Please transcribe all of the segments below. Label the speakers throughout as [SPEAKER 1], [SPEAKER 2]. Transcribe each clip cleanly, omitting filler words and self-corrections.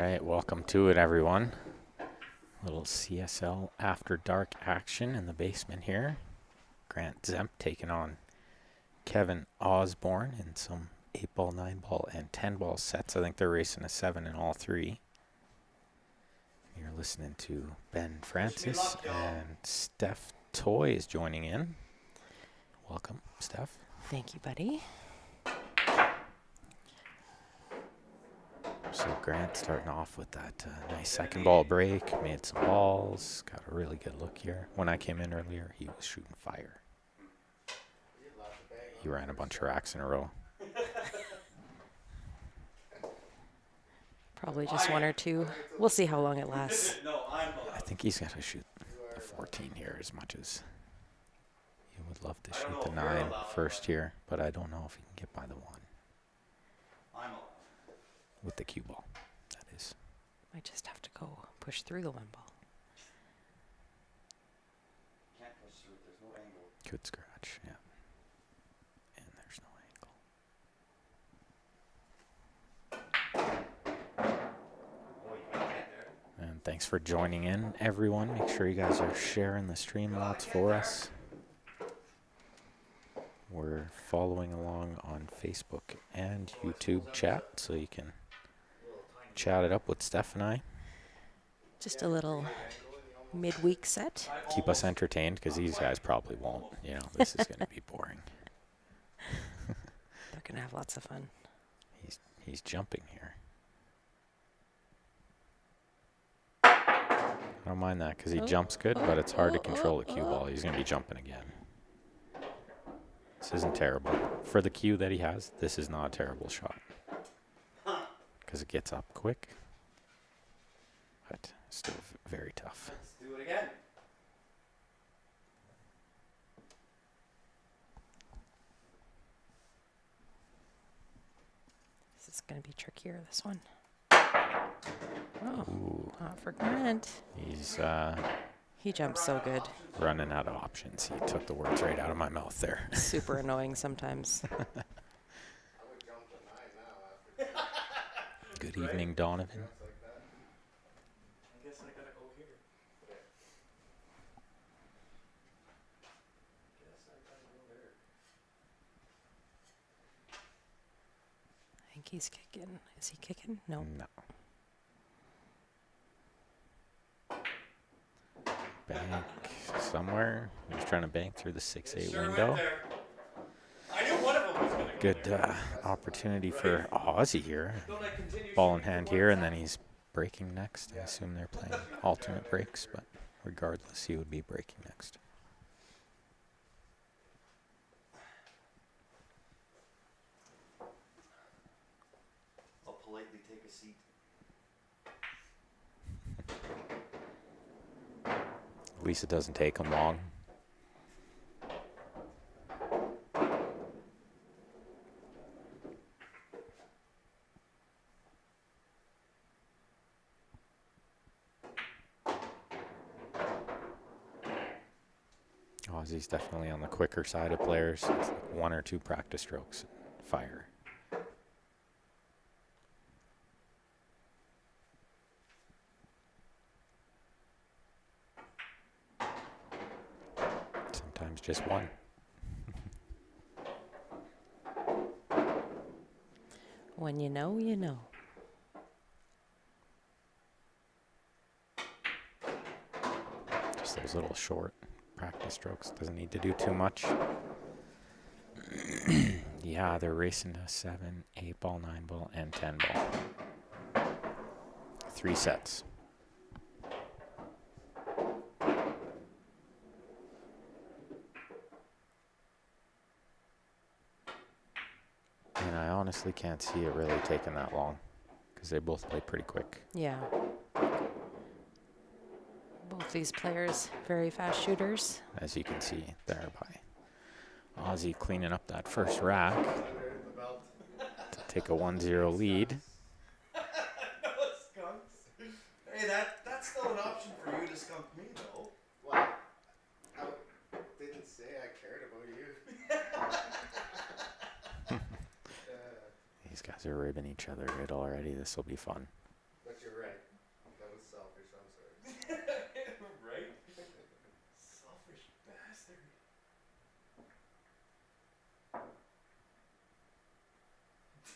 [SPEAKER 1] right, welcome to it, everyone. Little CSL After Dark action in the basement here. Grant Zemp taking on Kevin Osborn in some 8-ball, 9-ball, and 10-ball sets. I think they're racing a 7 in all three. You're listening to Ben Francis and Steph Toy is joining in. Welcome, Steph.
[SPEAKER 2] Thank you, buddy.
[SPEAKER 1] So Grant starting off with that nice second ball break, made some balls, got a really good look here. When I came in earlier, he was shooting fire. He ran a bunch of racks in a row.
[SPEAKER 2] Probably just one or two. We'll see how long it lasts.
[SPEAKER 1] I think he's got to shoot the 14 here as much as he would love to shoot the 9 first here, but I don't know if he can get by the 1. With the cue ball, that is.
[SPEAKER 2] Might just have to go push through the 1 ball.
[SPEAKER 3] Can't push through it, there's no angle.
[SPEAKER 1] Good scratch, yeah. And there's no angle.
[SPEAKER 3] Oh, you can't get there.
[SPEAKER 1] And thanks for joining in, everyone. Make sure you guys are sharing the stream lots for us. We're following along on Facebook and YouTube chat, so you can chat it up with Steph and I.
[SPEAKER 2] Just a little midweek set.
[SPEAKER 1] Keep us entertained, because these guys probably won't. You know, this is going to be boring.
[SPEAKER 2] They're going to have lots of fun.
[SPEAKER 1] He's jumping here. I don't mind that, because he jumps good, but it's hard to control the cue ball. He's going to be jumping again. This isn't terrible. For the cue that he has, this is not a terrible shot. Because it gets up quick. But still very tough.
[SPEAKER 3] Let's do it again.
[SPEAKER 2] This is going to be trickier, this one. Oh,
[SPEAKER 1] Ooh.
[SPEAKER 2] not for Grant.
[SPEAKER 1] He's
[SPEAKER 2] He jumps so good.
[SPEAKER 1] running out of options. He took the words right out of my mouth there.
[SPEAKER 2] Super annoying sometimes.
[SPEAKER 1] Good evening, Donovan.
[SPEAKER 3] I guess I gotta go here. Guess I gotta go there.
[SPEAKER 2] I think he's kicking. Is he kicking? No.
[SPEAKER 1] No. Bank somewhere. He's trying to bank through the 6-8 window.
[SPEAKER 3] I knew one of them was gonna go
[SPEAKER 1] Good
[SPEAKER 3] there.
[SPEAKER 1] opportunity for Aussie here.
[SPEAKER 3] Don't I continue
[SPEAKER 1] Ball in
[SPEAKER 3] shooting
[SPEAKER 1] hand
[SPEAKER 3] for
[SPEAKER 1] here,
[SPEAKER 3] one
[SPEAKER 1] and then
[SPEAKER 3] side?
[SPEAKER 1] he's breaking next. I assume they're playing alternate breaks, but regardless, he would be breaking next.
[SPEAKER 3] I'll politely take a seat.
[SPEAKER 1] At least it doesn't take him long. Aussie's definitely on the quicker side of players. It's like 1 or 2 practice strokes. Fire. Sometimes just 1.
[SPEAKER 2] When you know, you know.
[SPEAKER 1] Just those little short practice strokes. Doesn't need to do too much. Yeah, they're racing to 7, 8-ball, 9-ball, and 10-ball. 3 sets. And I honestly can't see it really taking that long, because they both play pretty quick.
[SPEAKER 2] Yeah. Both these players, very fast shooters.
[SPEAKER 1] As you can see there by Aussie cleaning up that first rack to take a 1-0 lead.
[SPEAKER 3] No skunks. Hey, that's still an option for you to skunk me, though.
[SPEAKER 4] Well, I didn't say I cared about you.
[SPEAKER 1] These guys are ribbing each other good already. This will be fun.
[SPEAKER 4] But you're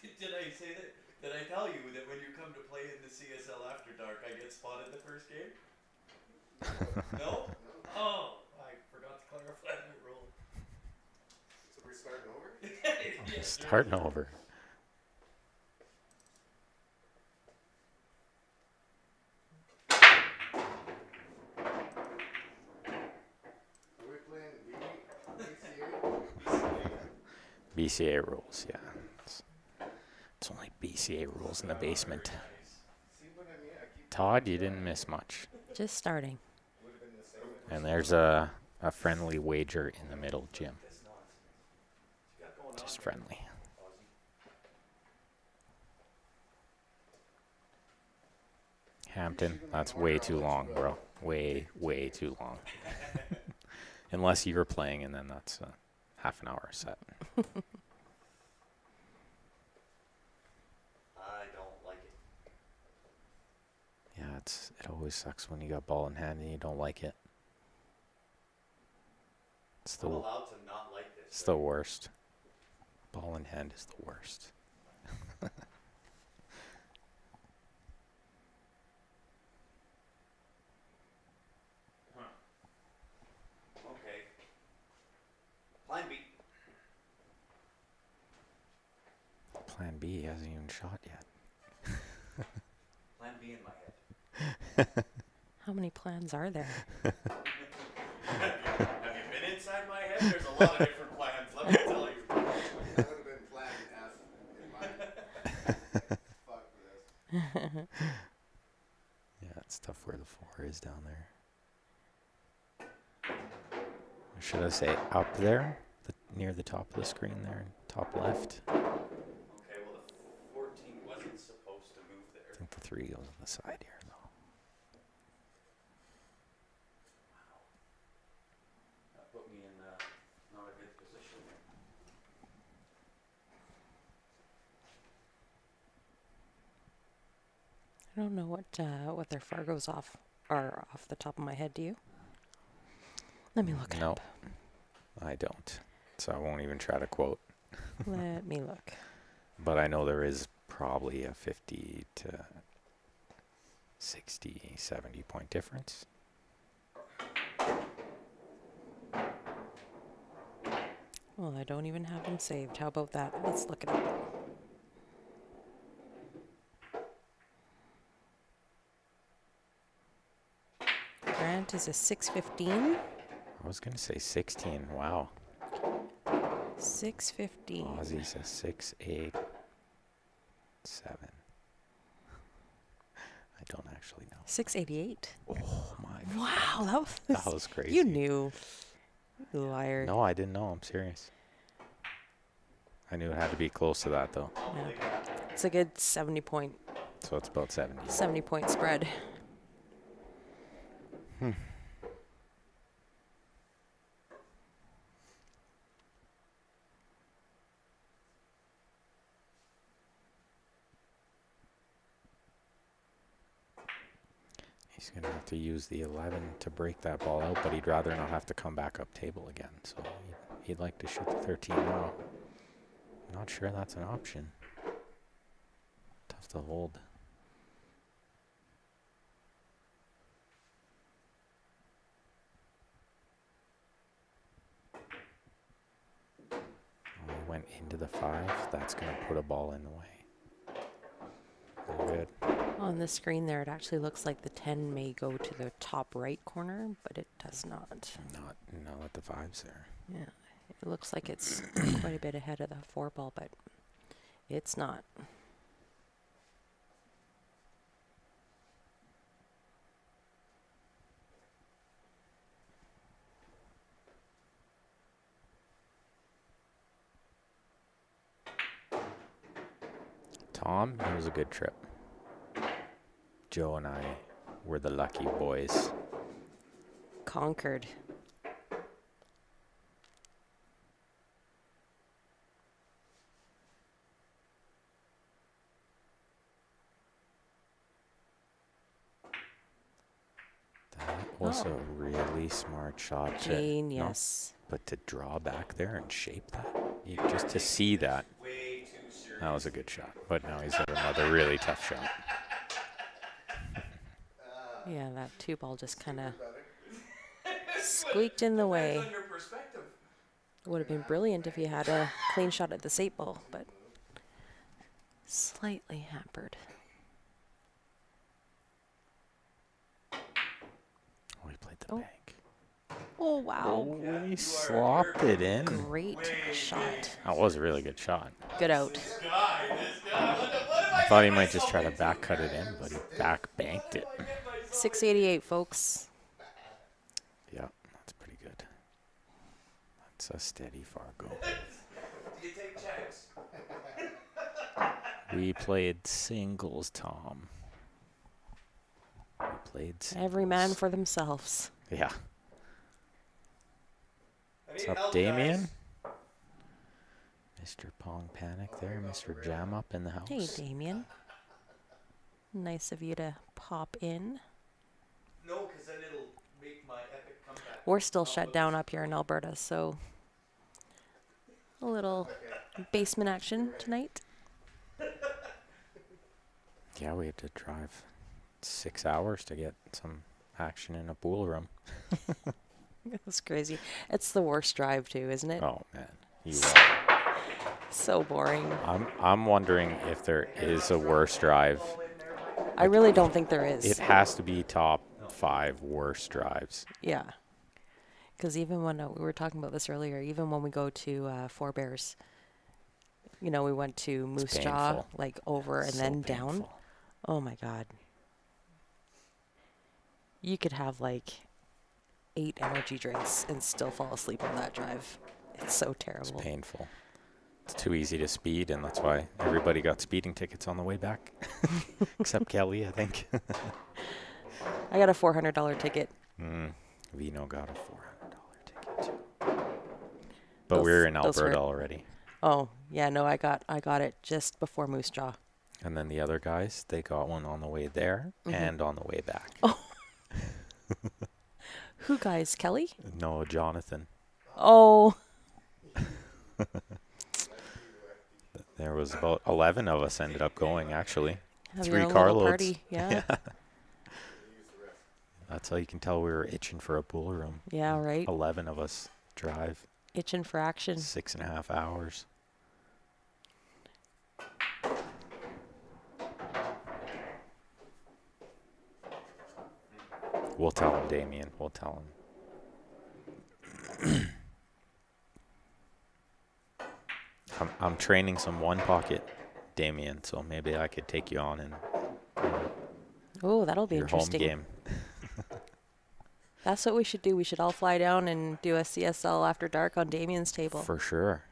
[SPEAKER 3] Did I say that? Did I tell you that when you come to play in the CSL After Dark, I get spotted the first game? No? Oh, I forgot to clarify my rule.
[SPEAKER 4] So we're starting over?
[SPEAKER 3] Yes,
[SPEAKER 1] Starting over.
[SPEAKER 4] Are we playing BCA?
[SPEAKER 1] BCA rules, yeah. It's only BCA rules in the basement.
[SPEAKER 4] See what I mean? I keep
[SPEAKER 1] Todd, you didn't miss much.
[SPEAKER 2] Just starting.
[SPEAKER 4] would have been the same.
[SPEAKER 1] And there's a friendly wager in the middle, Jim. Just friendly. Hampton, that's way too long, bro. Way too long. Unless you're playing, and then that's a half an hour set.
[SPEAKER 3] I don't like it.
[SPEAKER 1] Yeah, it always sucks when you got ball in hand and you don't like it. It's
[SPEAKER 3] I'm allowed to not like this.
[SPEAKER 1] it's the worst. Ball in hand is the worst.
[SPEAKER 3] Okay. Plan B.
[SPEAKER 1] Plan B hasn't even shot yet.
[SPEAKER 3] Plan B in my head.
[SPEAKER 2] How many plans are there?
[SPEAKER 3] Have you been inside my head? There's a lot of different plans, let me tell you.
[SPEAKER 4] That would have been plan F in mine. Fuck this.
[SPEAKER 1] Yeah, it's tough where the 4 is down there. Or should I say up there? Near the top of the screen there, top left.
[SPEAKER 3] Okay, well the 14 wasn't supposed to move
[SPEAKER 1] I
[SPEAKER 3] there.
[SPEAKER 1] think the 3 goes on the side here, though.
[SPEAKER 3] That put me in not a good position.
[SPEAKER 2] I don't know what their Fargo's off are off the top of my head. Do you? Let me look it
[SPEAKER 1] No,
[SPEAKER 2] up.
[SPEAKER 1] I don't. So I won't even try to quote.
[SPEAKER 2] Let me look.
[SPEAKER 1] But I know there is probably a 50 to 60, 70 point difference.
[SPEAKER 2] Well, I don't even have them saved. How about that? Let's look it up. Grant is a 615.
[SPEAKER 1] I was going to say 16. Wow.
[SPEAKER 2] 615.
[SPEAKER 1] Aussie's a 6, 8, 7. I don't actually know.
[SPEAKER 2] 688.
[SPEAKER 1] Oh my God.
[SPEAKER 2] Wow,
[SPEAKER 1] That was crazy.
[SPEAKER 2] You knew. You liar.
[SPEAKER 1] No, I didn't know. I'm serious. I knew it had to be close to that, though.
[SPEAKER 2] Yeah. It's a good 70 point
[SPEAKER 1] So it's about 70.
[SPEAKER 2] spread.
[SPEAKER 1] He's going to have to use the 11 to break that ball out, but he'd rather not have to come back up table again. So he'd like to shoot the 13 now. Not sure that's an option. Tough to hold. Oh, he went into the 5. That's going to put a ball in the way. Very good.
[SPEAKER 2] On the screen there, it actually looks like the 10 may go to the top right corner, but it does not.
[SPEAKER 1] Not with the 5s there.
[SPEAKER 2] Yeah, it looks like it's quite a bit ahead of the 4 ball, but it's not.
[SPEAKER 1] Tom, it was a good trip. Joe and I were the lucky boys.
[SPEAKER 2] Conquered.
[SPEAKER 1] That was a really smart shot.
[SPEAKER 2] Genius.
[SPEAKER 1] But to draw back there and shape that, just to see that.
[SPEAKER 3] Way too
[SPEAKER 1] That was a good shot. But now he's got another really tough shot.
[SPEAKER 2] Yeah, that 2-ball just kind of squeaked in the way.
[SPEAKER 3] Depends on your perspective.
[SPEAKER 2] It would have been brilliant if you had a clean shot at this 8-ball, but slightly hampered.
[SPEAKER 1] Oh, he played the
[SPEAKER 2] Oh.
[SPEAKER 1] bank.
[SPEAKER 2] Oh, wow.
[SPEAKER 1] Oh, he slopped it in.
[SPEAKER 2] Great shot.
[SPEAKER 1] That was a really good shot.
[SPEAKER 2] Good out.
[SPEAKER 3] This guy. What am
[SPEAKER 1] I thought he might just try to back cut it in, but he back banked it.
[SPEAKER 2] 688, folks.
[SPEAKER 1] Yeah, that's pretty good. That's a steady Fargo.
[SPEAKER 3] Do you take checks?
[SPEAKER 1] We played singles, Tom. We played singles.
[SPEAKER 2] Every man for themselves.
[SPEAKER 1] Yeah.
[SPEAKER 3] I
[SPEAKER 1] What's
[SPEAKER 3] need
[SPEAKER 1] up,
[SPEAKER 3] help,
[SPEAKER 1] Damien?
[SPEAKER 3] guys.
[SPEAKER 1] Mr. Pong Panic there. Mr. Jam Up in the house.
[SPEAKER 2] Hey, Damien. Nice of you to pop in.
[SPEAKER 3] No, because then it'll make my epic comeback.
[SPEAKER 2] We're still shut down up here in Alberta, so a little basement action tonight.
[SPEAKER 1] Yeah, we had to drive 6 hours to get some action in a pool room.
[SPEAKER 2] That's crazy. It's the worst drive too, isn't it?
[SPEAKER 1] Oh man, you.
[SPEAKER 2] So boring.
[SPEAKER 1] I'm wondering if there is a worse drive.
[SPEAKER 2] I really don't think there is.
[SPEAKER 1] It has to be top 5 worst drives.
[SPEAKER 2] Yeah. Because even when we were talking about this earlier, even when we go to Four Bears, you know, we went to Moose Jaw,
[SPEAKER 1] painful.
[SPEAKER 2] like over and
[SPEAKER 1] So
[SPEAKER 2] then down.
[SPEAKER 1] painful.
[SPEAKER 2] Oh my God. You could have like 8 energy drinks and still fall asleep on that drive. It's so
[SPEAKER 1] It's
[SPEAKER 2] terrible.
[SPEAKER 1] painful. It's too easy to speed, and that's why everybody got speeding tickets on the way back. Except Kelly, I think.
[SPEAKER 2] I got a $400 ticket.
[SPEAKER 1] Vino got a $400 ticket too. But
[SPEAKER 2] Those-
[SPEAKER 1] we're in
[SPEAKER 2] those
[SPEAKER 1] Alberta
[SPEAKER 2] hurt.
[SPEAKER 1] already.
[SPEAKER 2] Oh yeah, no, I got it just before Moose Jaw.
[SPEAKER 1] And then the other guys, they got one on the way there and on the way back.
[SPEAKER 2] Who guys? Kelly?
[SPEAKER 1] No, Jonathan.
[SPEAKER 2] Oh,
[SPEAKER 1] There was about 11 of us ended up going, actually.
[SPEAKER 2] have
[SPEAKER 1] 3
[SPEAKER 2] your own
[SPEAKER 1] carloads.
[SPEAKER 2] little party. Yeah.
[SPEAKER 1] That's how you can tell we were itching for a pool room.
[SPEAKER 2] Yeah, right.
[SPEAKER 1] 11 of us drive
[SPEAKER 2] Itching for action.
[SPEAKER 1] 6.5 hours. We'll tell him, Damien. We'll tell him. I'm training some one pocket, Damien, so maybe I could take you on in
[SPEAKER 2] Oh, that'll be
[SPEAKER 1] your home
[SPEAKER 2] interesting.
[SPEAKER 1] game.
[SPEAKER 2] That's what we should do. We should all fly down and do a CSL After Dark on Damien's table.
[SPEAKER 1] For sure.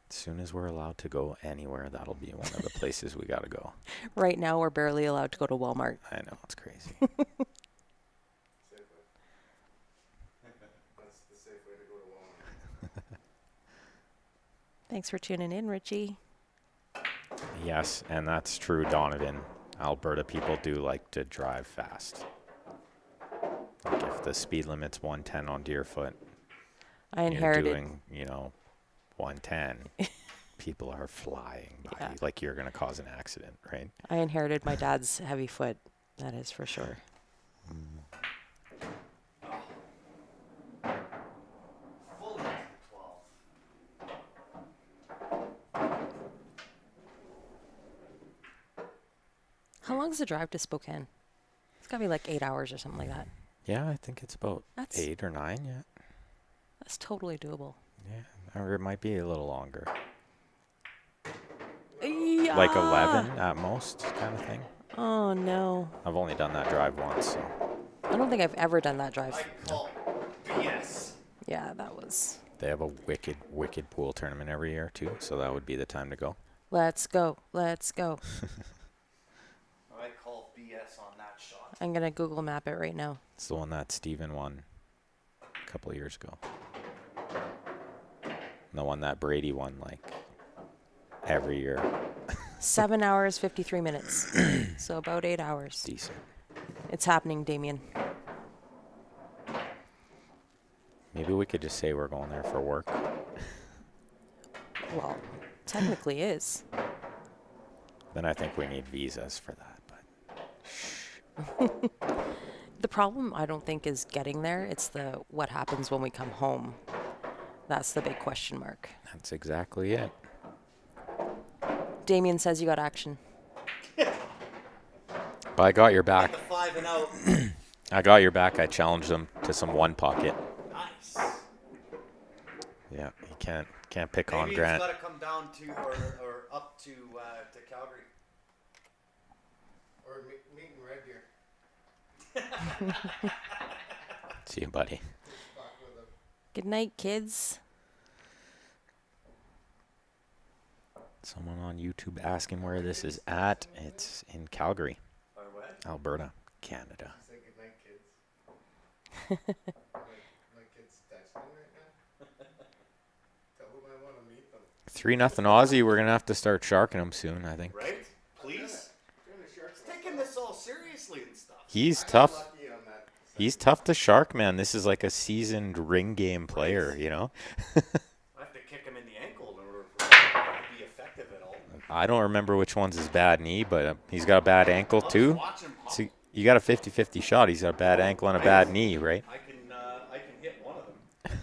[SPEAKER 1] As soon as we're allowed to go anywhere, that'll be one of the places we got to go.
[SPEAKER 2] Right now, we're barely allowed to go to Walmart.
[SPEAKER 1] I know, it's crazy.
[SPEAKER 4] That's the safe way to go to Walmart.
[SPEAKER 2] Thanks for tuning in, Richie.
[SPEAKER 1] Yes, and that's true, Donovan. Alberta people do like to drive fast. Like if the speed limit's 110 on Deerfoot,
[SPEAKER 2] I
[SPEAKER 1] you're
[SPEAKER 2] inherited.
[SPEAKER 1] doing, 110, people are flying by
[SPEAKER 2] Yeah.
[SPEAKER 1] you like you're going to cause an accident, right?
[SPEAKER 2] I inherited my dad's heavy foot. That is for sure.
[SPEAKER 3] Fully 12.
[SPEAKER 2] How long is the drive to Spokane? It's got to be like 8 hours or something like that.
[SPEAKER 1] Yeah, I think it's about
[SPEAKER 2] That's
[SPEAKER 1] 8 or 9, yeah.
[SPEAKER 2] That's totally doable.
[SPEAKER 1] Yeah, or it might be a little longer.
[SPEAKER 2] Yeah.
[SPEAKER 1] Like 11 at most kind of thing.
[SPEAKER 2] Oh no,
[SPEAKER 1] I've only done that drive once, so
[SPEAKER 2] I don't think I've ever done that drive.
[SPEAKER 3] I call BS.
[SPEAKER 2] Yeah, that was.
[SPEAKER 1] they have a wicked, wicked pool tournament every year too, so that would be the time to go.
[SPEAKER 2] Let's go. Let's go.
[SPEAKER 3] I call BS on that shot.
[SPEAKER 2] I'm gonna Google Map it right now.
[SPEAKER 1] It's the one that Steven won a couple of years ago. And the one that Brady won like every year.
[SPEAKER 2] 7 hours 53 minutes. So about 8 hours.
[SPEAKER 1] Decent.
[SPEAKER 2] It's happening, Damien.
[SPEAKER 1] Maybe we could just say we're going there for work.
[SPEAKER 2] Well, technically is.
[SPEAKER 1] Then I think we need visas for that. But
[SPEAKER 2] The problem, I don't think, is getting there. It's the what happens when we come home. That's the big question mark.
[SPEAKER 1] that's exactly it.
[SPEAKER 2] Damien says you got action.
[SPEAKER 1] But I got your back.
[SPEAKER 3] The 5 and out.
[SPEAKER 1] I got your back. I challenged him to some one pocket.
[SPEAKER 3] Nice.
[SPEAKER 1] Yeah, you can't pick on
[SPEAKER 3] Maybe
[SPEAKER 1] Grant.
[SPEAKER 3] it's got to come down to or up to Calgary.
[SPEAKER 4] Or meet in Red Deer.
[SPEAKER 1] See you, buddy.
[SPEAKER 4] Fuck with them.
[SPEAKER 2] Good night, kids.
[SPEAKER 1] Someone on YouTube asking where this is at. It's in Calgary,
[SPEAKER 3] Or what?
[SPEAKER 1] Alberta, Canada.
[SPEAKER 4] Say good night, kids. my kid's texting right now. Tell them I want to meet them.
[SPEAKER 1] 3-0 Aussie. We're gonna have to start sharking him soon, I think.
[SPEAKER 3] Right? Please? He's taking this all seriously and stuff.
[SPEAKER 1] He's
[SPEAKER 4] I got
[SPEAKER 1] tough.
[SPEAKER 4] lucky on that.
[SPEAKER 1] He's tough to shark, man. This is like a seasoned ring game player, you know?
[SPEAKER 3] I have to kick him in the ankle in order for it to be effective at all.
[SPEAKER 1] I don't remember which one's his bad knee, but he's got a bad ankle too.
[SPEAKER 3] Watch him pop.
[SPEAKER 1] So you got a 50-50 shot. He's got a bad ankle and a bad knee, right?
[SPEAKER 3] I can hit one of them.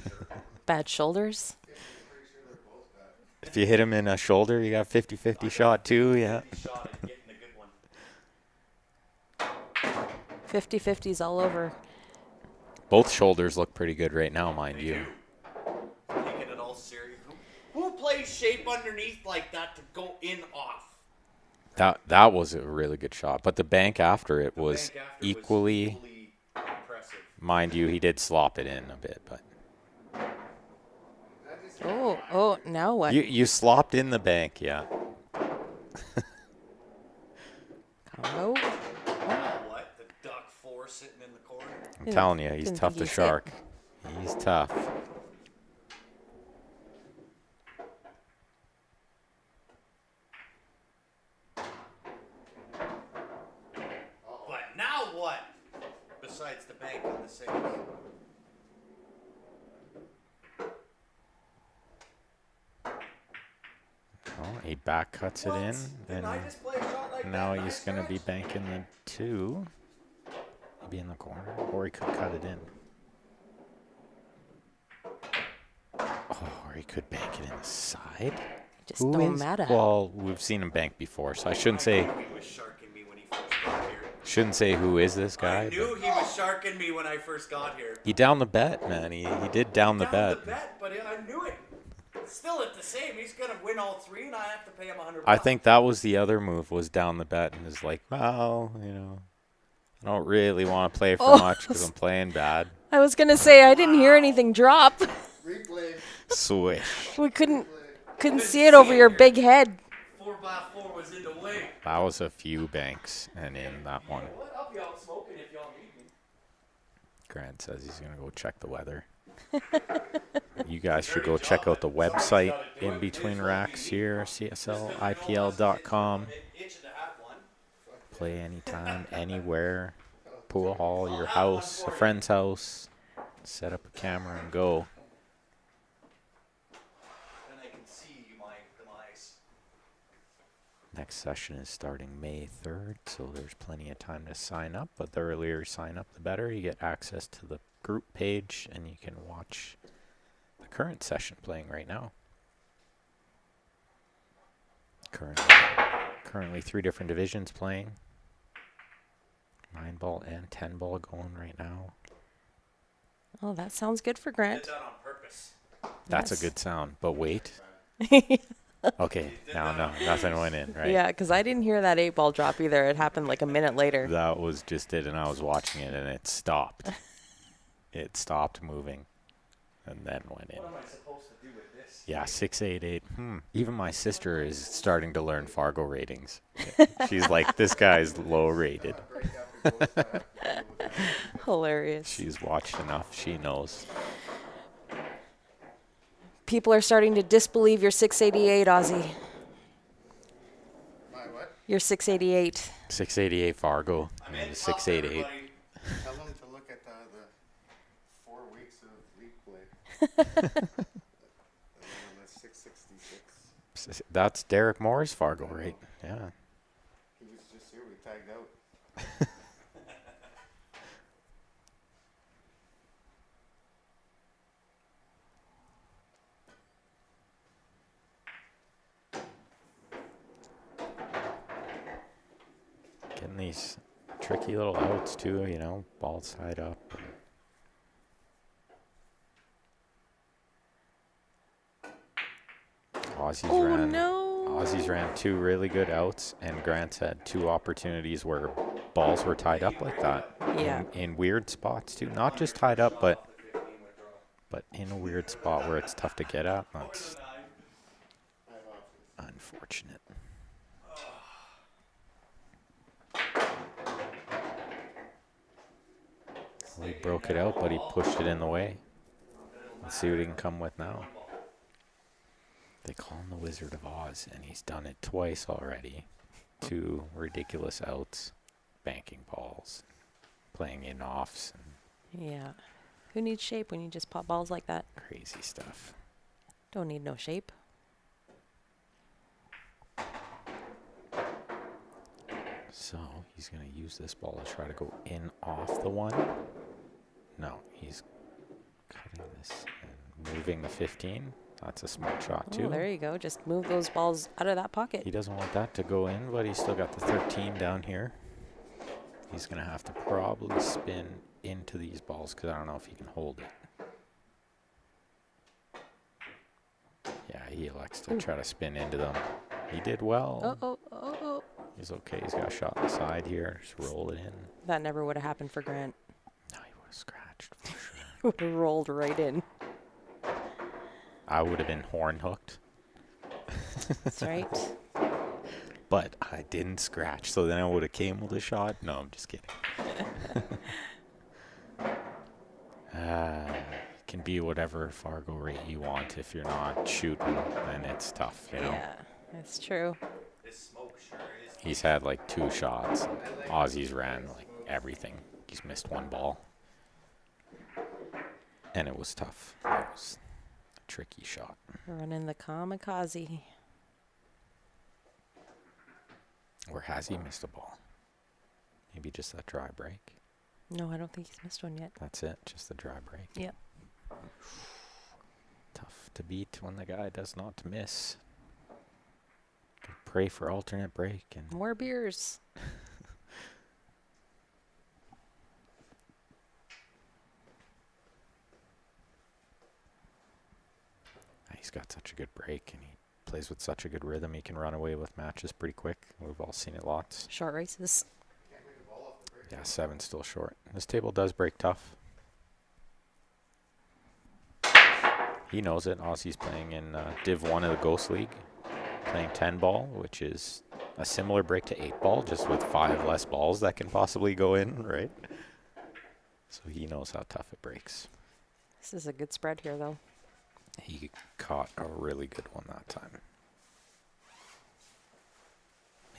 [SPEAKER 3] Sure.
[SPEAKER 2] Bad shoulders.
[SPEAKER 4] I'm pretty sure they're both bad.
[SPEAKER 1] If you hit him in a shoulder, you got a 50-50 shot too, yeah.
[SPEAKER 3] Shot at getting a good one.
[SPEAKER 2] 50-50's all over.
[SPEAKER 1] Both shoulders look pretty good right now, mind
[SPEAKER 3] They
[SPEAKER 1] you.
[SPEAKER 3] do. Taking it all serious. Who plays shape underneath like that to go in off?
[SPEAKER 1] That was a really good shot, but the bank after it
[SPEAKER 3] The
[SPEAKER 1] was
[SPEAKER 3] bank after
[SPEAKER 1] equally,
[SPEAKER 3] impressive.
[SPEAKER 1] mind you, he did slop it in a bit, but
[SPEAKER 4] That just
[SPEAKER 2] Oh, now what?
[SPEAKER 1] you slopped in the bank, yeah.
[SPEAKER 2] Combo.
[SPEAKER 3] What? The duck 4 sitting in the corner?
[SPEAKER 1] I'm telling you, he's
[SPEAKER 2] Didn't
[SPEAKER 1] tough
[SPEAKER 2] think
[SPEAKER 1] to
[SPEAKER 2] he's hit.
[SPEAKER 1] shark. He's tough.
[SPEAKER 3] But now what? Besides the bank on the six.
[SPEAKER 1] Oh, he back cuts it in,
[SPEAKER 3] Didn't
[SPEAKER 1] and
[SPEAKER 3] I just play a shot like
[SPEAKER 1] now
[SPEAKER 3] that?
[SPEAKER 1] he's
[SPEAKER 3] Nice
[SPEAKER 1] going to be
[SPEAKER 3] catch.
[SPEAKER 1] banking the 2. Maybe in the corner, or he could cut it in. Oh, or he could bank it in the side.
[SPEAKER 2] Just
[SPEAKER 1] Who
[SPEAKER 2] don't
[SPEAKER 1] is-
[SPEAKER 2] matter.
[SPEAKER 1] Well, we've seen him bank before, so I shouldn't
[SPEAKER 3] I
[SPEAKER 1] say
[SPEAKER 3] knew he was sharking me when he first got here.
[SPEAKER 1] who is this guy.
[SPEAKER 3] I knew
[SPEAKER 1] but
[SPEAKER 3] he was sharking me when I first got here.
[SPEAKER 1] he downed the bet, man. He did down the
[SPEAKER 3] Down
[SPEAKER 1] bet.
[SPEAKER 3] the bet, but I knew it. Still at the same. He's gonna win all 3, and I have to pay him $100.
[SPEAKER 1] I think that was the other move, was down the bet, and is like, well, I don't really want to play for
[SPEAKER 2] Oh.
[SPEAKER 1] much because I'm playing bad.
[SPEAKER 2] I was gonna say I didn't hear anything drop.
[SPEAKER 4] replay.
[SPEAKER 1] Swish.
[SPEAKER 2] We couldn't see it over your big head.
[SPEAKER 3] 4x4 was in the way.
[SPEAKER 1] That was a few banks, and in that one,
[SPEAKER 3] What? I'll be out smoking if y'all need me.
[SPEAKER 1] Grant says he's going to go check the weather. You guys should go check out the website in between racks here, CSLIPL.com.
[SPEAKER 3] Itching to have one.
[SPEAKER 1] Play anytime, anywhere. Pool hall, your house, a friend's house. Set up a camera and go.
[SPEAKER 3] And I can see my demise.
[SPEAKER 1] Next session is starting May 3rd, so there's plenty of time to sign up. But the earlier you sign up, the better. You get access to the group page, and you can watch the current session playing right now. Currently 3 different divisions playing. 9-ball and 10-ball going right now.
[SPEAKER 2] Oh, that sounds good for
[SPEAKER 3] Did
[SPEAKER 2] Grant.
[SPEAKER 3] that on purpose.
[SPEAKER 1] That's
[SPEAKER 2] Yes.
[SPEAKER 1] a good sound, but wait. Okay, no, nothing went in, right?
[SPEAKER 2] Yeah, because I didn't hear that 8-ball drop either. It happened like a minute later.
[SPEAKER 1] That was just it, and I was watching it, and it stopped. It stopped moving, and then went in.
[SPEAKER 3] What am I supposed to do with this?
[SPEAKER 1] Yeah, 688. Even my sister is starting to learn Fargo ratings. She's like, this guy's low rated.
[SPEAKER 4] Break after goals, I have to deal with that.
[SPEAKER 2] Hilarious.
[SPEAKER 1] She's watched enough. She knows.
[SPEAKER 2] People are starting to disbelieve your 688, Ozzy.
[SPEAKER 4] My what?
[SPEAKER 2] Your 688.
[SPEAKER 1] 688 Fargo.
[SPEAKER 3] I'm
[SPEAKER 1] and
[SPEAKER 3] in.
[SPEAKER 1] 688.
[SPEAKER 3] Everybody.
[SPEAKER 4] Tell them to look at the 4 weeks of league play. And then the 666.
[SPEAKER 1] That's Derek Moore's Fargo rate. Yeah. getting these tricky little outs too, you know, balls tied up. Aussies ran 2 really good outs, and Grant's had 2 opportunities where balls were tied up like that.
[SPEAKER 2] Yeah.
[SPEAKER 1] In weird spots too. Not just tied up, but in a weird spot where it's tough to get at. That's unfortunate. Well, he broke it out, but he pushed it in the way. Let's see what he can come with now. They call him the Wizard of Oz, and he's done it twice already. 2 ridiculous outs, banking balls, playing in offs, and
[SPEAKER 2] Yeah. Who needs shape when you just pop balls like that?
[SPEAKER 1] crazy stuff.
[SPEAKER 2] Don't need no shape.
[SPEAKER 1] So he's going to use this ball to try to go in off the one. No, he's cutting this and moving the 15. That's a smart shot too.
[SPEAKER 2] Oh, there you go. Just move those balls out of that pocket.
[SPEAKER 1] He doesn't want that to go in, but he's still got the 13 down here. He's going to have to probably spin into these balls because I don't know if he can hold it. Yeah, he elects to try to spin into them. He did well.
[SPEAKER 2] Oh.
[SPEAKER 1] He's okay. He's got a shot on the side here. Just roll it in.
[SPEAKER 2] That never would have happened for Grant.
[SPEAKER 1] No, he would have scratched for sure.
[SPEAKER 2] Would have rolled right in.
[SPEAKER 1] I would have been horn hooked.
[SPEAKER 2] That's right.
[SPEAKER 1] But I didn't scratch, so then I would have came with a shot. No, I'm just kidding. Can be whatever Fargo rate you want. If you're not shooting, then it's tough, you know?
[SPEAKER 2] Yeah, that's true.
[SPEAKER 3] This smoke sure is.
[SPEAKER 1] He's had like 2 shots. Aussies ran like everything. He's missed 1 ball. And it was tough. It was a tricky shot.
[SPEAKER 2] Running the kamikaze.
[SPEAKER 1] Or has he missed a ball? Maybe just that dry break.
[SPEAKER 2] No, I don't think he's missed one yet.
[SPEAKER 1] That's it, just the dry break.
[SPEAKER 2] Yep.
[SPEAKER 1] Tough to beat when the guy does not miss. Could pray for alternate break and
[SPEAKER 2] More beers.
[SPEAKER 1] he's got such a good break and he plays with such a good rhythm. He can run away with matches pretty quick. We've all seen it lots.
[SPEAKER 2] Short races.
[SPEAKER 1] Yeah, 7 still short. This table does break tough. He knows it. Aussie's playing in Div 1 of the Ghost League. Playing 10 ball, which is a similar break to 8 ball, just with 5 less balls that can possibly go in, right? So he knows how tough it breaks.
[SPEAKER 2] This is a good spread here, though.
[SPEAKER 1] He caught a really good one that time.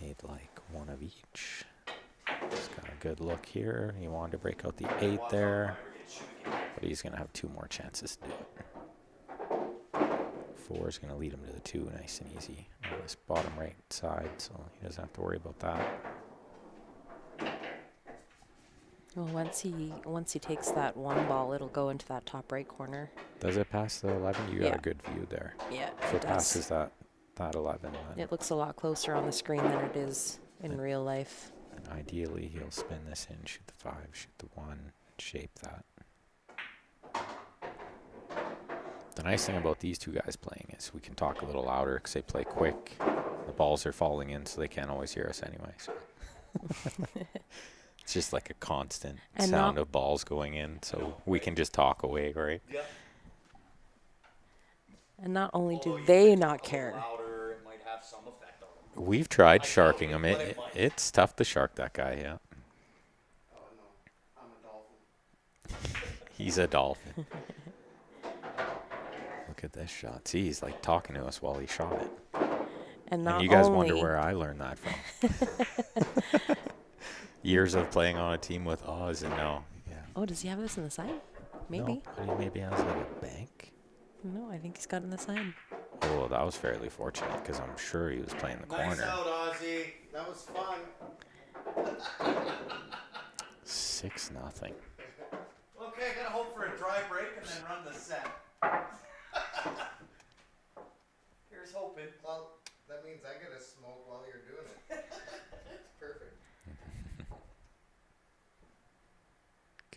[SPEAKER 1] Made like 1 of each. He's got a good look here. He wanted to break out the 8 there, but he's going to have 2 more chances to do it. 4 is going to lead him to the 2 nice and easy on this bottom right side, so he doesn't have to worry about that.
[SPEAKER 2] Well, once he takes that 1 ball, it'll go into that top right corner.
[SPEAKER 1] Does it pass the 11? You got a good view there.
[SPEAKER 2] Yeah,
[SPEAKER 1] If it passes that 11, then
[SPEAKER 2] it looks a lot closer on the screen than it is in real life.
[SPEAKER 1] ideally he'll spin this in, shoot the 5, shoot the 1, shape that. The nice thing about these 2 guys playing is we can talk a little louder because they play quick. The balls are falling in, so they can't always hear us anyway. So. It's just like a constant sound of balls going in, so we can just talk away, right?
[SPEAKER 3] Yeah.
[SPEAKER 2] And not only do they not care.
[SPEAKER 3] Louder, it might have some effect on them.
[SPEAKER 1] We've tried sharking him. It's tough to shark that guy, yeah.
[SPEAKER 4] Oh no, I'm a dolphin.
[SPEAKER 1] He's a dolphin. Look at this shot. See, he's like talking to us while he shot it.
[SPEAKER 2] And not
[SPEAKER 1] And you guys
[SPEAKER 2] only,
[SPEAKER 1] wonder where I learned that from. Years of playing on a team with Oz, and now, yeah.
[SPEAKER 2] Oh, does he have this in the side? Maybe.
[SPEAKER 1] No, but he maybe has like a bank.
[SPEAKER 2] No, I think he's got it in the side.
[SPEAKER 1] Oh, that was fairly fortunate because I'm sure he was playing the
[SPEAKER 3] Nice
[SPEAKER 1] corner.
[SPEAKER 3] out, Ozzy.
[SPEAKER 4] That was fun.
[SPEAKER 1] 6-0.
[SPEAKER 3] Okay, gotta hope for a dry break and then run the set. Here's hoping.
[SPEAKER 4] Well, that means I get a smoke while you're doing it. It's perfect.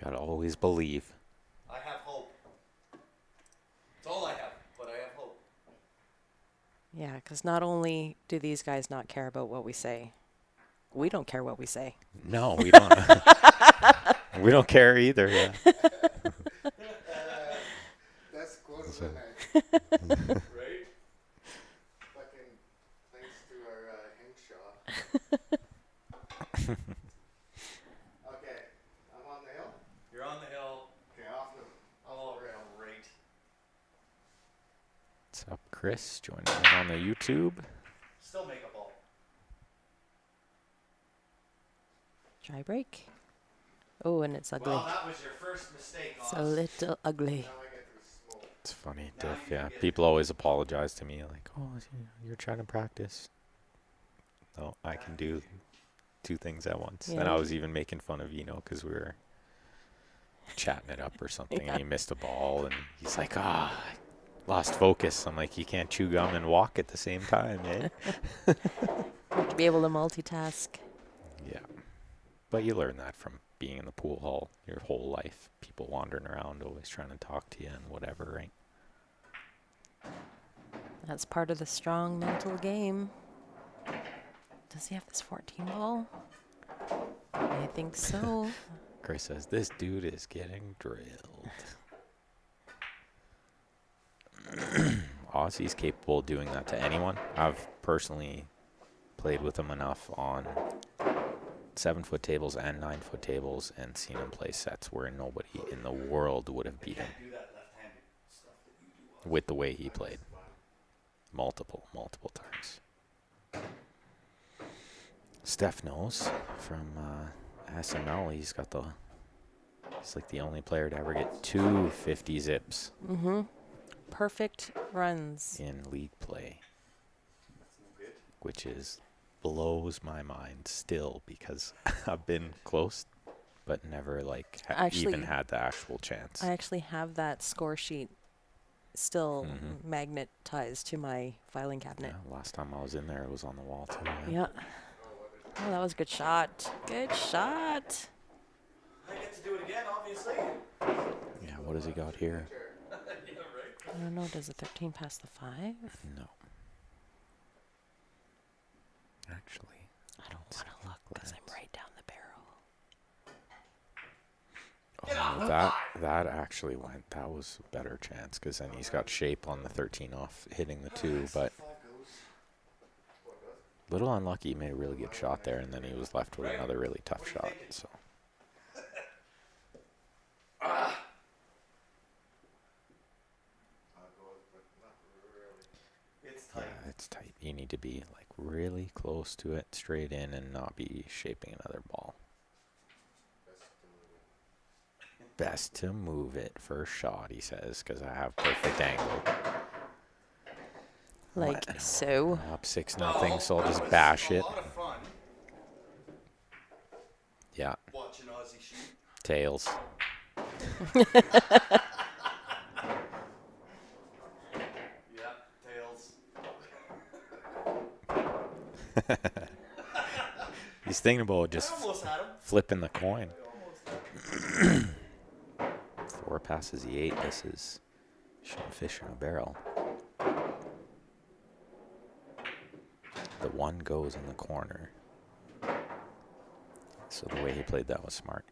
[SPEAKER 1] Gotta always believe.
[SPEAKER 3] I have hope. That's all I have, but I have hope.
[SPEAKER 2] Yeah, because not only do these guys not care about what we say, we don't care what we say.
[SPEAKER 1] No, we don't. We don't care either. Yeah.
[SPEAKER 4] That's closer
[SPEAKER 1] So-
[SPEAKER 4] than I.
[SPEAKER 3] Right?
[SPEAKER 4] Fucking thanks to our Hinshaw. Okay, I'm on the hill.
[SPEAKER 3] You're on the hill.
[SPEAKER 4] Okay, off the
[SPEAKER 3] All
[SPEAKER 4] rail.
[SPEAKER 3] right.
[SPEAKER 1] What's up, Chris? Joining in on the YouTube.
[SPEAKER 3] Still make a ball.
[SPEAKER 2] Try break. Oh, and it's ugly.
[SPEAKER 3] Well, that was your first mistake,
[SPEAKER 2] It's
[SPEAKER 3] Oz.
[SPEAKER 2] a little ugly.
[SPEAKER 4] Now I get to smoke.
[SPEAKER 1] It's funny,
[SPEAKER 3] Now
[SPEAKER 1] Diff.
[SPEAKER 3] you
[SPEAKER 1] Yeah,
[SPEAKER 3] get
[SPEAKER 1] people always apologize to me, like, "Oh, you're trying to practice." No, I can do two things at once.
[SPEAKER 2] Yeah.
[SPEAKER 1] And I was even making fun of Eno because we were chatting it up or something,
[SPEAKER 2] Yeah.
[SPEAKER 1] and he missed a ball, and he's like, I lost focus. I'm like, you can't chew gum and walk at the same time, eh?
[SPEAKER 2] You have to be able to multitask.
[SPEAKER 1] Yeah. But you learn that from being in the pool hall your whole life. People wandering around, always trying to talk to you and whatever, right?
[SPEAKER 2] That's part of the strong mental game. Does he have this 14 ball? I think so.
[SPEAKER 1] Chris says, this dude is getting drilled. Aussie's capable of doing that to anyone. I've personally played with him enough on 7-foot tables and 9-foot tables and seen him play sets where nobody in the world would have beat him
[SPEAKER 3] Do that left-handed stuff that you do. Oz.
[SPEAKER 1] with the way he played. Multiple times. Steph knows from SML. He's like the only player to ever get 250 zips
[SPEAKER 2] Mm-hmm. Perfect runs.
[SPEAKER 1] in league play,
[SPEAKER 3] That's no good.
[SPEAKER 1] which blows my mind still because I've been close, but never
[SPEAKER 2] Actually,
[SPEAKER 1] even had the actual chance.
[SPEAKER 2] I actually have that score sheet still
[SPEAKER 1] Mhm.
[SPEAKER 2] magnetized to my filing
[SPEAKER 1] Yeah,
[SPEAKER 2] cabinet.
[SPEAKER 1] last time I was in there, it was on the wall too.
[SPEAKER 2] Yeah. Oh, that was a good shot. Good shot.
[SPEAKER 3] I get to do it again, obviously.
[SPEAKER 1] Yeah, what has he got here?
[SPEAKER 3] Yeah, right.
[SPEAKER 2] I don't know. Does the 13 pass the 5?
[SPEAKER 1] No. Actually,
[SPEAKER 2] I don't want to look because I'm right down the barrel.
[SPEAKER 3] Get off the
[SPEAKER 1] that actually went. That was a better chance because then he's got shape on the 13 off hitting the 2, but little unlucky. He made a really good shot there, and then he was left with another really tough shot. So
[SPEAKER 3] It's tight.
[SPEAKER 1] yeah, it's tight. You need to be like really close to it, straight in, and not be shaping another ball. Best to move it first shot, he says, because I have perfect angle.
[SPEAKER 2] Like
[SPEAKER 1] What?
[SPEAKER 2] so.
[SPEAKER 1] Up 6-0,
[SPEAKER 3] Well,
[SPEAKER 1] so I'll
[SPEAKER 3] that
[SPEAKER 1] just
[SPEAKER 3] was
[SPEAKER 1] bash
[SPEAKER 3] a
[SPEAKER 1] it.
[SPEAKER 3] lot of fun
[SPEAKER 1] Yeah,
[SPEAKER 3] watching Aussie shoot.
[SPEAKER 1] tails.
[SPEAKER 3] Yeah, tails.
[SPEAKER 1] He's thinking about
[SPEAKER 3] I
[SPEAKER 1] just
[SPEAKER 3] almost had him.
[SPEAKER 1] flipping the coin.
[SPEAKER 3] I almost had him.
[SPEAKER 1] 4 passes the 8. This is shooting fish in a barrel. The 1 goes in the corner. So the way he played that was smart.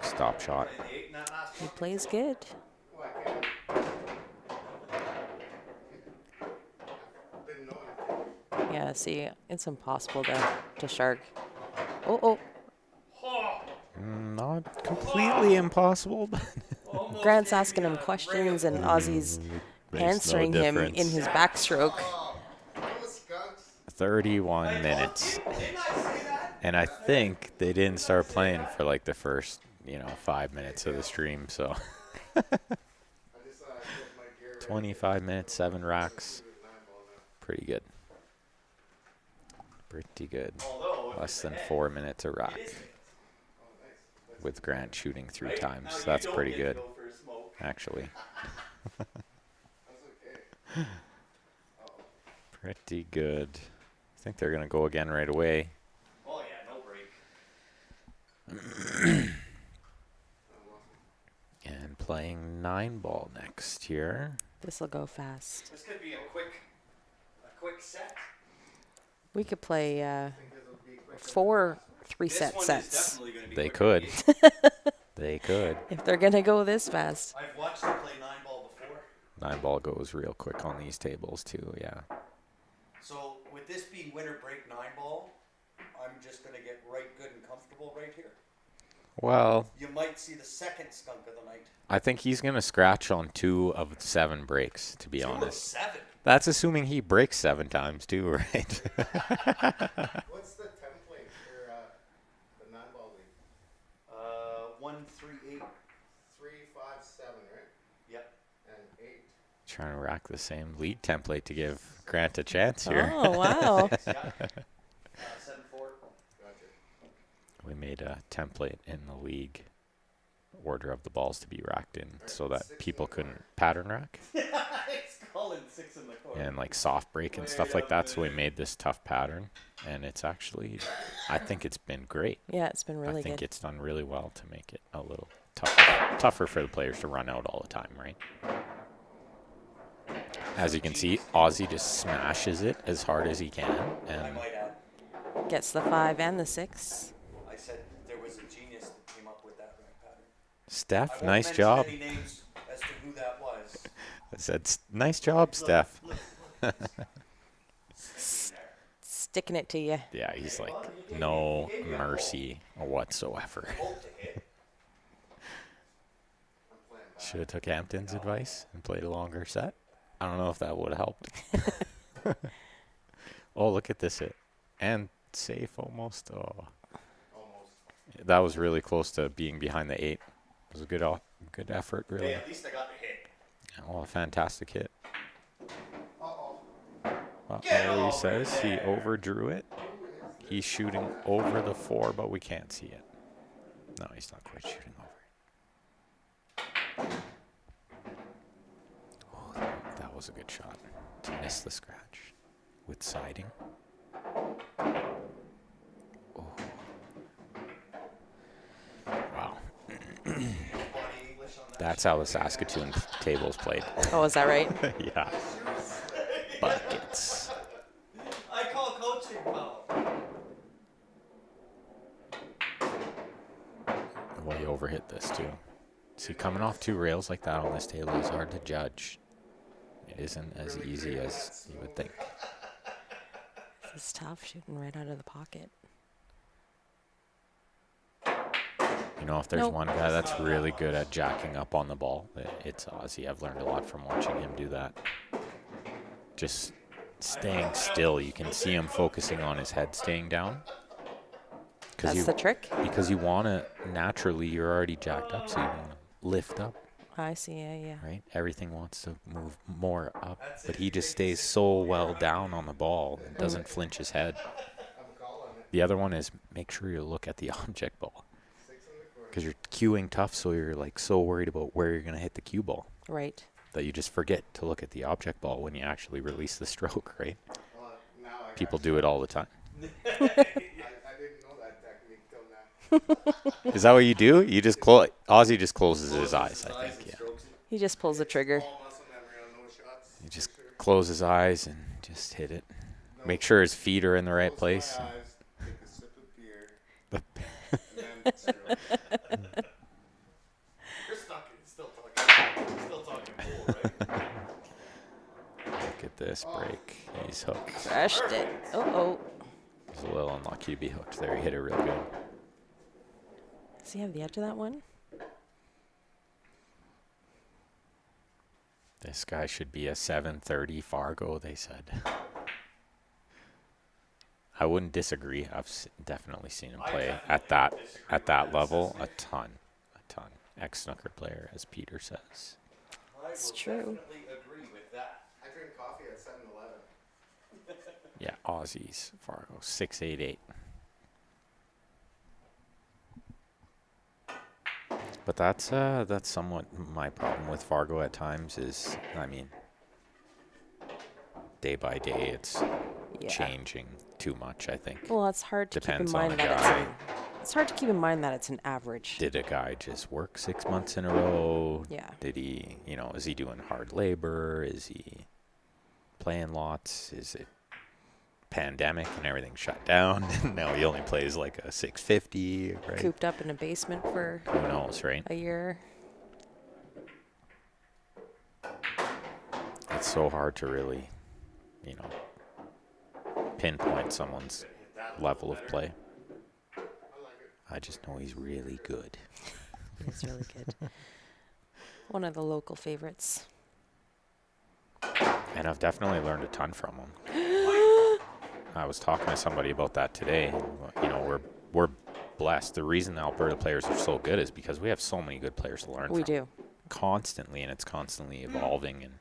[SPEAKER 1] Stop shot.
[SPEAKER 3] And the 8 in that last
[SPEAKER 2] He
[SPEAKER 3] one.
[SPEAKER 2] plays good.
[SPEAKER 4] Didn't know anything.
[SPEAKER 2] Yeah, see, it's impossible to shark. Oh.
[SPEAKER 3] Oh,
[SPEAKER 1] Not completely impossible, but
[SPEAKER 3] almost
[SPEAKER 2] Grant's
[SPEAKER 3] gave
[SPEAKER 2] asking
[SPEAKER 3] me
[SPEAKER 2] him
[SPEAKER 3] a
[SPEAKER 2] questions
[SPEAKER 3] ray of
[SPEAKER 2] and
[SPEAKER 3] hope.
[SPEAKER 2] Aussie's
[SPEAKER 1] makes no
[SPEAKER 2] answering him in
[SPEAKER 1] difference.
[SPEAKER 2] his backstroke.
[SPEAKER 4] Oh, those skunks.
[SPEAKER 1] 31
[SPEAKER 3] I told
[SPEAKER 1] minutes.
[SPEAKER 3] you, didn't I say that?
[SPEAKER 1] And I think they didn't start playing for like the first, 5 minutes of the stream. So
[SPEAKER 4] I just get my gear ready.
[SPEAKER 1] 25 minutes, 7 racks.
[SPEAKER 4] Do the 9 ball now.
[SPEAKER 1] Pretty good. Pretty good.
[SPEAKER 3] Although, if
[SPEAKER 1] Less
[SPEAKER 3] it's
[SPEAKER 1] than
[SPEAKER 3] ahead,
[SPEAKER 1] 4 minutes a
[SPEAKER 3] it
[SPEAKER 1] rack
[SPEAKER 3] is tails,
[SPEAKER 4] Oh, nice.
[SPEAKER 1] with Grant shooting 3
[SPEAKER 3] right? Now
[SPEAKER 1] times.
[SPEAKER 3] you
[SPEAKER 1] That's
[SPEAKER 3] don't
[SPEAKER 1] pretty
[SPEAKER 3] get to
[SPEAKER 1] good,
[SPEAKER 3] go for a smoke.
[SPEAKER 1] actually.
[SPEAKER 4] That's okay.
[SPEAKER 1] Pretty good. I think they're going to go again right away.
[SPEAKER 3] Oh yeah, no break.
[SPEAKER 1] And playing 9-ball next here.
[SPEAKER 2] This will go fast.
[SPEAKER 3] This could be a quick set.
[SPEAKER 2] We could play
[SPEAKER 4] I think this will be quicker than
[SPEAKER 2] 4
[SPEAKER 4] the
[SPEAKER 2] 3-set
[SPEAKER 3] This one is
[SPEAKER 2] sets.
[SPEAKER 3] definitely going to be
[SPEAKER 1] They
[SPEAKER 3] quicker
[SPEAKER 1] could.
[SPEAKER 3] than eight.
[SPEAKER 1] They could.
[SPEAKER 2] If they're going to go this fast.
[SPEAKER 3] I've watched them play 9-ball before.
[SPEAKER 1] 9-ball goes real quick on these tables too, yeah.
[SPEAKER 3] So with this being winter break 9-ball, I'm just going to get right good and comfortable right here.
[SPEAKER 1] Well,
[SPEAKER 3] You might see the second skunk of the night.
[SPEAKER 1] I think he's going to scratch on 2 of 7 breaks, to be
[SPEAKER 3] 2 of
[SPEAKER 1] honest.
[SPEAKER 3] 7.
[SPEAKER 1] That's assuming he breaks 7 times too, right?
[SPEAKER 4] What's the template for the 9-ball league?
[SPEAKER 3] 1, 3, 8.
[SPEAKER 4] 3, 5, 7, right?
[SPEAKER 3] Yep.
[SPEAKER 4] And 8.
[SPEAKER 1] Trying to rack the same lead template to give Grant a chance here.
[SPEAKER 2] Oh, wow.
[SPEAKER 3] Yeah. 7, 4.
[SPEAKER 4] Gotcha.
[SPEAKER 1] We made a template in the league order of the balls to be racked in so that
[SPEAKER 4] 6
[SPEAKER 1] people
[SPEAKER 4] in the
[SPEAKER 1] couldn't pattern rack
[SPEAKER 3] It's calling 6 in the corner.
[SPEAKER 1] and like soft break and stuff like that. So we made this tough pattern, and it's actually, I think it's been great.
[SPEAKER 2] Yeah, it's been really
[SPEAKER 1] I think
[SPEAKER 2] good.
[SPEAKER 1] it's done really well to make it a little tougher for the players to run out all the time, right? As you can see, Ozzy just smashes it as hard as he can,
[SPEAKER 3] I
[SPEAKER 1] and
[SPEAKER 3] might add.
[SPEAKER 2] Gets the 5 and the 6.
[SPEAKER 3] I said there was a genius that came up with that rack pattern.
[SPEAKER 1] Steph,
[SPEAKER 3] I won't
[SPEAKER 1] nice
[SPEAKER 3] mention
[SPEAKER 1] job.
[SPEAKER 3] any names as to who that was.
[SPEAKER 1] I said, nice job, Steph.
[SPEAKER 3] Look, sitting there.
[SPEAKER 2] Sticking it to you.
[SPEAKER 1] Yeah, he's like, no mercy whatsoever.
[SPEAKER 3] Bolt to hit.
[SPEAKER 4] I'm playing back.
[SPEAKER 1] Should have took Hampton's advice and played a longer set. I don't know if that would have helped. Oh, look at this hit. And safe almost. Oh,
[SPEAKER 4] Almost.
[SPEAKER 1] that was really close to being behind the 8. It was a good effort, really.
[SPEAKER 3] Hey, at least I got the hit.
[SPEAKER 1] Oh, a fantastic hit.
[SPEAKER 4] Uh-oh.
[SPEAKER 3] Get
[SPEAKER 1] Uh-oh, he
[SPEAKER 3] over
[SPEAKER 1] says he
[SPEAKER 3] there.
[SPEAKER 1] overdrew it. He's shooting over the 4, but we can't see it. No, he's not quite shooting over. Oh, that was a good shot. To miss the scratch with siding. Oh. Wow.
[SPEAKER 3] Body English on that.
[SPEAKER 1] That's how the Saskatoon tables played.
[SPEAKER 2] Oh, is that right?
[SPEAKER 1] Yeah. Buckets.
[SPEAKER 3] I call coaching foul.
[SPEAKER 1] Well, you overhit this too. See, coming off 2 rails like that on this table is hard to judge. It isn't as easy as you would think.
[SPEAKER 2] This is tough shooting right out of the pocket.
[SPEAKER 1] You know, if there's
[SPEAKER 2] Nope.
[SPEAKER 1] one guy that's really good at jacking up on the ball, it's Ozzy. I've learned a lot from watching him do that. Just staying still. You can see him focusing on his head staying down.
[SPEAKER 2] That's the trick?
[SPEAKER 1] Because you want to, naturally, you're already jacked up, so you want to lift up,
[SPEAKER 2] I see, yeah.
[SPEAKER 1] right? Everything wants to move more up,
[SPEAKER 3] That's
[SPEAKER 1] but
[SPEAKER 3] it.
[SPEAKER 1] he just stays so well down on the ball and doesn't flinch his head.
[SPEAKER 4] I'm calling it.
[SPEAKER 1] The other one is make sure you look at the object ball
[SPEAKER 4] 6 in the corner.
[SPEAKER 1] because you're cueing tough, so you're like so worried about where you're going to hit the cue ball
[SPEAKER 2] Right.
[SPEAKER 1] that you just forget to look at the object ball when you actually release the stroke, right?
[SPEAKER 4] Well, now I
[SPEAKER 1] People
[SPEAKER 4] got
[SPEAKER 1] do it all the time.
[SPEAKER 4] I didn't know that technique till now.
[SPEAKER 1] Is that what you do? You just close. Ozzy just closes his eyes, I
[SPEAKER 3] and
[SPEAKER 1] think. Yeah.
[SPEAKER 3] strokes it.
[SPEAKER 2] He just pulls the trigger.
[SPEAKER 4] All muscle memory on those shots.
[SPEAKER 1] He just
[SPEAKER 4] for sure.
[SPEAKER 1] close his eyes and just hit it.
[SPEAKER 4] No,
[SPEAKER 1] Make sure his feet are in the right
[SPEAKER 4] close
[SPEAKER 1] place.
[SPEAKER 4] my eyes, take a sip of beer, and then stroke.
[SPEAKER 3] You're stuck. Still talking pool, right?
[SPEAKER 1] Look at this break. He's hooked.
[SPEAKER 2] Crushed it. Oh.
[SPEAKER 1] He's a little unlucky to be hooked there. He hit it real good.
[SPEAKER 2] Does he have the edge of that one?
[SPEAKER 1] This guy should be a 730 Fargo, they said. I wouldn't disagree. I've definitely seen him
[SPEAKER 3] I
[SPEAKER 1] play
[SPEAKER 3] definitely
[SPEAKER 1] at that
[SPEAKER 3] disagree with
[SPEAKER 1] at
[SPEAKER 3] that
[SPEAKER 1] that level a
[SPEAKER 3] assessment.
[SPEAKER 1] ton. Ex-snooker player, as Peter says.
[SPEAKER 3] I
[SPEAKER 2] It's
[SPEAKER 3] will
[SPEAKER 2] true.
[SPEAKER 3] definitely agree with that.
[SPEAKER 4] I drink coffee at 7-Eleven.
[SPEAKER 1] Yeah, Aussies, Fargo, 688. But that's somewhat my problem with Fargo at times is, I mean, day by day it's
[SPEAKER 2] Yeah.
[SPEAKER 1] changing too much, I think.
[SPEAKER 2] Well, it's hard to
[SPEAKER 1] Depends
[SPEAKER 2] keep in
[SPEAKER 1] on
[SPEAKER 2] mind
[SPEAKER 1] the
[SPEAKER 2] that
[SPEAKER 1] guy.
[SPEAKER 2] It's hard to keep in mind that it's an average.
[SPEAKER 1] Did a guy just work 6 months in a row?
[SPEAKER 2] Yeah.
[SPEAKER 1] Did he, is he doing hard labor? Is he playing lots? Is it pandemic and everything shut down? Now he only plays like a 650, right?
[SPEAKER 2] Cooped up in a basement for
[SPEAKER 1] Who knows, right?
[SPEAKER 2] a year.
[SPEAKER 1] It's so hard to really, pinpoint someone's level of play. I just know he's really good.
[SPEAKER 2] He's really good. One of the local favorites.
[SPEAKER 1] And I've definitely learned a ton from him. I was talking to somebody about that today. We're blessed. The reason the Alberta players are so good is because we have so many good players to learn from.
[SPEAKER 2] We do.
[SPEAKER 1] Constantly, and it's constantly evolving, and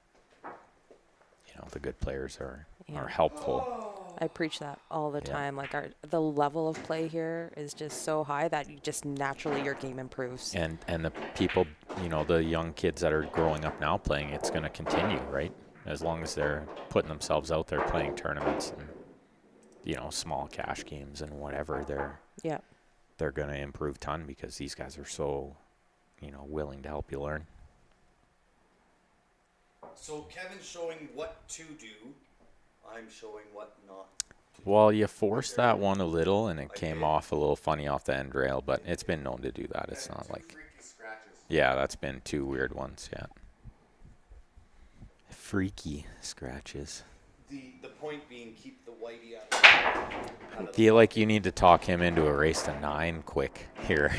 [SPEAKER 1] the good players are
[SPEAKER 2] Yeah.
[SPEAKER 1] helpful.
[SPEAKER 2] I preach that all the
[SPEAKER 1] Yeah.
[SPEAKER 2] time. Like the level of play here is just so high that you just naturally your game improves.
[SPEAKER 1] And the people, the young kids that are growing up now playing, it's going to continue, right? As long as they're putting themselves out there playing tournaments and small cash games and whatever, they're going to improve ton because these guys are so willing to help you learn.
[SPEAKER 3] So Kevin's showing what to do. I'm showing what not.
[SPEAKER 1] Well, you forced that one a little, and it
[SPEAKER 3] I
[SPEAKER 1] came
[SPEAKER 3] did.
[SPEAKER 1] off a little funny off the end rail, but it's been known to do that. It's not like,
[SPEAKER 4] Freaky scratches.
[SPEAKER 1] yeah, that's been 2 weird ones, yeah. Freaky scratches.
[SPEAKER 3] The point being, keep the whitey out of
[SPEAKER 1] Feel like you need to talk him into a race to 9 quick here.
[SPEAKER 3] I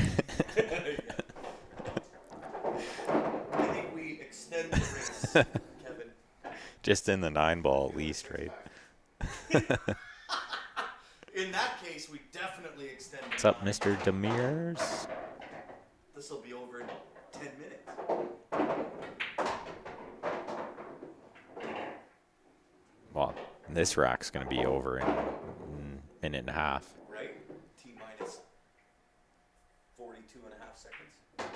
[SPEAKER 3] think we extend the race, Kevin.
[SPEAKER 1] Just in the 9 ball at least, right?
[SPEAKER 3] In that case, we definitely extend the
[SPEAKER 1] What's up,
[SPEAKER 3] time.
[SPEAKER 1] Mr. Demirs?
[SPEAKER 3] This will be over in 10 minutes.
[SPEAKER 1] Well, this rack's going to be over in a minute and a half.
[SPEAKER 3] Right? T minus 42 and a half seconds.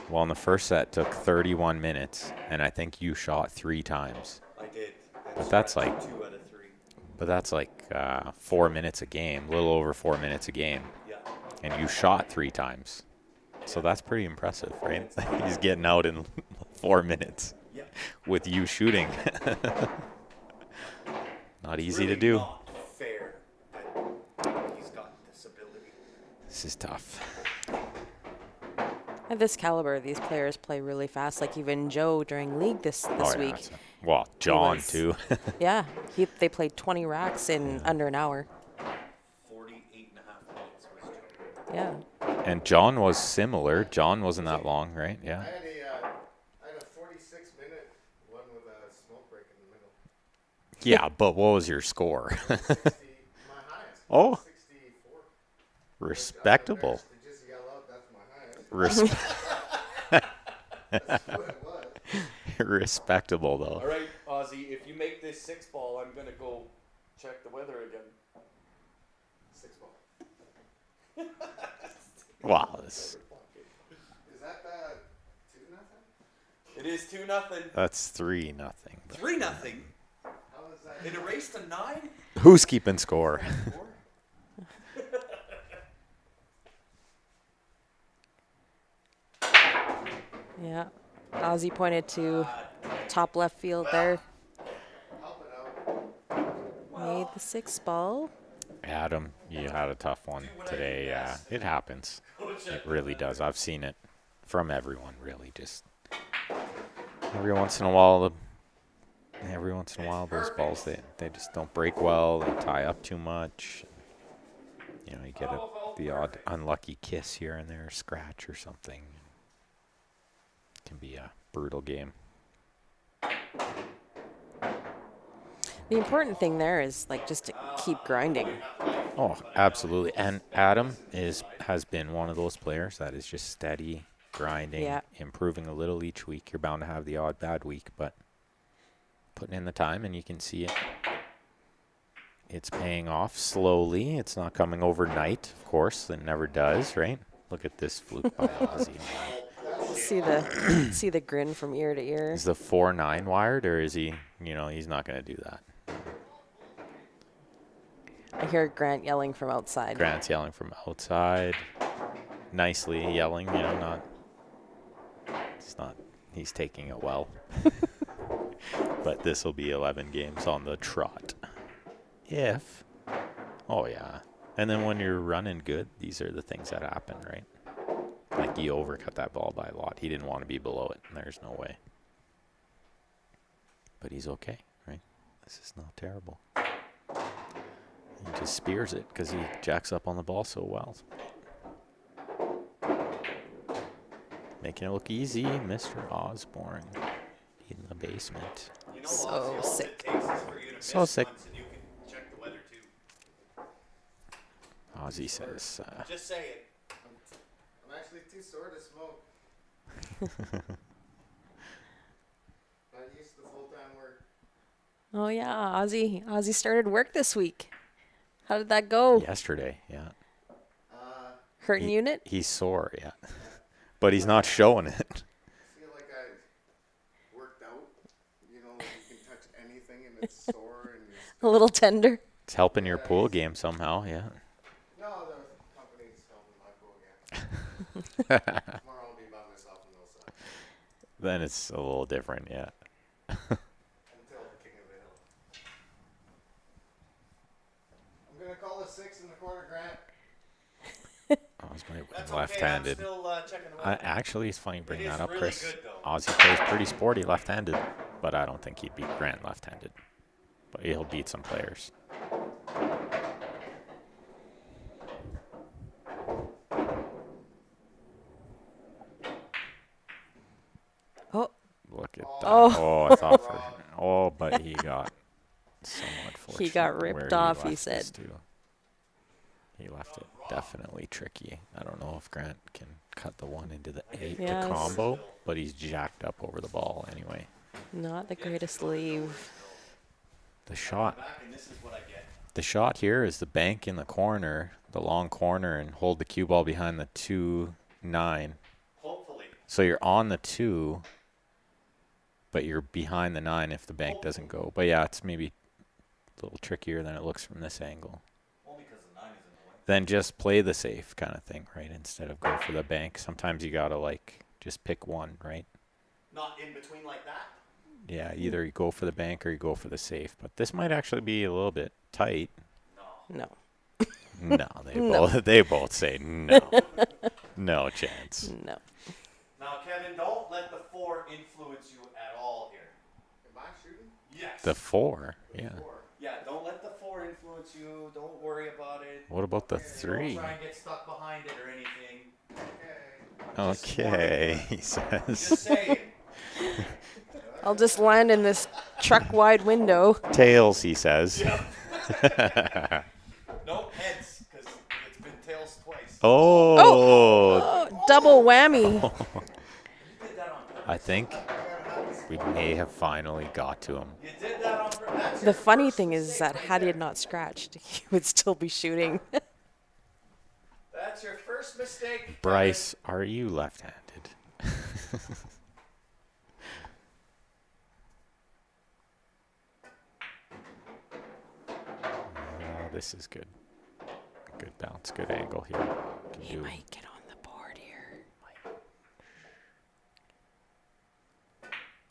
[SPEAKER 1] Well, in the first set took 31 minutes, and I think you shot 3 times.
[SPEAKER 3] I did. And
[SPEAKER 1] But that's
[SPEAKER 3] scratched
[SPEAKER 1] like-
[SPEAKER 3] 2 out of 3.
[SPEAKER 1] But that's like 4 minutes a game, a little over 4 minutes a game,
[SPEAKER 3] Yeah.
[SPEAKER 1] and you shot 3 times. So that's pretty impressive, right? He's getting out in 4 minutes
[SPEAKER 3] Yeah.
[SPEAKER 1] with you shooting. Not easy to
[SPEAKER 3] Really
[SPEAKER 1] do.
[SPEAKER 3] Not fair that he's got this ability.
[SPEAKER 1] This is tough.
[SPEAKER 2] At this caliber, these players play really fast. Like even Joe during league this week.
[SPEAKER 1] it's well, John
[SPEAKER 2] was-
[SPEAKER 1] too.
[SPEAKER 2] Yeah, they played 20 racks in under an hour.
[SPEAKER 3] 48 and a half minutes was Joe.
[SPEAKER 2] Yeah.
[SPEAKER 1] And John was similar. John wasn't that long, right?
[SPEAKER 4] I
[SPEAKER 1] Yeah.
[SPEAKER 4] had a 46-minute one with a smoke break in the middle.
[SPEAKER 1] Yeah, but what was your score?
[SPEAKER 4] 60, my highest.
[SPEAKER 1] Oh.
[SPEAKER 4] 64.
[SPEAKER 1] Respectable.
[SPEAKER 4] They just yell out, that's my highest. That's what it was.
[SPEAKER 1] Respectable
[SPEAKER 3] All
[SPEAKER 1] though.
[SPEAKER 3] right, Ozzy, if you make this 6 ball, I'm going to go check the weather again.
[SPEAKER 4] 6 ball.
[SPEAKER 1] Wow, this,
[SPEAKER 4] Is that 2-0?
[SPEAKER 3] It is 2-0.
[SPEAKER 1] that's 3-0.
[SPEAKER 3] 3-0.
[SPEAKER 4] How is that?
[SPEAKER 3] In a race to 9?
[SPEAKER 1] Who's keeping score?
[SPEAKER 3] 4?
[SPEAKER 2] Yeah. Ozzy pointed to top left field there.
[SPEAKER 4] Help it out.
[SPEAKER 2] Made the 6 ball.
[SPEAKER 1] Adam, you had a tough one today. It happens. It really does. I've seen it from everyone, really. Just every once in a while, those balls they just don't break well. They tie up too much. You get the odd unlucky kiss here and there, scratch or something. It can be a brutal game.
[SPEAKER 2] The important thing there is like just to keep grinding.
[SPEAKER 1] Oh, absolutely. And Adam has been one of those players that is just steady, grinding,
[SPEAKER 2] Yeah.
[SPEAKER 1] improving a little each week. You're bound to have the odd bad week, but putting in the time and you can see it. It's paying off slowly. It's not coming overnight, of course. It never does, right? Look at this fluke by Ozzy.
[SPEAKER 2] See the grin from ear to ear.
[SPEAKER 1] Is the 4-9 wired, or is he, he's not going to do that?
[SPEAKER 2] I hear Grant yelling from outside.
[SPEAKER 1] Grant's yelling from outside. nicely, yelling, not. It's not. He's taking it well. But this will be 11 games on the trot. If. Oh, yeah. And then when you're running good, these are the things that happen, right? Like he overcut that ball by a lot. He didn't want to be below it. And there's no way. But he's okay, right? This is not terrible. He just spears it because he jacks up on the ball so well. Making it look easy, Mr. Osborn in the basement.
[SPEAKER 3] You know,
[SPEAKER 2] So
[SPEAKER 3] Ozzy, all
[SPEAKER 2] sick.
[SPEAKER 3] it takes is for you to
[SPEAKER 1] So
[SPEAKER 3] miss
[SPEAKER 1] sick.
[SPEAKER 3] once and you can check the weather too.
[SPEAKER 1] Ozzy says,
[SPEAKER 3] Just say it.
[SPEAKER 4] I'm actually too sore to smoke. Not used to full-time work.
[SPEAKER 2] Oh yeah, Ozzy started work this week. How did that go?
[SPEAKER 1] yesterday, yeah.
[SPEAKER 2] Hurting unit?
[SPEAKER 1] He's sore, yeah. But he's not showing it.
[SPEAKER 4] I feel like I worked out. You know, like you can touch anything and it's sore and
[SPEAKER 2] A little tender.
[SPEAKER 1] It's helping your pool game somehow, yeah.
[SPEAKER 4] no, the company's helping my pool again. Tomorrow I'll be by myself on those sides
[SPEAKER 1] Then it's a little different, yeah.
[SPEAKER 4] until the king of the hill. I'm gonna call a 6 1/4, Grant.
[SPEAKER 1] Osborn
[SPEAKER 3] That's
[SPEAKER 1] left-handed.
[SPEAKER 3] okay. I'm still checking the weather.
[SPEAKER 1] Actually, it's funny you bring
[SPEAKER 3] It
[SPEAKER 1] that
[SPEAKER 3] is
[SPEAKER 1] up,
[SPEAKER 3] really
[SPEAKER 1] Chris.
[SPEAKER 3] good, though.
[SPEAKER 1] Ozzy plays pretty sporty left-handed, but I don't think he'd beat Grant left-handed. But he'll beat some players.
[SPEAKER 2] Oh,
[SPEAKER 1] Look at that.
[SPEAKER 2] Oh.
[SPEAKER 1] I thought for. Oh, but he got somewhat fortunate.
[SPEAKER 2] He got ripped
[SPEAKER 1] where
[SPEAKER 2] off, he
[SPEAKER 1] left this
[SPEAKER 2] said.
[SPEAKER 1] to. He left it definitely tricky. I don't know if Grant can cut the 1 into the 8
[SPEAKER 2] Yes.
[SPEAKER 1] to combo, but he's jacked up over the ball anyway.
[SPEAKER 2] not the greatest leave.
[SPEAKER 1] The shot.
[SPEAKER 3] Back and this is what I get.
[SPEAKER 1] The shot here is the bank in the corner, the long corner, and hold the cue ball behind the 2-9.
[SPEAKER 3] Hopefully.
[SPEAKER 1] So you're on the 2, but you're behind the 9 if the bank doesn't go. But yeah, it's maybe a little trickier than it looks from this angle.
[SPEAKER 3] Only because the 9 is in the way.
[SPEAKER 1] Then just play the safe kind of thing, right? Instead of go for the bank. Sometimes you gotta just pick one, right?
[SPEAKER 3] Not in between like that.
[SPEAKER 1] Yeah, either you go for the bank or you go for the safe. But this might actually be a little bit tight.
[SPEAKER 3] No.
[SPEAKER 2] No,
[SPEAKER 1] No, they both say no. No chance.
[SPEAKER 2] no.
[SPEAKER 3] Now, Kevin, don't let the 4 influence you at all here.
[SPEAKER 4] Am I shooting?
[SPEAKER 3] Yes.
[SPEAKER 1] The 4, yeah.
[SPEAKER 3] Yeah, don't let the 4 influence you. Don't worry about it.
[SPEAKER 1] What about the
[SPEAKER 3] Don't
[SPEAKER 1] 3?
[SPEAKER 3] try and get stuck behind it or anything.
[SPEAKER 1] Okay, he
[SPEAKER 3] Just
[SPEAKER 1] says.
[SPEAKER 3] say it.
[SPEAKER 2] I'll just land in this truck wide window.
[SPEAKER 1] Tails, he says.
[SPEAKER 3] No heads, because it's been tails twice.
[SPEAKER 1] Oh.
[SPEAKER 2] Oh, double whammy.
[SPEAKER 3] You did that on purpose.
[SPEAKER 1] I think we may have finally got to him.
[SPEAKER 3] You did that on purpose.
[SPEAKER 2] The funny thing is that had he had not scratched, he would still be shooting.
[SPEAKER 3] That's your first mistake.
[SPEAKER 1] Bryce, are you left-handed? This is good. Good bounce, good angle here. Can
[SPEAKER 2] He
[SPEAKER 1] do-
[SPEAKER 2] might get on the board here.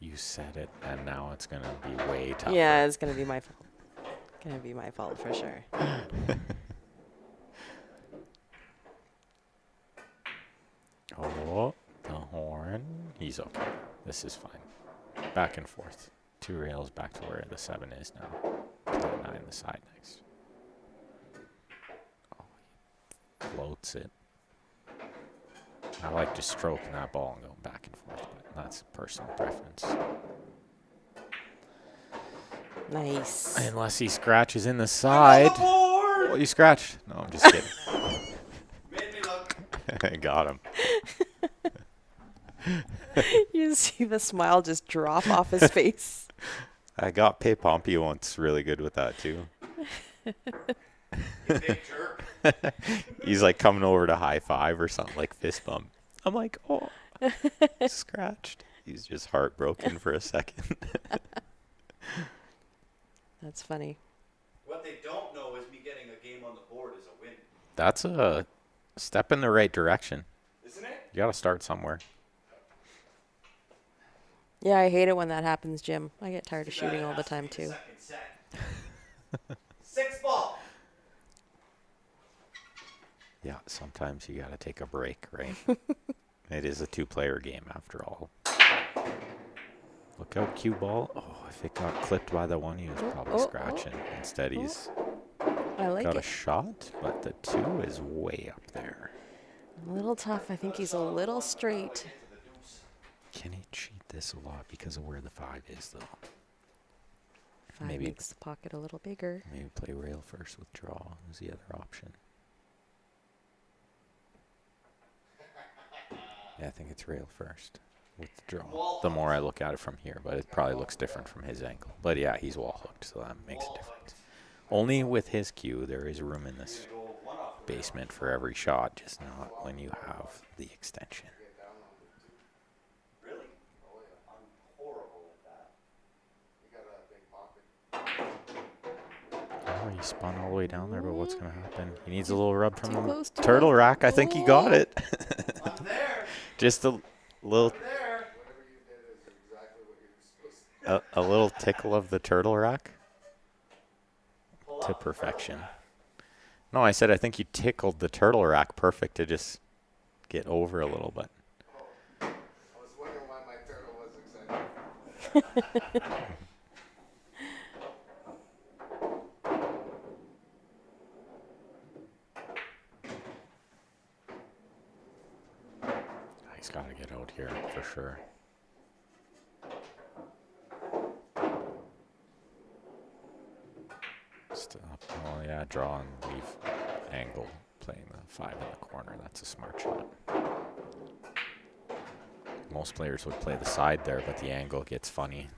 [SPEAKER 1] You said it, and now it's gonna be way tougher.
[SPEAKER 2] Yeah, it's gonna be my fault. Gonna be my fault for sure.
[SPEAKER 1] Oh, the horn. He's okay. This is fine. Back and forth. 2 rails back to where the 7 is now. To the 9, the side next. Oh, he floats it. I like just stroking that ball and going back and forth, but that's personal preference.
[SPEAKER 2] Nice.
[SPEAKER 1] Unless he scratches in the
[SPEAKER 3] I'm
[SPEAKER 1] side.
[SPEAKER 3] on the board.
[SPEAKER 1] Oh, you scratched. No, I'm just kidding.
[SPEAKER 3] Made me look.
[SPEAKER 1] I got him.
[SPEAKER 2] You see the smile just drop off his face.
[SPEAKER 1] I got Pay Pompey once really good with that too.
[SPEAKER 3] You big jerk.
[SPEAKER 1] He's like coming over to high five or something, like fist bump. I'm like, oh, scratched. He's just heartbroken for a second.
[SPEAKER 2] That's funny.
[SPEAKER 3] What they don't know is me getting a game on the board is a win.
[SPEAKER 1] That's a step in the right direction. You got to start somewhere.
[SPEAKER 2] Yeah, I hate it when that happens, Jim. I get tired of
[SPEAKER 3] Too bad
[SPEAKER 2] shooting
[SPEAKER 3] it
[SPEAKER 2] all the
[SPEAKER 3] has to
[SPEAKER 2] time
[SPEAKER 3] be the
[SPEAKER 2] too.
[SPEAKER 3] second set. 6 ball.
[SPEAKER 1] Yeah, sometimes you got to take a break, right? It is a two-player game after all. Look out, cue ball. Oh, if it got clipped by the one, he was probably scratching. Instead, he's
[SPEAKER 2] I like
[SPEAKER 1] got a
[SPEAKER 2] it.
[SPEAKER 1] shot, but the 2 is way up there.
[SPEAKER 2] A little tough. I think he's a little straight.
[SPEAKER 1] Can he cheat this a lot because of where the 5 is, though?
[SPEAKER 2] 5
[SPEAKER 1] Maybe-
[SPEAKER 2] makes the pocket a little bigger.
[SPEAKER 1] Maybe play rail first with draw is the other option. Yeah, I think it's rail first with the draw. The more I look at it from here, but it probably looks different from his angle. But yeah, he's wall hooked, so that makes a difference. Only with his cue, there is room in this basement for every shot, just not when you have the extension.
[SPEAKER 3] Really?
[SPEAKER 4] Oh, yeah.
[SPEAKER 3] I'm horrible at that.
[SPEAKER 4] You got a big pocket.
[SPEAKER 1] Oh, he spun all the way down there, but what's going to happen? He needs a little rub from
[SPEAKER 2] Too
[SPEAKER 1] the
[SPEAKER 2] close, too
[SPEAKER 1] turtle
[SPEAKER 2] close.
[SPEAKER 1] rack. I think he got it.
[SPEAKER 3] I'm there.
[SPEAKER 1] Just a little,
[SPEAKER 3] I'm there.
[SPEAKER 4] Whatever you did is exactly what you were supposed to do.
[SPEAKER 1] a little tickle of the turtle rack
[SPEAKER 3] Pull
[SPEAKER 1] to
[SPEAKER 3] up.
[SPEAKER 1] perfection. No, I said I think you tickled the turtle rack perfect to just get over a little bit.
[SPEAKER 4] I was wondering why my turtle was excited.
[SPEAKER 1] He's got to get out here for sure. Stop. Oh yeah, draw and leave angle. Playing the 5 in the corner. That's a smart shot. Most players would play the side there, but the angle gets funny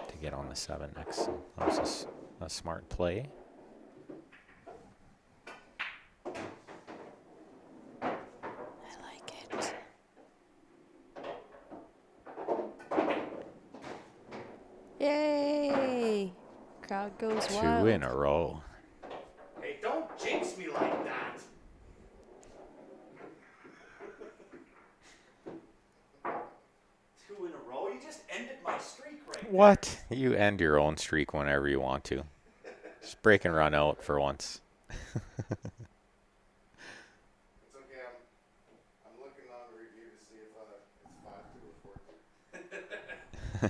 [SPEAKER 1] to get on the 7 next. So that was a smart play.
[SPEAKER 2] I like it. Yay! Crowd goes
[SPEAKER 1] 2
[SPEAKER 2] wild.
[SPEAKER 1] in a row.
[SPEAKER 3] Hey, don't jinx me like that. Two in a row? You just ended my streak right there.
[SPEAKER 1] What? You end your own streak whenever you want to. Just break and run out for once.
[SPEAKER 4] It's okay. I'm looking on the review to see if it's 5-2 or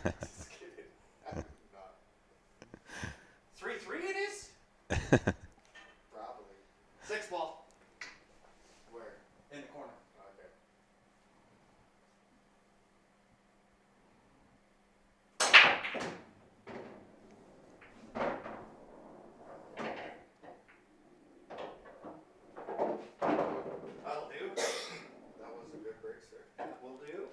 [SPEAKER 4] 4-2. Just kidding. Not
[SPEAKER 3] 3-3 it is?
[SPEAKER 4] probably.
[SPEAKER 3] 6 ball.
[SPEAKER 4] Where?
[SPEAKER 3] In the corner.
[SPEAKER 4] Okay.
[SPEAKER 3] That'll do.
[SPEAKER 4] That was a good break, sir.
[SPEAKER 3] That will do.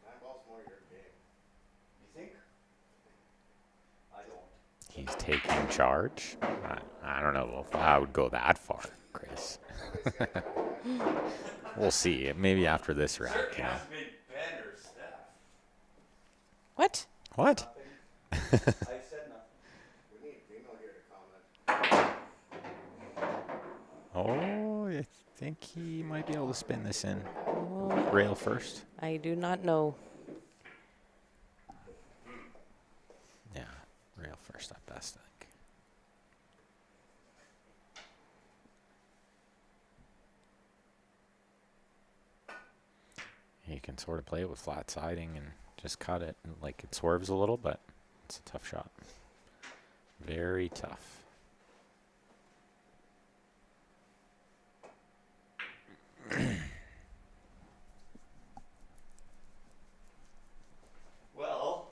[SPEAKER 4] 9 balls more your game.
[SPEAKER 3] You think? I don't.
[SPEAKER 1] He's taking charge. I don't know if I would go that far, Chris. We'll see. Maybe after this round.
[SPEAKER 3] Certainly
[SPEAKER 1] You know.
[SPEAKER 3] hasn't made Ben or Steph.
[SPEAKER 2] What?
[SPEAKER 1] What?
[SPEAKER 3] I said nothing.
[SPEAKER 4] We need Dino here to comment.
[SPEAKER 1] Oh, I think he might be able to spin this in.
[SPEAKER 2] Oh,
[SPEAKER 1] Rail first.
[SPEAKER 2] I do not know.
[SPEAKER 1] Yeah, rail first at best, I think. You can sort of play it with flat siding and just cut it. And like it swerves a little, but it's a tough shot. Very tough.
[SPEAKER 3] Well,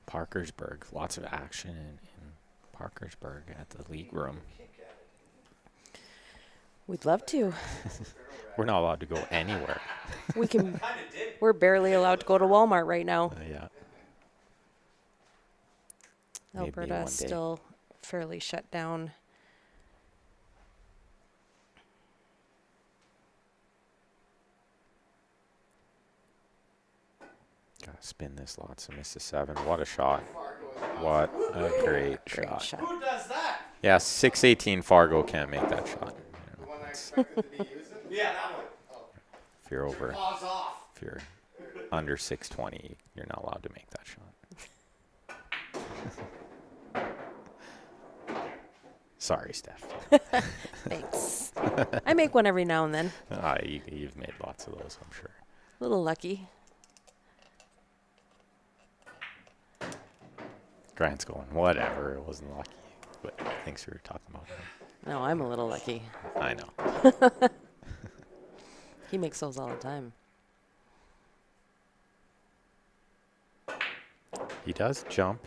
[SPEAKER 1] Parkersburg. Lots of action in Parkersburg at the league room.
[SPEAKER 3] kick at it.
[SPEAKER 2] We'd love to.
[SPEAKER 1] We're not allowed to go anywhere.
[SPEAKER 2] We can.
[SPEAKER 3] Kind of did.
[SPEAKER 2] We're barely allowed to go to Walmart right now.
[SPEAKER 1] Yeah. Maybe one
[SPEAKER 2] Alberta's
[SPEAKER 1] day.
[SPEAKER 2] still fairly shut down.
[SPEAKER 1] Gotta spin this lots and miss a 7. What a shot. What a great
[SPEAKER 2] Great
[SPEAKER 1] shot.
[SPEAKER 2] shot.
[SPEAKER 3] Who does that?
[SPEAKER 1] Yeah, 618 Fargo can't make that shot. shots.
[SPEAKER 4] expected to be using?
[SPEAKER 3] Yeah, that one.
[SPEAKER 1] If you're over,
[SPEAKER 3] Paws off.
[SPEAKER 1] if you're under 620, you're not allowed to make that shot. Sorry, Steph.
[SPEAKER 2] Thanks. I make one every now and then.
[SPEAKER 1] You've made lots of those, I'm sure.
[SPEAKER 2] A little lucky.
[SPEAKER 1] Grant's going, whatever, it wasn't lucky. But thanks for talking about it.
[SPEAKER 2] No, I'm a little lucky.
[SPEAKER 1] I know.
[SPEAKER 2] He makes those all the time.
[SPEAKER 1] He does jump,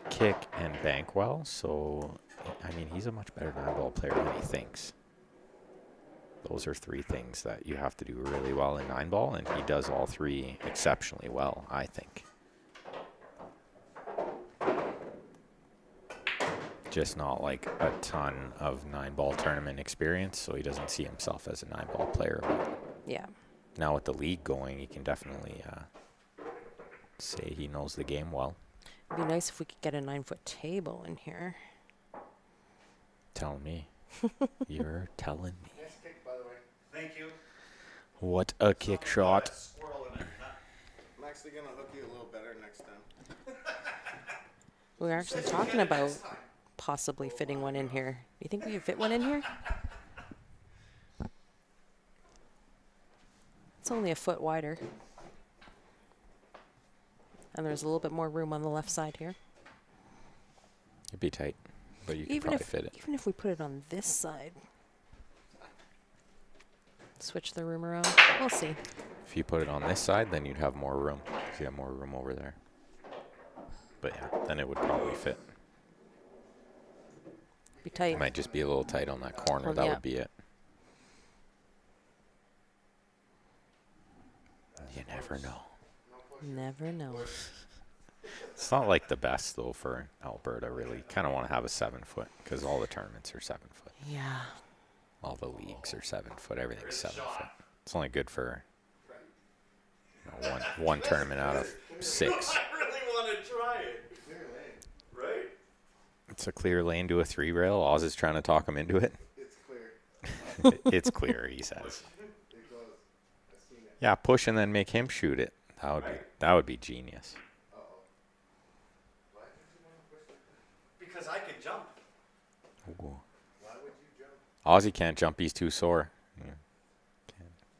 [SPEAKER 1] kick, and bank well, so, I mean, he's a much better 9-ball player than he thinks. Those are 3 things that you have to do really well in 9-ball, and he does all 3 exceptionally well, I think. Just not like a ton of 9-ball tournament experience, so he doesn't see himself as a 9-ball player. But
[SPEAKER 2] Yeah.
[SPEAKER 1] now with the league going, he can definitely say he knows the game well.
[SPEAKER 2] It'd be nice if we could get a 9-foot table in here.
[SPEAKER 1] Tell me. You're telling me.
[SPEAKER 4] Nice kick, by the way.
[SPEAKER 3] Thank you.
[SPEAKER 1] What a kick shot.
[SPEAKER 3] Squirrel in it.
[SPEAKER 4] I'm actually gonna hook you a little better next time.
[SPEAKER 2] We were actually talking about possibly fitting one in here. Do you think we could fit one in here? It's only a foot wider. And there's a little bit more room on the left side here.
[SPEAKER 1] It'd be tight, but you could
[SPEAKER 2] Even
[SPEAKER 1] probably
[SPEAKER 2] if,
[SPEAKER 1] fit it.
[SPEAKER 2] even if we put it on this side. Switch the room around. We'll see.
[SPEAKER 1] If you put it on this side, then you'd have more room. 'Cause you have more room over there. But yeah, then it would probably fit.
[SPEAKER 2] Be tight.
[SPEAKER 1] It might just be a little tight on that corner.
[SPEAKER 2] Oh,
[SPEAKER 1] That
[SPEAKER 2] yeah.
[SPEAKER 1] would be it. You never know.
[SPEAKER 2] Never know.
[SPEAKER 1] It's not like the best though for Alberta. Really, kind of want to have a 7-foot because all the tournaments are 7-foot.
[SPEAKER 2] Yeah.
[SPEAKER 1] All the leagues are 7-foot. Everything's 7-foot. It's only good for one tournament out of 6.
[SPEAKER 3] I really want to try it. Right?
[SPEAKER 1] It's a clear lane to a 3-rail. Oz is trying to talk him into it.
[SPEAKER 4] It's clear.
[SPEAKER 1] It's clear, he says.
[SPEAKER 4] It goes. I've seen it.
[SPEAKER 1] Yeah, push and then make him shoot it. That would be genius.
[SPEAKER 4] Uh-oh. Why did you want to push like that?
[SPEAKER 3] Because I can jump.
[SPEAKER 1] Ooh.
[SPEAKER 4] Why would you jump?
[SPEAKER 1] Ozzy can't jump. He's too sore. Yeah.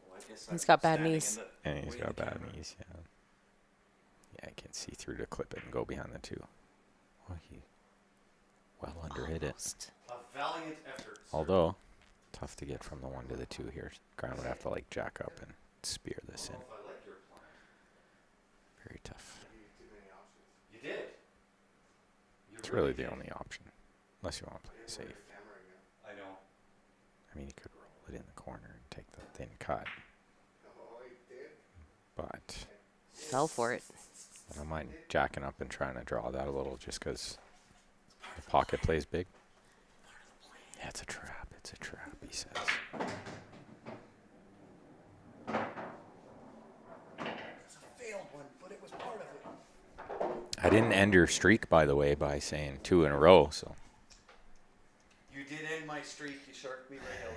[SPEAKER 3] Well, I guess
[SPEAKER 2] He's
[SPEAKER 3] I'm
[SPEAKER 2] got bad
[SPEAKER 3] standing
[SPEAKER 2] knees.
[SPEAKER 3] in the
[SPEAKER 1] And he's
[SPEAKER 3] way
[SPEAKER 1] got
[SPEAKER 3] of the
[SPEAKER 1] bad
[SPEAKER 3] camera.
[SPEAKER 1] knees. Yeah. Yeah, I can see through to clip it and go behind the 2. Oh, he well underhit it.
[SPEAKER 2] Almost.
[SPEAKER 3] A valiant effort. sir.
[SPEAKER 1] Although, tough to get from the 1 to the 2 here. Grant would have to like jack up and spear this in.
[SPEAKER 3] Well, if I like your plan.
[SPEAKER 1] Very tough.
[SPEAKER 4] You too many options.
[SPEAKER 3] You did. You
[SPEAKER 1] It's really the
[SPEAKER 3] did.
[SPEAKER 1] only option. Unless you want to play it
[SPEAKER 4] Here's
[SPEAKER 1] safe.
[SPEAKER 4] where the camera again.
[SPEAKER 3] I know.
[SPEAKER 1] I mean, you could roll it in the corner and take the thin cut.
[SPEAKER 4] Oh, he did.
[SPEAKER 1] But
[SPEAKER 2] Fell for it.
[SPEAKER 1] I don't mind jacking up and trying to draw that a little just because the pocket plays big. Yeah, it's a trap. It's a trap, he says.
[SPEAKER 3] It's a failed one, but it was part of it.
[SPEAKER 1] I didn't end your streak, by the way, by saying 2 in a row, so.
[SPEAKER 3] You did end my streak. You sharked me right out.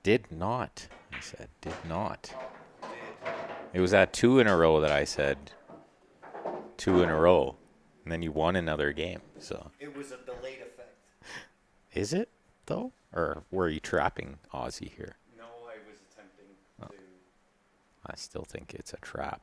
[SPEAKER 1] Did not, he said. Did not.
[SPEAKER 3] Did.
[SPEAKER 1] It was at 2 in a row that I said 2 in a row. And then you won another game, so.
[SPEAKER 3] It was a delayed effect.
[SPEAKER 1] Is it, though? Or were you trapping Aussie here?
[SPEAKER 3] No, I was attempting
[SPEAKER 1] Oh.
[SPEAKER 3] to.
[SPEAKER 1] I still think it's a trap.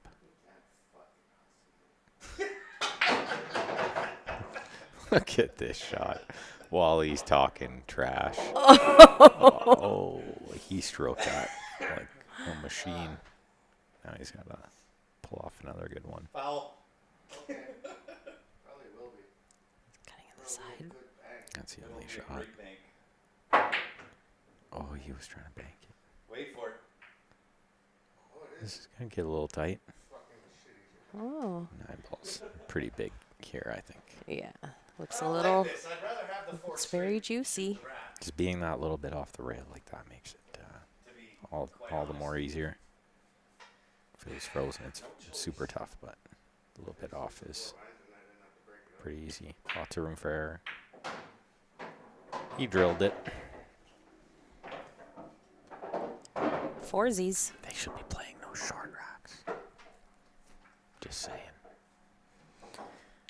[SPEAKER 1] Look at this shot while he's talking trash. Oh, he stroked that like a machine. Now he's got to pull off another good one.
[SPEAKER 3] Foul.
[SPEAKER 4] Probably will be.
[SPEAKER 2] Cutting on the side.
[SPEAKER 4] Good bang.
[SPEAKER 1] That's the
[SPEAKER 3] It'll
[SPEAKER 1] only
[SPEAKER 3] be a
[SPEAKER 1] shot.
[SPEAKER 3] great bank.
[SPEAKER 1] Oh, he was trying to bank it.
[SPEAKER 3] Wait for it.
[SPEAKER 4] Oh, it is
[SPEAKER 1] This is going to get a little tight.
[SPEAKER 4] fucking shitty.
[SPEAKER 2] Oh.
[SPEAKER 1] 9 balls. Pretty big here, I think.
[SPEAKER 2] Yeah. Looks
[SPEAKER 3] I
[SPEAKER 2] a
[SPEAKER 3] don't
[SPEAKER 2] little.
[SPEAKER 3] Like this. I'd rather have the four
[SPEAKER 2] It's very
[SPEAKER 3] straight
[SPEAKER 2] juicy.
[SPEAKER 3] wrap,
[SPEAKER 1] Just being that little bit off the rail like that makes it
[SPEAKER 3] to be
[SPEAKER 1] all
[SPEAKER 3] quite
[SPEAKER 1] the
[SPEAKER 3] honest.
[SPEAKER 1] more easier. If it was frozen, it's super tough, but a little bit off is pretty easy. Lots of room for error. He drilled it.
[SPEAKER 2] foursies.
[SPEAKER 1] They should be playing those short racks. Just saying.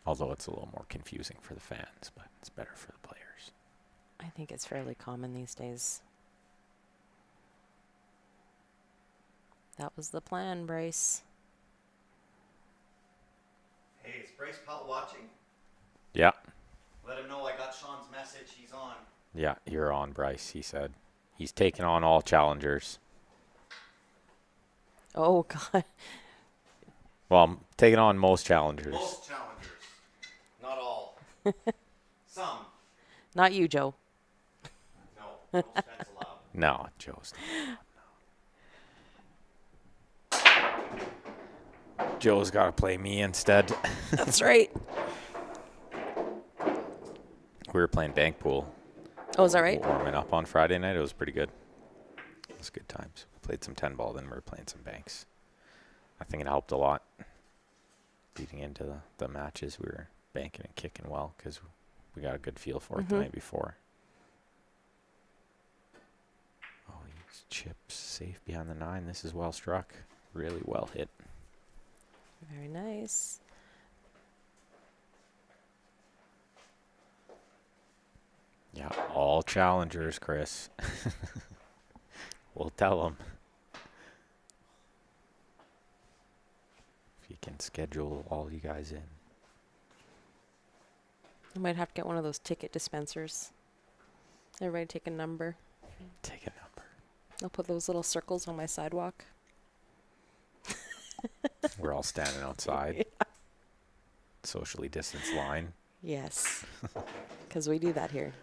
[SPEAKER 1] Although it's a little more confusing for the fans, but it's better for the players.
[SPEAKER 2] I think it's fairly common these days. That was the plan, Bryce.
[SPEAKER 3] Hey, is Bryce Powell watching?
[SPEAKER 1] Yeah.
[SPEAKER 3] Let him know I got Sean's message. He's on.
[SPEAKER 1] Yeah, you're on, Bryce, he said. He's taking on all challengers.
[SPEAKER 2] Oh, God.
[SPEAKER 1] Well, I'm taking on most challengers.
[SPEAKER 3] Most challengers. Not all. Some.
[SPEAKER 2] Not you, Joe.
[SPEAKER 3] No. No offense allowed.
[SPEAKER 1] No, Joe's not. Joe's got to play me instead.
[SPEAKER 2] That's right.
[SPEAKER 1] We were playing bank pool.
[SPEAKER 2] Oh, is that right?
[SPEAKER 1] Warming up on Friday night. It was pretty good. It was good times. We played some 10 ball, then we were playing some banks. I think it helped a lot. Leading into the matches, we were banking and kicking well because we got a good feel for it the night before. Oh, these chips safe behind the 9. This is well struck. Really well hit.
[SPEAKER 2] Very nice.
[SPEAKER 1] Yeah, all challengers, Chris. We'll tell them. If you can schedule all you guys in.
[SPEAKER 2] I might have to get one of those ticket dispensers. Everybody take a number.
[SPEAKER 1] Take a number.
[SPEAKER 2] I'll put those little circles on my sidewalk.
[SPEAKER 1] We're all standing outside. Socially distanced line.
[SPEAKER 2] Yes. Because we do that here.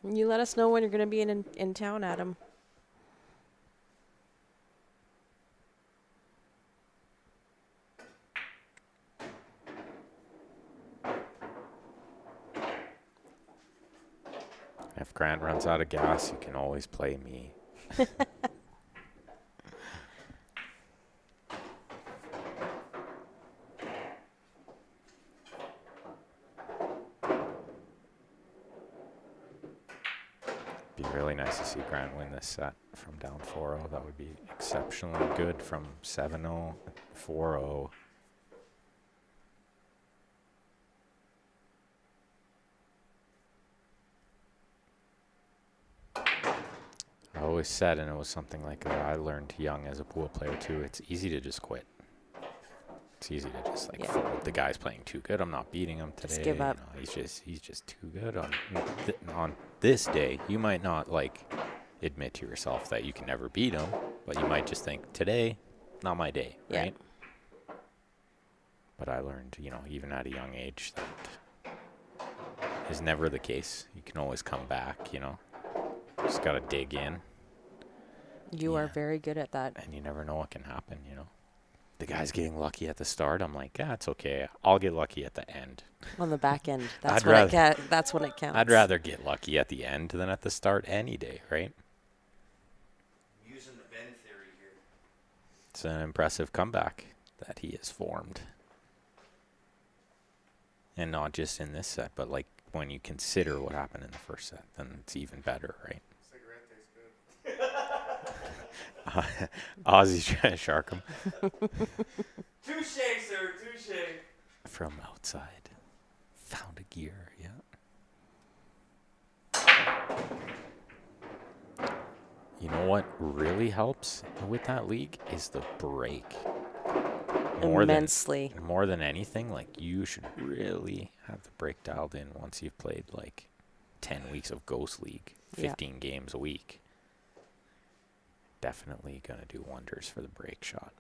[SPEAKER 2] You let us know when you're going to be in town, Adam.
[SPEAKER 1] If Grant runs out of gas, you can always play me. Be really nice to see Grant win this set from down 4-0. That would be exceptionally good from 7-0, 4-0. I always said, and it was something like that I learned young as a pool player too, it's easy to just quit. It's easy to just like fold. The guy's playing too good. I'm not beating him today.
[SPEAKER 2] Just give up.
[SPEAKER 1] You know, he's just too good on this day. You might not like admit to yourself that you can never beat him, but you might just think today, not my day, right? But I learned, you know, even at a young age, that is never the case. You can always come back, you know. Just gotta dig in.
[SPEAKER 2] You are very good at that.
[SPEAKER 1] And you never know what can happen, you know. The guy's getting lucky at the start. I'm like, yeah, it's okay. I'll get lucky at the end.
[SPEAKER 2] On the back end. That's that's when it counts.
[SPEAKER 1] I'd rather get lucky at the end than at the start any day, right?
[SPEAKER 3] Using the Ben theory here.
[SPEAKER 1] It's an impressive comeback that he has formed. And not just in this set, but like when you consider what happened in the first set, then it's even better, right?
[SPEAKER 4] Cigarette tastes good.
[SPEAKER 1] Ozzy's trying to shark him
[SPEAKER 3] Touche, sir, touche.
[SPEAKER 1] from outside. Found a gear, yeah. You know what really helps with that league is the break.
[SPEAKER 2] Immensely.
[SPEAKER 1] More than anything, like you should really have the break dialed in once you've played like 10 weeks of Ghost League, 15 games a week. Definitely going to do wonders for the break shot.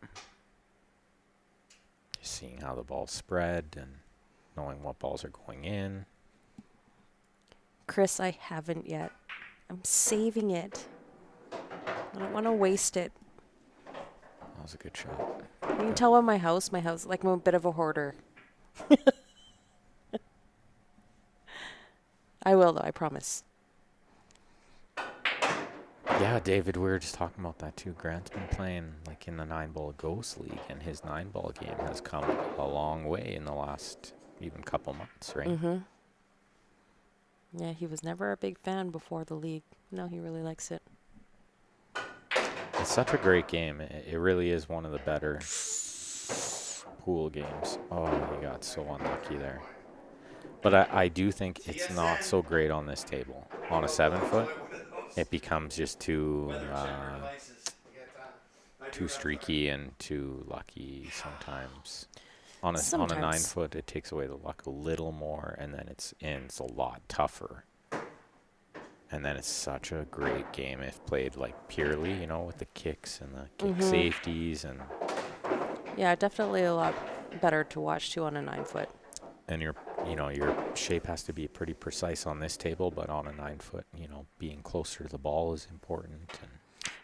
[SPEAKER 1] Just seeing how the balls spread and knowing what balls are going in.
[SPEAKER 2] Chris, I haven't yet. I'm saving it. I don't want to waste it.
[SPEAKER 1] That was a good shot.
[SPEAKER 2] You can tell on my house, like I'm a bit of a hoarder. I will, though, I promise.
[SPEAKER 1] Yeah, David, we were just talking about that too. Grant's been playing like in the 9-ball Ghost League, and his 9-ball game has come a long way in the last even couple months, right?
[SPEAKER 2] Mm-hmm. Yeah, he was never a big fan before the league. No, he really likes it.
[SPEAKER 1] It's such a great game. It really is one of the better pool games. Oh, he got so unlucky there. But I do think it's not so great on this table. On a 7-foot, it becomes just too too streaky and too lucky sometimes. On a
[SPEAKER 2] Sometimes.
[SPEAKER 1] 9-foot, it takes away the luck a little more, and then it's a lot tougher. And then it's such a great game if played like purely, with the kicks and the kick safeties
[SPEAKER 2] Yeah, definitely a lot better to watch too on a 9-foot.
[SPEAKER 1] and your shape has to be pretty precise on this table, but on a 9-foot, being closer to the ball is important. And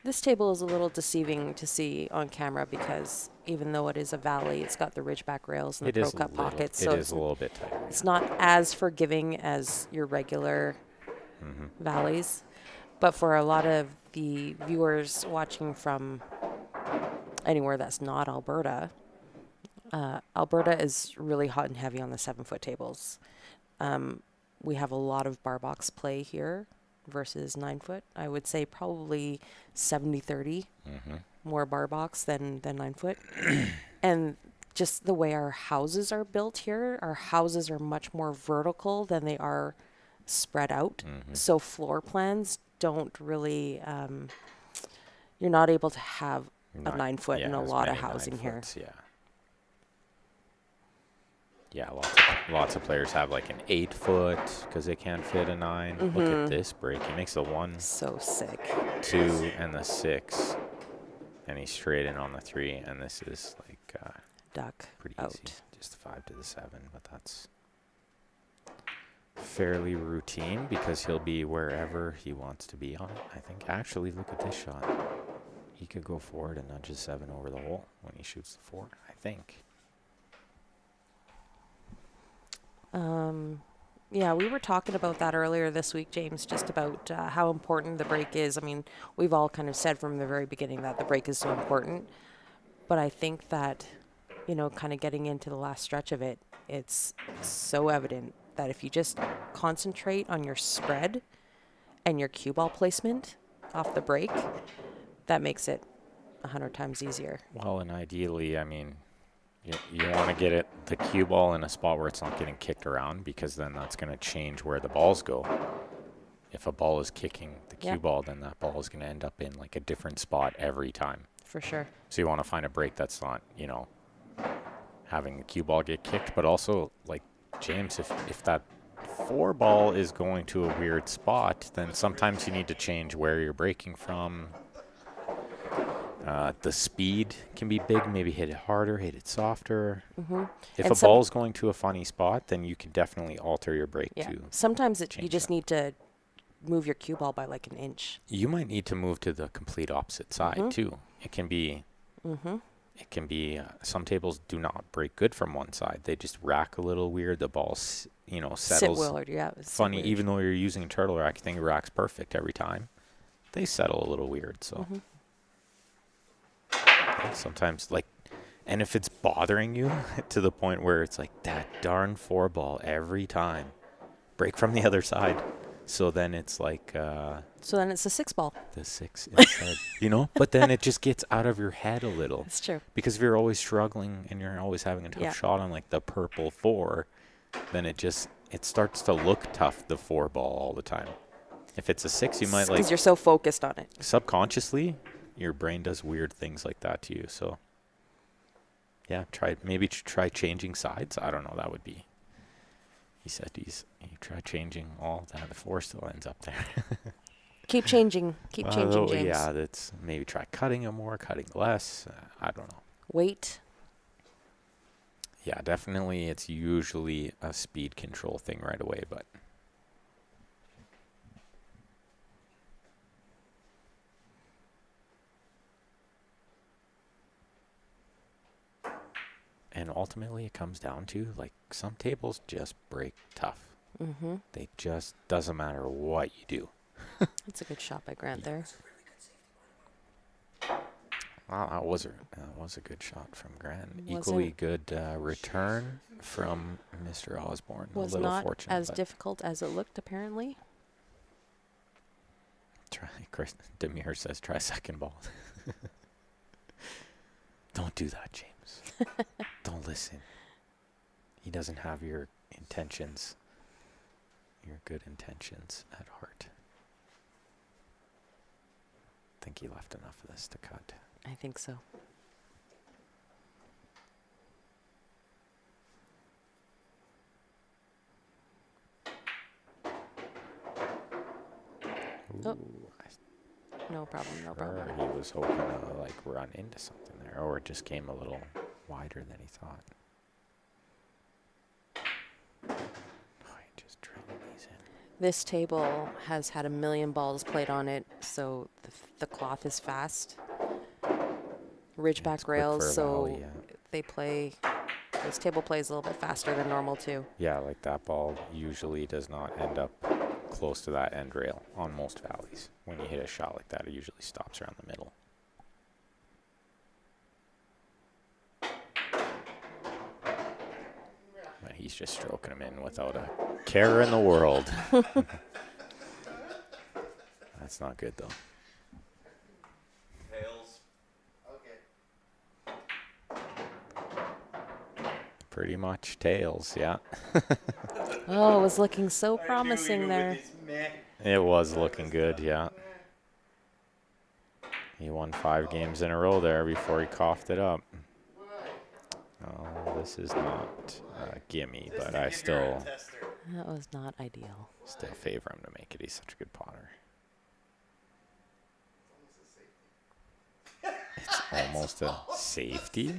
[SPEAKER 2] This table is a little deceiving to see on camera because even though it is a valley, it's got the ridgeback rails and
[SPEAKER 1] it
[SPEAKER 2] the pro
[SPEAKER 1] is
[SPEAKER 2] cut pockets. So
[SPEAKER 1] it is a little bit tighter.
[SPEAKER 2] it's not as forgiving as your regular valleys. But for a lot of the viewers watching from anywhere that's not Alberta, Alberta is really hot and heavy on the 7-foot tables. We have a lot of bar box play here versus 9-foot. I would say probably 70-30 more bar box than 9-foot. And just the way our houses are built here, our houses are much more vertical than they are spread out. So floor plans don't really, you're not able to have a 9-foot in a lot of housing here.
[SPEAKER 1] Yeah, lots of players have like an 8-foot because they can't fit a 9. Look at this break. He makes the 1,
[SPEAKER 2] So sick.
[SPEAKER 1] 2, and the 6, and he's straight in on the 3. And this is like
[SPEAKER 2] Duck
[SPEAKER 1] pretty
[SPEAKER 2] out.
[SPEAKER 1] easy, just 5 to the 7. But that's fairly routine because he'll be wherever he wants to be on it. I think actually, look at this shot. He could go forward and nudge his 7 over the hole when he shoots the 4. I think.
[SPEAKER 2] Yeah, we were talking about that earlier this week, James, just about how important the break is. I mean, we've all kind of said from the very beginning that the break is so important. But I think that, kind of getting into the last stretch of it, it's so evident that if you just concentrate on your spread and your cue ball placement off the break, that makes it 100 times easier.
[SPEAKER 1] Well, and ideally, I mean, you want to get the cue ball in a spot where it's not getting kicked around because then that's going to change where the balls go. If a ball is kicking the cue ball, then that ball is going to end up in like a different spot every time.
[SPEAKER 2] For sure.
[SPEAKER 1] So you want to find a break that's not, having the cue ball get kicked, but also like James, if that 4 ball is going to a weird spot, then sometimes you need to change where you're breaking from. The speed can be big. Maybe hit it harder, hit it softer. If
[SPEAKER 2] And
[SPEAKER 1] a ball's going to a funny spot, then you can definitely alter your break too.
[SPEAKER 2] Sometimes you
[SPEAKER 1] change
[SPEAKER 2] just
[SPEAKER 1] that.
[SPEAKER 2] need to move your cue ball by like an inch.
[SPEAKER 1] You might need to move to the complete opposite side too. It can be. It can be. Some tables do not break good from one side. They just rack a little weird. The ball, settles
[SPEAKER 2] Sit willard, yeah.
[SPEAKER 1] funny.
[SPEAKER 2] Sit
[SPEAKER 1] Even though you're using a turtle rack, you think it racks perfect every time. They settle a little weird. So. Sometimes and if it's bothering you to the point where it's like that darn 4 ball every time, break from the other side. So then it's like
[SPEAKER 2] So then it's a 6 ball.
[SPEAKER 1] the 6 instead, but then it just gets out of your head a little.
[SPEAKER 2] That's true.
[SPEAKER 1] Because if you're always struggling and you're always having a tough shot on like the purple 4, then it starts to look tough, the 4 ball all the time. If it's a 6, you might
[SPEAKER 2] Because you're so focused on it.
[SPEAKER 1] subconsciously, your brain does weird things like that to you. So, yeah, try changing sides. I don't know. That would be. He said you try changing all that. The 4 still ends up there.
[SPEAKER 2] Keep changing. Keep changing, James.
[SPEAKER 1] Yeah, that's maybe try cutting them more, cutting less. I don't know.
[SPEAKER 2] Wait.
[SPEAKER 1] Yeah, definitely. It's usually a speed control thing right away, but. And ultimately, it comes down to, some tables just break tough. They just, doesn't matter what you do.
[SPEAKER 2] That's a good shot by Grant there.
[SPEAKER 1] Wow, that was a good shot from Grant.
[SPEAKER 2] Wasn't-
[SPEAKER 1] Equally good return from Mr. Osborn.
[SPEAKER 2] Was
[SPEAKER 1] a little
[SPEAKER 2] not
[SPEAKER 1] fortunate,
[SPEAKER 2] as
[SPEAKER 1] but
[SPEAKER 2] difficult as it looked, apparently.
[SPEAKER 1] Chris Demir says try second ball. Don't do that, James. Don't listen. He doesn't have your intentions, your good intentions at heart. I think he left enough of this to cut.
[SPEAKER 2] I think so. Oh. No problem, no problem.
[SPEAKER 1] He was hoping to like run into something there, or it just came a little wider than he thought. Oh, he just drilled these in.
[SPEAKER 2] This table has had a million balls played on it, so the cloth is fast. Ridgeback
[SPEAKER 1] it's quick
[SPEAKER 2] rails,
[SPEAKER 1] for a
[SPEAKER 2] so
[SPEAKER 1] volley, yeah.
[SPEAKER 2] they play. This table plays a little bit faster than normal too.
[SPEAKER 1] Yeah, like that ball usually does not end up close to that end rail on most valleys. When you hit a shot like that, it usually stops around the middle. But he's just stroking them in without a care in the world. That's not good though.
[SPEAKER 3] Tails.
[SPEAKER 4] Okay.
[SPEAKER 1] Pretty much tails, yeah.
[SPEAKER 2] Oh, it was looking so
[SPEAKER 3] I knew
[SPEAKER 2] promising
[SPEAKER 3] you
[SPEAKER 2] there.
[SPEAKER 3] with his meh.
[SPEAKER 1] It was looking good, yeah. He won 5 games in a row there before he coughed it up. Oh, this is not a gimme,
[SPEAKER 3] Just
[SPEAKER 1] but
[SPEAKER 3] to
[SPEAKER 1] I
[SPEAKER 3] give you a
[SPEAKER 1] still
[SPEAKER 3] tester.
[SPEAKER 2] That was not ideal.
[SPEAKER 1] favor him to make it. He's such a good potter. It's almost a safety.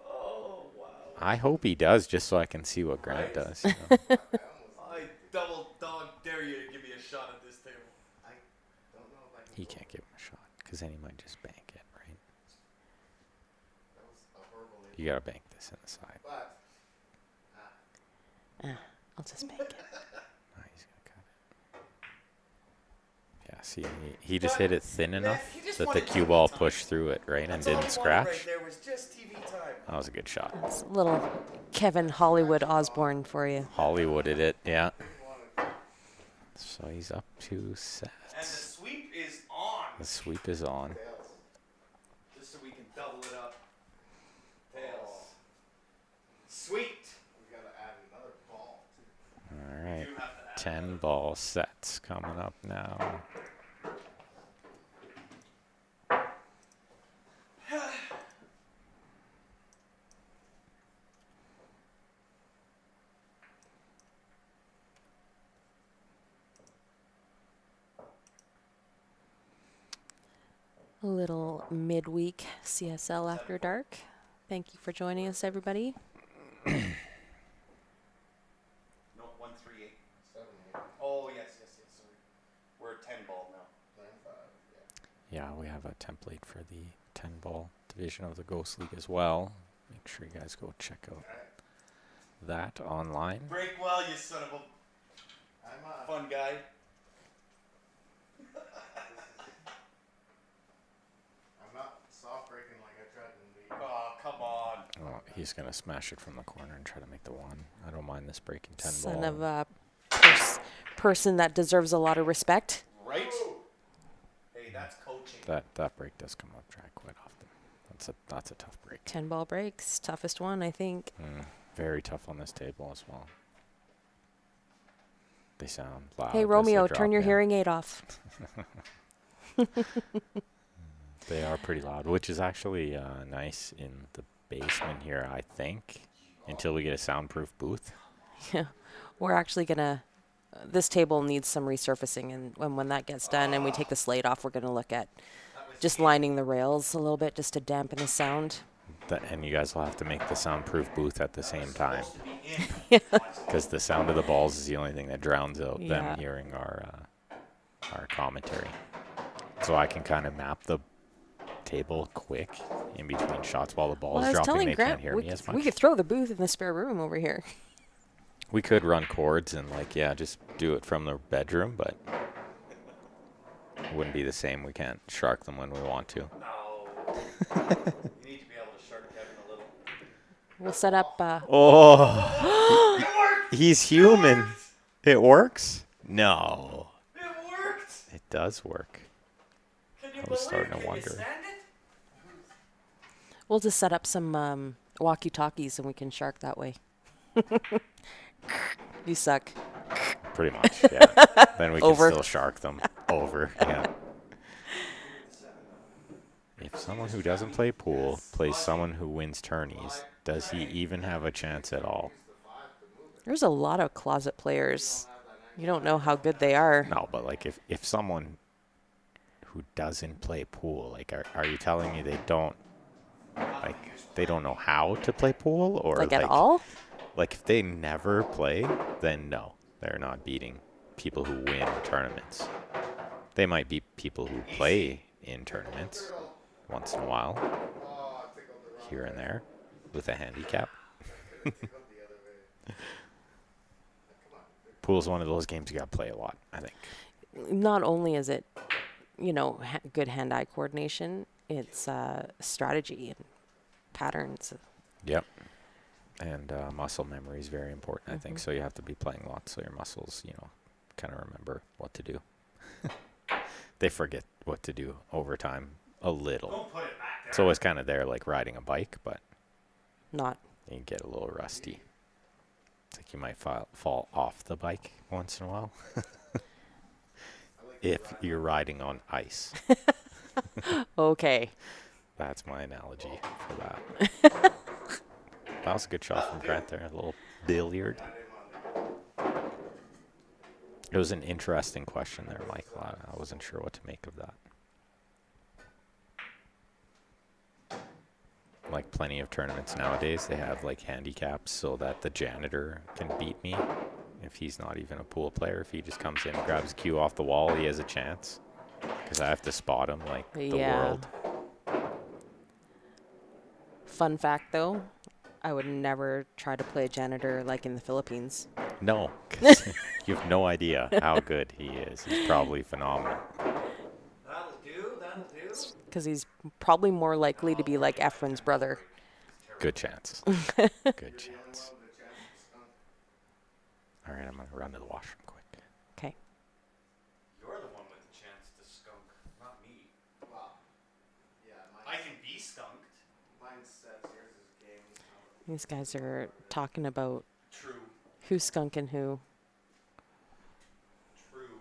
[SPEAKER 3] Oh, wow.
[SPEAKER 1] I hope he does, just so I can see what Grant does. You know?
[SPEAKER 3] I double dog dare you to give me a shot at this table.
[SPEAKER 4] I don't know if I can.
[SPEAKER 1] He can't give him a shot, because then he might just bank it, right?
[SPEAKER 4] That was a horrible lead.
[SPEAKER 1] You gotta bank this in the side.
[SPEAKER 4] But
[SPEAKER 2] I'll just make it.
[SPEAKER 1] Oh, he's gonna cut it. Yeah, see, he just hit it thin enough
[SPEAKER 3] he just
[SPEAKER 1] that the
[SPEAKER 3] wanted
[SPEAKER 1] cue
[SPEAKER 3] TV
[SPEAKER 1] ball
[SPEAKER 3] time.
[SPEAKER 1] pushed through it, right, and
[SPEAKER 3] That's all
[SPEAKER 1] didn't
[SPEAKER 3] I wanted
[SPEAKER 1] scratch.
[SPEAKER 3] Right there was just TV time.
[SPEAKER 1] That was a good shot.
[SPEAKER 2] That's a little Kevin Hollywood Osborn for you.
[SPEAKER 1] Hollywooded it, yeah. So he's up 2
[SPEAKER 3] And the
[SPEAKER 1] sets.
[SPEAKER 3] sweep is on.
[SPEAKER 1] The sweep is on.
[SPEAKER 4] tails.
[SPEAKER 3] Just so we can double it up. Tails. Sweet.
[SPEAKER 4] We gotta add another ball too.
[SPEAKER 1] All right.
[SPEAKER 3] You have to add
[SPEAKER 1] 10 ball sets coming up now.
[SPEAKER 2] A little midweek CSL After Dark. Thank you for joining us, everybody.
[SPEAKER 3] No, 138.
[SPEAKER 4] 7, 8,
[SPEAKER 3] Oh, yes, sorry. We're at 10 ball now.
[SPEAKER 4] 9, 5. Yeah.
[SPEAKER 1] Yeah, we have a template for the 10 ball division of the Ghost League as well. Make sure you guys go check out that online.
[SPEAKER 3] Break well, you son of a
[SPEAKER 4] I'm
[SPEAKER 3] fun guy.
[SPEAKER 4] I'm not soft breaking like I tried in the.
[SPEAKER 3] Oh, come on.
[SPEAKER 1] Oh, he's going to smash it from the corner and try to make the 1. I don't mind this breaking 10
[SPEAKER 2] Son
[SPEAKER 1] ball.
[SPEAKER 2] of a person that deserves a lot of respect.
[SPEAKER 3] Right? Hey, that's coaching.
[SPEAKER 1] That break does come up track quite often. That's a tough break.
[SPEAKER 2] 10 ball breaks, toughest one, I think.
[SPEAKER 1] Very tough on this table as well. They sound loud.
[SPEAKER 2] Hey,
[SPEAKER 1] as they
[SPEAKER 2] Romeo,
[SPEAKER 1] drop
[SPEAKER 2] turn your
[SPEAKER 1] down.
[SPEAKER 2] hearing aid off.
[SPEAKER 1] They are pretty loud, which is actually nice in the basement here, I think, until we get a soundproof booth.
[SPEAKER 2] Yeah, we're actually gonna. This table needs some resurfacing, and when that gets done, and we take the slate off, we're gonna look at just lining the rails a little bit, just to dampen the sound.
[SPEAKER 1] And you guys will have to make the soundproof booth at the same time,
[SPEAKER 3] Supposed to be in.
[SPEAKER 1] because the sound of the balls is the only thing that drowns out
[SPEAKER 2] Yeah.
[SPEAKER 1] them hearing our commentary. So I can kind of map the table quick in between shots while the ball
[SPEAKER 2] Well, I
[SPEAKER 1] is
[SPEAKER 2] was
[SPEAKER 1] dropping.
[SPEAKER 2] telling
[SPEAKER 1] They
[SPEAKER 2] Grant
[SPEAKER 1] can't hear me as much.
[SPEAKER 2] we could throw the booth in the spare room over here.
[SPEAKER 1] We could run chords and just do it from the bedroom, but it wouldn't be the same. We can't shark them when we want to.
[SPEAKER 3] No. You need to be able to shark Kevin a little.
[SPEAKER 2] We'll set up.
[SPEAKER 1] Oh,
[SPEAKER 3] It worked!
[SPEAKER 1] he's human. It works? No,
[SPEAKER 3] It worked!
[SPEAKER 1] it does work.
[SPEAKER 3] Can you
[SPEAKER 1] I was
[SPEAKER 3] believe
[SPEAKER 1] starting
[SPEAKER 3] it?
[SPEAKER 1] to
[SPEAKER 3] Can you
[SPEAKER 1] wonder.
[SPEAKER 3] stand it?
[SPEAKER 2] We'll just set up some walkie-talkies and we can shark that way. You suck.
[SPEAKER 1] Pretty much, yeah. Then we can
[SPEAKER 2] Over.
[SPEAKER 1] still shark them over. Yeah. If someone who doesn't play pool plays someone who wins tourneys, does he even have a chance at all?
[SPEAKER 2] There's a lot of closet players. You don't know how good they are.
[SPEAKER 1] No, but like if someone who doesn't play pool, like are you telling me they don't know how to play pool, or
[SPEAKER 2] Like at all?
[SPEAKER 1] Like if they never play, then no, they're not beating people who win tournaments. They might beat people who play in tournaments once in a while, here and there, with a handicap. Pool's one of those games you got to play a lot, I think.
[SPEAKER 2] Not only is it, good hand-eye coordination, it's strategy and patterns.
[SPEAKER 1] Yep. And muscle memory is very important, I think. So you have to be playing lots so your muscles, kind of remember what to do. They forget what to do over time a little.
[SPEAKER 3] Don't put it back there.
[SPEAKER 1] It's always kind of there, like riding a bike, but
[SPEAKER 2] Not.
[SPEAKER 1] you can get a little rusty. It's like you might fall off the bike once in a while. If you're riding on ice.
[SPEAKER 2] Okay.
[SPEAKER 1] That's my analogy for that. That was a good shot from Grant there. A little billiard. It was an interesting question there, Michael. I wasn't sure what to make of that. Like plenty of tournaments nowadays, they have like handicaps so that the janitor can beat me if he's not even a pool player. If he just comes in and grabs a cue off the wall, he has a chance. Because I have to spot him like the world.
[SPEAKER 2] Fun fact, though, I would never try to play a janitor like in the Philippines.
[SPEAKER 1] No, 'cause you have no idea how good he is. He's probably phenomenal.
[SPEAKER 3] That'll do.
[SPEAKER 2] Because he's probably more likely to be like Efren's brother.
[SPEAKER 1] Good chance. Good chance. All right, I'm going to run to the washroom quick.
[SPEAKER 2] Okay.
[SPEAKER 3] You're the one with the chance to skunk, not me.
[SPEAKER 4] Well, yeah,
[SPEAKER 3] I can be skunked.
[SPEAKER 4] mine's sets, yours is games.
[SPEAKER 2] These guys are talking about
[SPEAKER 3] True.
[SPEAKER 2] who's skunking who.
[SPEAKER 3] True.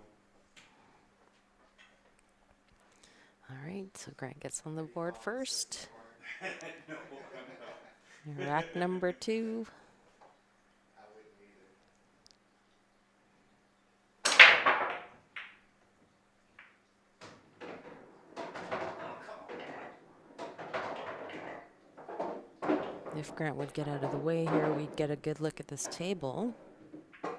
[SPEAKER 2] All right, so Grant gets on the board first.
[SPEAKER 3] No.
[SPEAKER 2] Rack number 2.
[SPEAKER 4] I wouldn't need it.
[SPEAKER 2] If Grant would get out of the way here, we'd get a good look at this table.
[SPEAKER 3] Can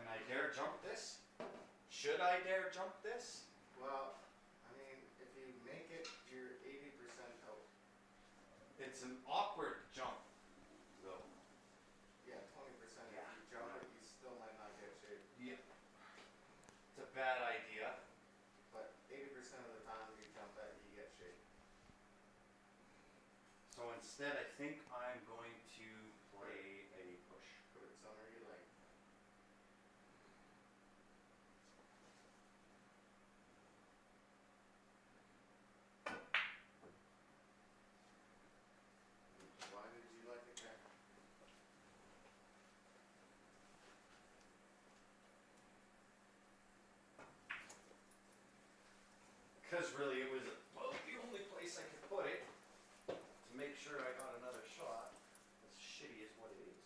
[SPEAKER 3] I dare jump this? Should I dare jump this?
[SPEAKER 4] Well, I mean, if you make it, you're 80% out.
[SPEAKER 3] It's an awkward jump, though.
[SPEAKER 4] Yeah, 20%. If you jump it, you still might not get shape.
[SPEAKER 3] Yeah. It's a bad idea.
[SPEAKER 4] But 80% of the time you jump that, you get shape.
[SPEAKER 3] So instead, I think I'm going to play a push.
[SPEAKER 4] Put it somewhere you like. Why did you like it there?
[SPEAKER 3] Because really, it was the only place I could put it to make sure I got another shot. As shitty as what it is.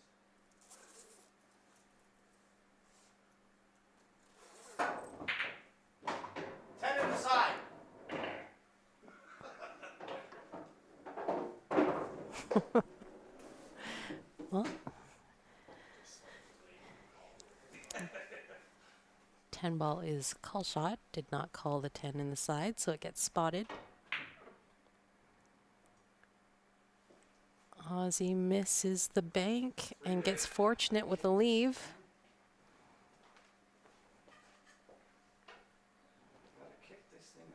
[SPEAKER 3] Ten in the side.
[SPEAKER 2] Well, 10 ball is call shot. Did not call the 10 in the side, so it gets spotted. Ozzy misses the bank and gets fortunate with a leave.
[SPEAKER 3] Gotta kick this thing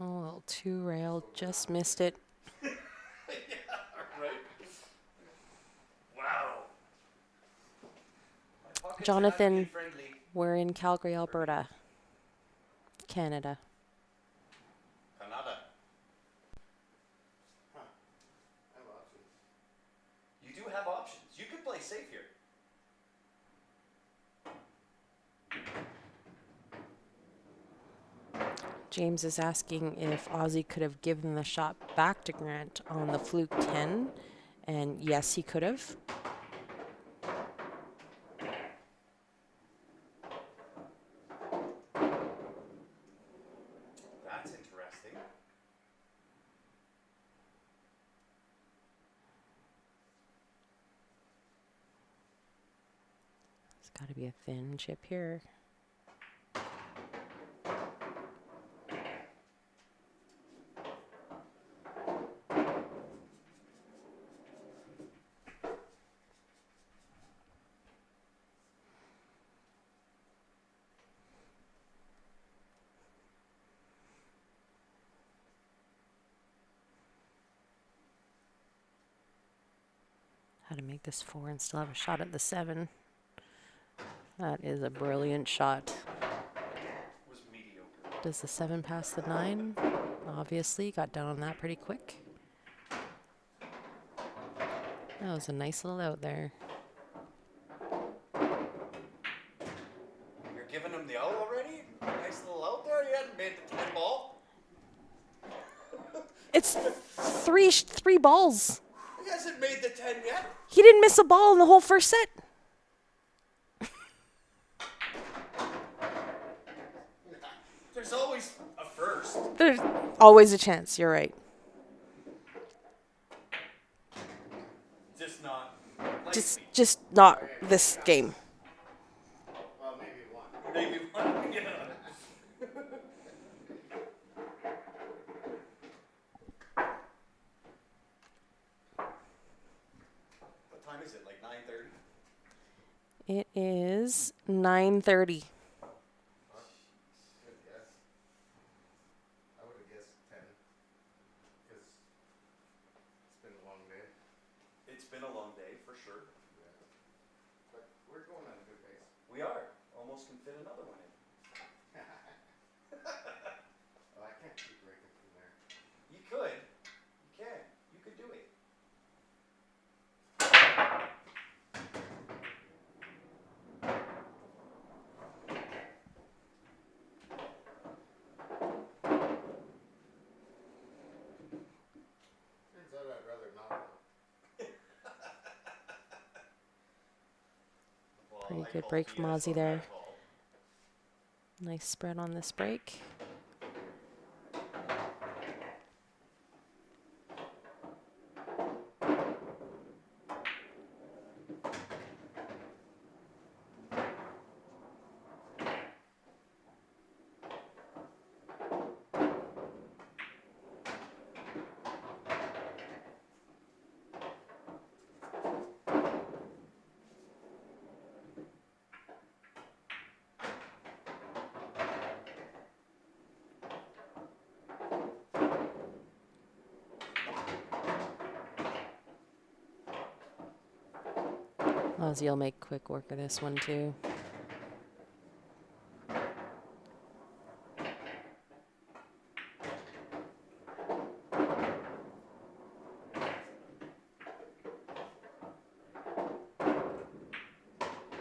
[SPEAKER 2] Oh, a little two rail. Just missed it.
[SPEAKER 3] Yeah, right. Wow. My pockets are not
[SPEAKER 2] Jonathan,
[SPEAKER 3] being friendly.
[SPEAKER 2] we're in Calgary, Alberta, Canada.
[SPEAKER 3] Canada.
[SPEAKER 4] Huh. I have options.
[SPEAKER 3] You do have options. You could play safe here.
[SPEAKER 2] James is asking if Ozzy could have given the shot back to Grant on the fluke 10. And yes, he could have.
[SPEAKER 3] That's interesting.
[SPEAKER 2] It's got to be a thin chip here. How to make this 4 and still have a shot at the 7. That is a brilliant shot.
[SPEAKER 3] Was mediocre.
[SPEAKER 2] Does the 7 pass the 9? Obviously, got down on that pretty quick. That was a nice little out there.
[SPEAKER 3] You're giving him the out already? Nice little out there. You hadn't made the 10 ball.
[SPEAKER 2] It's three balls.
[SPEAKER 3] He hasn't made the 10 yet.
[SPEAKER 2] He didn't miss a ball in the whole first set.
[SPEAKER 3] There's always a first.
[SPEAKER 2] There's always a chance. You're right.
[SPEAKER 3] Just not likely.
[SPEAKER 2] Just not this game.
[SPEAKER 4] Well, maybe one.
[SPEAKER 3] Maybe one. Yeah. What time is it? Like 9:30?
[SPEAKER 2] It is 9:30.
[SPEAKER 4] Good guess. I would have guessed 10. Because it's been a long day.
[SPEAKER 3] It's been a long day for sure.
[SPEAKER 4] Yeah. But we're going at a good pace.
[SPEAKER 3] We are. Almost can fit another one in.
[SPEAKER 4] Well, I can't keep breaking from there.
[SPEAKER 3] You could. You can. You could do it.
[SPEAKER 4] Turns out I'd rather not know.
[SPEAKER 3] Well,
[SPEAKER 2] Pretty
[SPEAKER 3] I
[SPEAKER 2] good
[SPEAKER 3] call
[SPEAKER 2] break from
[SPEAKER 3] BS
[SPEAKER 2] Ozzy
[SPEAKER 3] on
[SPEAKER 2] there.
[SPEAKER 3] that call.
[SPEAKER 2] Nice spread on this break. Ozzy will make quick work of this one too.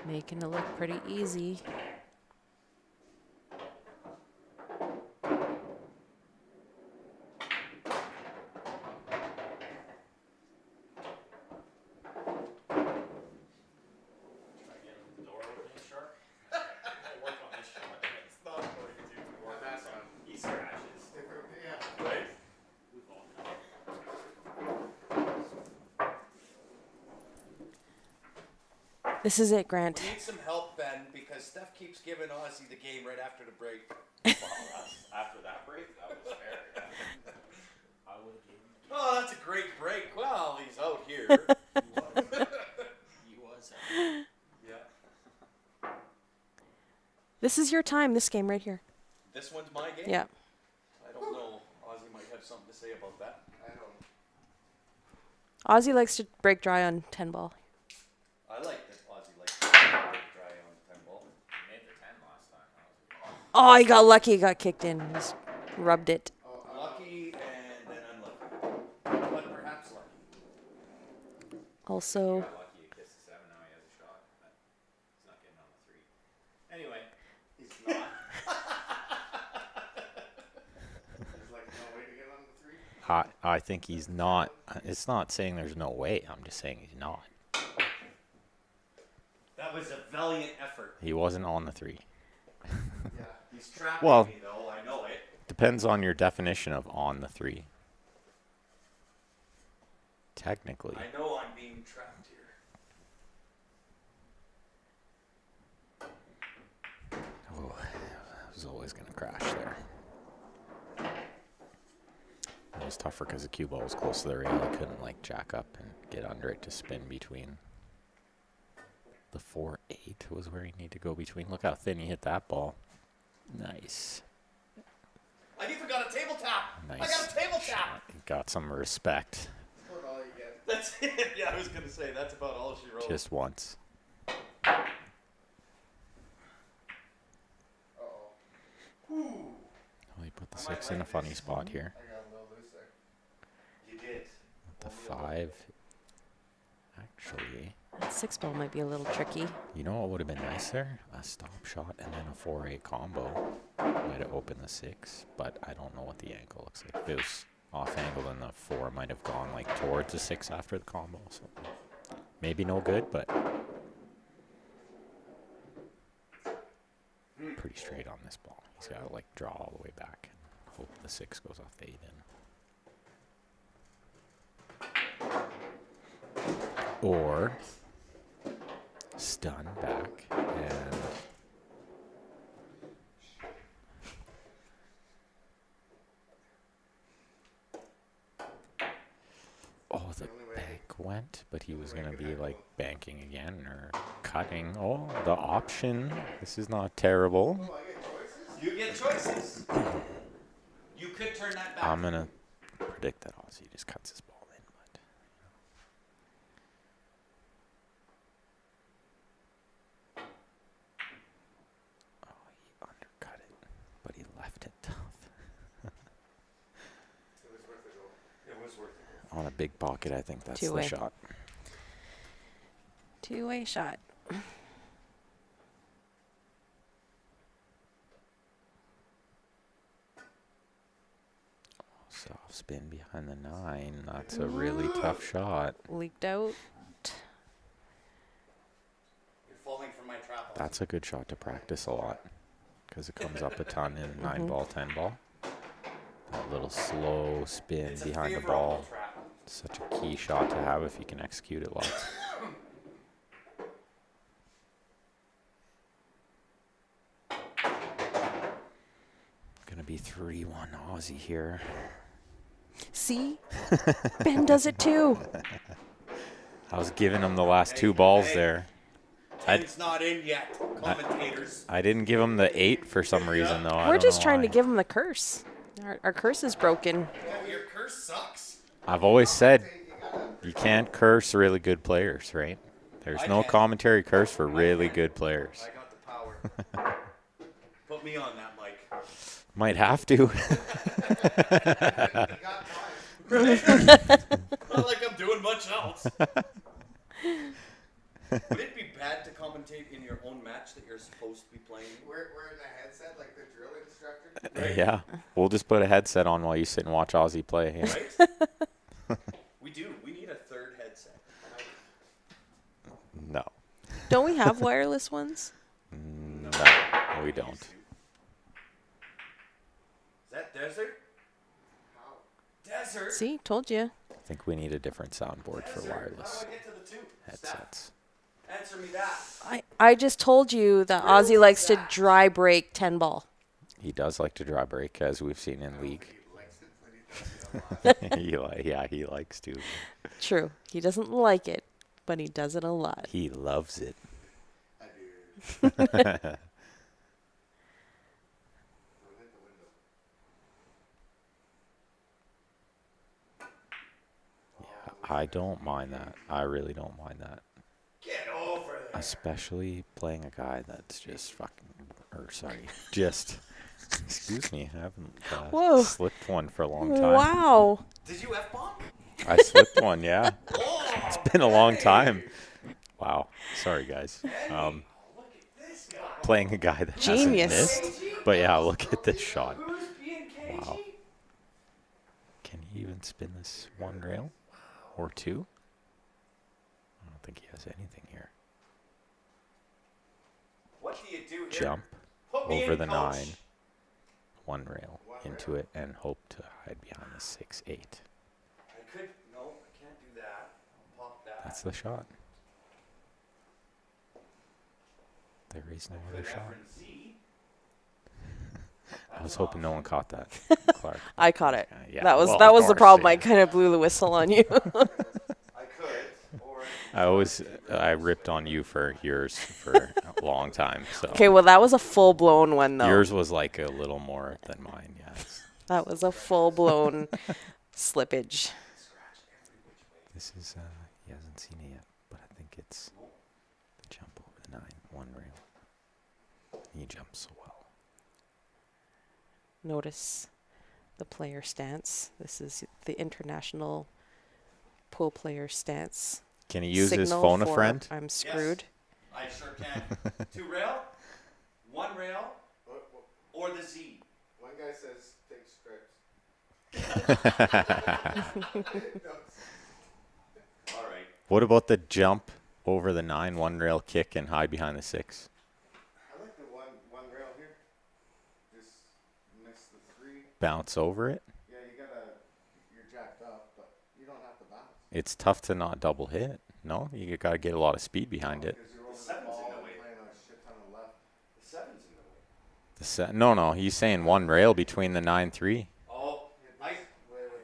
[SPEAKER 2] Making it look pretty easy.
[SPEAKER 1] Try to get the door opening sharp. I'll work on this shot.
[SPEAKER 3] It's not going to work.
[SPEAKER 4] I'm asking him.
[SPEAKER 1] He scratches.
[SPEAKER 4] Yeah.
[SPEAKER 3] Right?
[SPEAKER 1] We've all
[SPEAKER 2] This is it, Grant.
[SPEAKER 3] We need some help, Ben, because Steph keeps giving Ozzy the game right after the break.
[SPEAKER 1] Well, after that break, that was fair. Yeah. I would have given him.
[SPEAKER 3] Oh, that's a great break. Well, he's out here.
[SPEAKER 1] He was.
[SPEAKER 3] Yeah.
[SPEAKER 2] This is your time, this game right here.
[SPEAKER 3] This one's my game?
[SPEAKER 2] Yeah.
[SPEAKER 3] I don't know. Ozzy might have something to say about that.
[SPEAKER 4] I don't.
[SPEAKER 2] Ozzy likes to break dry on 10 ball.
[SPEAKER 3] I like that Ozzy likes to break dry on the 10 ball.
[SPEAKER 1] He made the 10 last time.
[SPEAKER 2] Oh, he got lucky. He got kicked in. Just rubbed it.
[SPEAKER 3] Lucky and then unlucky. But perhaps lucky.
[SPEAKER 2] Also,
[SPEAKER 1] Got lucky, he kissed the 7, now he has a shot. But he's not getting on the 3. Anyway.
[SPEAKER 3] He's not.
[SPEAKER 4] There's like no way to get on the 3.
[SPEAKER 1] I think he's not. It's not saying there's no way. I'm just saying he's not.
[SPEAKER 3] That was a valiant effort.
[SPEAKER 1] He wasn't on the 3.
[SPEAKER 4] Yeah.
[SPEAKER 3] He's trapping
[SPEAKER 1] Well-
[SPEAKER 3] me, though. I know it.
[SPEAKER 1] Depends on your definition of on the 3. Technically.
[SPEAKER 3] I know I'm being trapped here.
[SPEAKER 1] Oh, I was always going to crash there. It was tougher because the cue ball was close to the rail. I couldn't like jack up and get under it to spin between. The 4-8 was where you need to go between. Look how thin he hit that ball. Nice.
[SPEAKER 3] I even got a table tap.
[SPEAKER 1] Nice.
[SPEAKER 3] I got a table tap.
[SPEAKER 1] Got some respect.
[SPEAKER 4] That's about all you get.
[SPEAKER 3] That's it. Yeah, I was going to say, that's about all she wrote.
[SPEAKER 1] Just once.
[SPEAKER 4] Uh-oh.
[SPEAKER 1] Well, he put the 6 in a funny spot here.
[SPEAKER 4] I got a little loose there.
[SPEAKER 3] You did.
[SPEAKER 1] The 5. Actually,
[SPEAKER 2] 6 ball might be a little tricky.
[SPEAKER 1] you know what would have been nice there? A stop shot and then a 4-8 combo. Might have opened the 6, but I don't know what the angle looks like. If it was off angle, then the 4 might have gone like towards the 6 after the combo. So maybe no good, but pretty straight on this ball. He's got to like draw all the way back and hope the 6 goes off the 8 in. Or stun back and the bank went, but he was going to be like banking again or cutting. Oh, the option. This is not terrible.
[SPEAKER 4] Oh, I get choices?
[SPEAKER 3] You get choices. You could turn that back.
[SPEAKER 1] I'm going to predict that Ozzy just cuts his ball in. But oh, he undercut it, but he left it tough.
[SPEAKER 4] It was worth a go.
[SPEAKER 3] It was worth it.
[SPEAKER 1] On a big pocket, I think that's
[SPEAKER 2] Two-way.
[SPEAKER 1] the shot.
[SPEAKER 2] 2-way shot.
[SPEAKER 1] Soft spin behind the 9. That's a really tough shot.
[SPEAKER 2] Leaked out.
[SPEAKER 3] You're falling for my trap.
[SPEAKER 1] That's a good shot to practice a lot because it comes up a ton in 9 ball, 10 ball. That little slow spin
[SPEAKER 3] It's a
[SPEAKER 1] behind the
[SPEAKER 3] favorable
[SPEAKER 1] ball.
[SPEAKER 3] trap.
[SPEAKER 1] Such a key shot to have if you can execute it lots. Gonna be 3-1 Aussie here.
[SPEAKER 2] See? Ben does it too.
[SPEAKER 1] I was giving him the last 2 balls
[SPEAKER 3] Hey.
[SPEAKER 1] there.
[SPEAKER 3] 10's not in yet, commentators.
[SPEAKER 1] I didn't give him the 8 for some reason though. I
[SPEAKER 2] We're
[SPEAKER 1] don't
[SPEAKER 2] just
[SPEAKER 1] know
[SPEAKER 2] trying to
[SPEAKER 1] why.
[SPEAKER 2] give him the curse. Our curse is broken.
[SPEAKER 3] Yeah, your curse sucks.
[SPEAKER 1] I've always said you can't curse really good players, right? There's
[SPEAKER 3] I
[SPEAKER 1] no
[SPEAKER 3] can.
[SPEAKER 1] commentary curse for really good players.
[SPEAKER 3] I got the power. Put me on that, Mike.
[SPEAKER 1] Might have to.
[SPEAKER 4] You got time.
[SPEAKER 3] Not like I'm doing much else. Would it be bad to commentate in your own match that you're supposed to be playing?
[SPEAKER 4] We're in a headset like the drill instructor.
[SPEAKER 1] Yeah. We'll just put a headset on while you sit and watch Aussie play. Yeah.
[SPEAKER 3] Right? We do. We need a third headset.
[SPEAKER 1] No.
[SPEAKER 2] Don't we have wireless ones?
[SPEAKER 1] No, we don't.
[SPEAKER 3] Is that desert?
[SPEAKER 4] How?
[SPEAKER 3] Desert?
[SPEAKER 2] See, told you.
[SPEAKER 1] I think we need a different soundboard for
[SPEAKER 3] Desert.
[SPEAKER 1] wireless
[SPEAKER 3] How do I get to the 2?
[SPEAKER 1] headsets.
[SPEAKER 3] Answer me that.
[SPEAKER 2] I just told you that Ozzy likes to dry break 10 ball.
[SPEAKER 1] He does like to dry break, as we've seen in league.
[SPEAKER 4] He likes it, but he does it a lot.
[SPEAKER 1] He likes to.
[SPEAKER 2] True. He doesn't like it, but he does it a lot.
[SPEAKER 1] He loves it.
[SPEAKER 4] I do. Don't hit the window.
[SPEAKER 1] I don't mind that. I really don't mind that.
[SPEAKER 3] Get over there.
[SPEAKER 1] Especially playing a guy that's just fucking, or sorry, just, excuse me, I haven't
[SPEAKER 2] Whoa.
[SPEAKER 1] slipped one for a long time.
[SPEAKER 2] Wow.
[SPEAKER 3] Did you F-bomb?
[SPEAKER 1] I slipped one, yeah.
[SPEAKER 3] Oh,
[SPEAKER 1] It's been a long time. Wow. Sorry, guys.
[SPEAKER 3] look at this guy.
[SPEAKER 1] Playing a guy that
[SPEAKER 2] Genius.
[SPEAKER 1] hasn't missed. But yeah, look at this shot.
[SPEAKER 3] Who's being cagey?
[SPEAKER 1] Wow. Can he even spin this one rail? Or two? I don't think he has anything here.
[SPEAKER 3] What do you do here?
[SPEAKER 1] Jump
[SPEAKER 3] Put me
[SPEAKER 1] over
[SPEAKER 3] in,
[SPEAKER 1] the
[SPEAKER 3] coach.
[SPEAKER 1] 9. One rail into it and hope to hide behind the 6-8.
[SPEAKER 3] I could. No, I can't do that. I'll pop that.
[SPEAKER 1] That's the shot. There is no other shot.
[SPEAKER 3] Z.
[SPEAKER 1] I was hoping no one caught that, Clark.
[SPEAKER 2] I caught it.
[SPEAKER 1] Yeah,
[SPEAKER 2] That was
[SPEAKER 1] well,
[SPEAKER 2] that
[SPEAKER 1] of
[SPEAKER 2] was the
[SPEAKER 1] course,
[SPEAKER 2] problem.
[SPEAKER 1] yeah.
[SPEAKER 2] I kind of blew the whistle on you.
[SPEAKER 3] I could. Or
[SPEAKER 1] I ripped on you for yours for a long time. So
[SPEAKER 2] Okay, well that was a full blown one though.
[SPEAKER 1] yours was like a little more than mine. Yes.
[SPEAKER 2] That was a full blown slippage.
[SPEAKER 1] This is he hasn't seen it yet, but I think it's the jump over the 9, one rail. He jumps so well.
[SPEAKER 2] Notice the player stance. This is the international pool player stance.
[SPEAKER 1] Can he use his
[SPEAKER 2] Signal
[SPEAKER 1] phone a
[SPEAKER 2] for
[SPEAKER 1] friend?
[SPEAKER 2] I'm screwed.
[SPEAKER 3] I sure can. 2 rail, 1 rail, or the Z.
[SPEAKER 4] One guy says take strips.
[SPEAKER 3] All right.
[SPEAKER 1] What about the jump over the 9, one rail kick and hide behind the 6?
[SPEAKER 4] I like the one rail here. Just miss the 3.
[SPEAKER 1] Bounce over it?
[SPEAKER 4] Yeah, you're jacked up, but you don't have to bounce.
[SPEAKER 1] It's tough to not double hit. No, you got to get a lot of speed behind it.
[SPEAKER 4] Because you're over the
[SPEAKER 3] seven's in
[SPEAKER 4] ball
[SPEAKER 3] the
[SPEAKER 4] and
[SPEAKER 3] way.
[SPEAKER 4] playing a shit ton of left.
[SPEAKER 3] The 7's in the way.
[SPEAKER 1] No, he's saying one rail between the 9-3.
[SPEAKER 3] Oh,
[SPEAKER 4] Wait.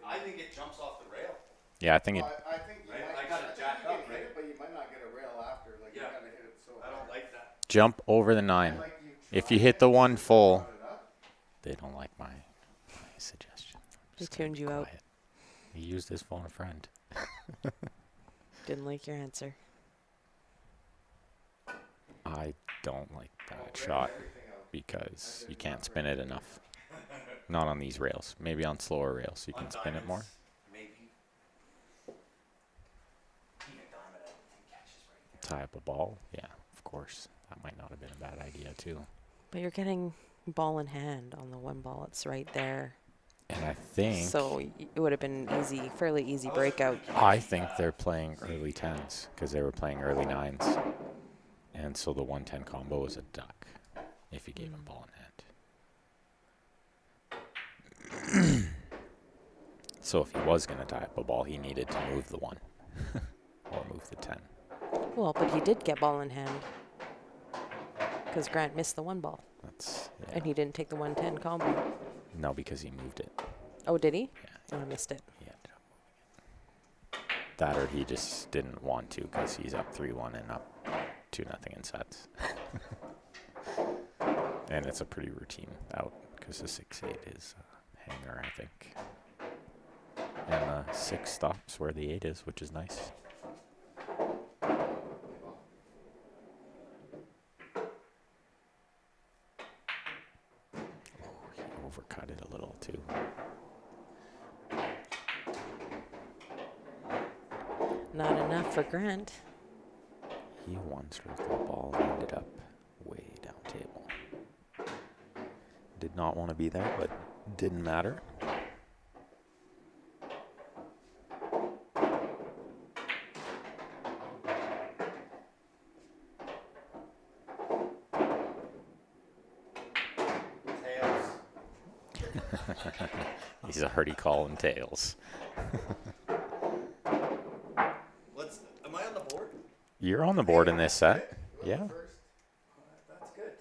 [SPEAKER 3] I think it jumps off the rail.
[SPEAKER 1] Yeah, I think it.
[SPEAKER 4] Well, I think you
[SPEAKER 3] Right,
[SPEAKER 4] might.
[SPEAKER 3] I got it
[SPEAKER 4] think
[SPEAKER 3] jacked
[SPEAKER 4] you can
[SPEAKER 3] up,
[SPEAKER 4] hit
[SPEAKER 3] right?
[SPEAKER 4] it, but you might not get a rail after. Like
[SPEAKER 3] Yeah.
[SPEAKER 4] you gotta hit it so.
[SPEAKER 3] I don't like that.
[SPEAKER 1] Jump over the 9.
[SPEAKER 4] Like you
[SPEAKER 1] If
[SPEAKER 4] try
[SPEAKER 1] you hit the one
[SPEAKER 4] and
[SPEAKER 1] full,
[SPEAKER 4] run it up.
[SPEAKER 1] they don't like my suggestion. I'm
[SPEAKER 2] He
[SPEAKER 1] just gonna
[SPEAKER 2] tuned
[SPEAKER 1] be
[SPEAKER 2] you out.
[SPEAKER 1] quiet. He used his phone a friend.
[SPEAKER 2] Didn't like your answer.
[SPEAKER 1] I don't like that shot because you can't spin it enough. Not on these rails. Maybe on slower rails you can
[SPEAKER 3] On
[SPEAKER 1] spin it more.
[SPEAKER 3] diamonds, maybe. Even diamond, I don't think catches right there.
[SPEAKER 1] Tie up a ball. Yeah, of course. That might not have been a bad idea too.
[SPEAKER 2] But you're getting ball in hand on the one ball. It's right there.
[SPEAKER 1] And I think
[SPEAKER 2] So it would have been fairly easy breakout.
[SPEAKER 1] I think they're playing early 10s because they were playing early 9s. And so the 110 combo was a duck if you gave him ball in hand. So if he was going to tie up a ball, he needed to move the 1 or move the 10.
[SPEAKER 2] Well, but he did get ball in hand because Grant missed the one ball
[SPEAKER 1] That's yeah.
[SPEAKER 2] and he didn't take the 110 combo.
[SPEAKER 1] No, because he moved it.
[SPEAKER 2] Oh, did he?
[SPEAKER 1] Yeah,
[SPEAKER 2] Oh, I missed it.
[SPEAKER 1] he ended up moving it. That or he just didn't want to because he's up 3-1 and up 2-0 in sets. And it's a pretty routine out because the 6-8 is a hanger, I think. And the 6 stops where the 8 is, which is nice. Oh, he overcut it a little too.
[SPEAKER 2] Not enough for Grant.
[SPEAKER 1] He one-stroked the ball and ended up way down table. Did not want to be there, but didn't matter.
[SPEAKER 3] Tails.
[SPEAKER 1] He's already calling tails.
[SPEAKER 3] Am I on the board?
[SPEAKER 1] You're on the board in this set. Yeah.
[SPEAKER 4] First.
[SPEAKER 3] That's good.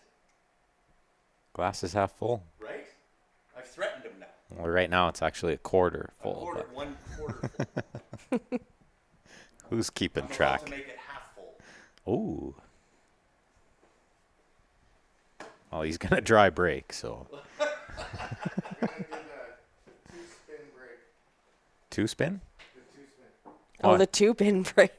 [SPEAKER 1] Glass is half full.
[SPEAKER 3] Right? I've threatened him now.
[SPEAKER 1] Well, right now it's actually a quarter
[SPEAKER 3] A
[SPEAKER 1] full.
[SPEAKER 3] quarter,
[SPEAKER 1] But
[SPEAKER 3] 1/4 full.
[SPEAKER 1] who's keeping
[SPEAKER 3] I'm about
[SPEAKER 1] track?
[SPEAKER 3] to make it half full.
[SPEAKER 1] Ooh. Well, he's gonna dry break, so
[SPEAKER 4] We're gonna do the 2-spin break.
[SPEAKER 1] 2 spin.
[SPEAKER 4] The 2-spin.
[SPEAKER 2] Oh, the two-pin break.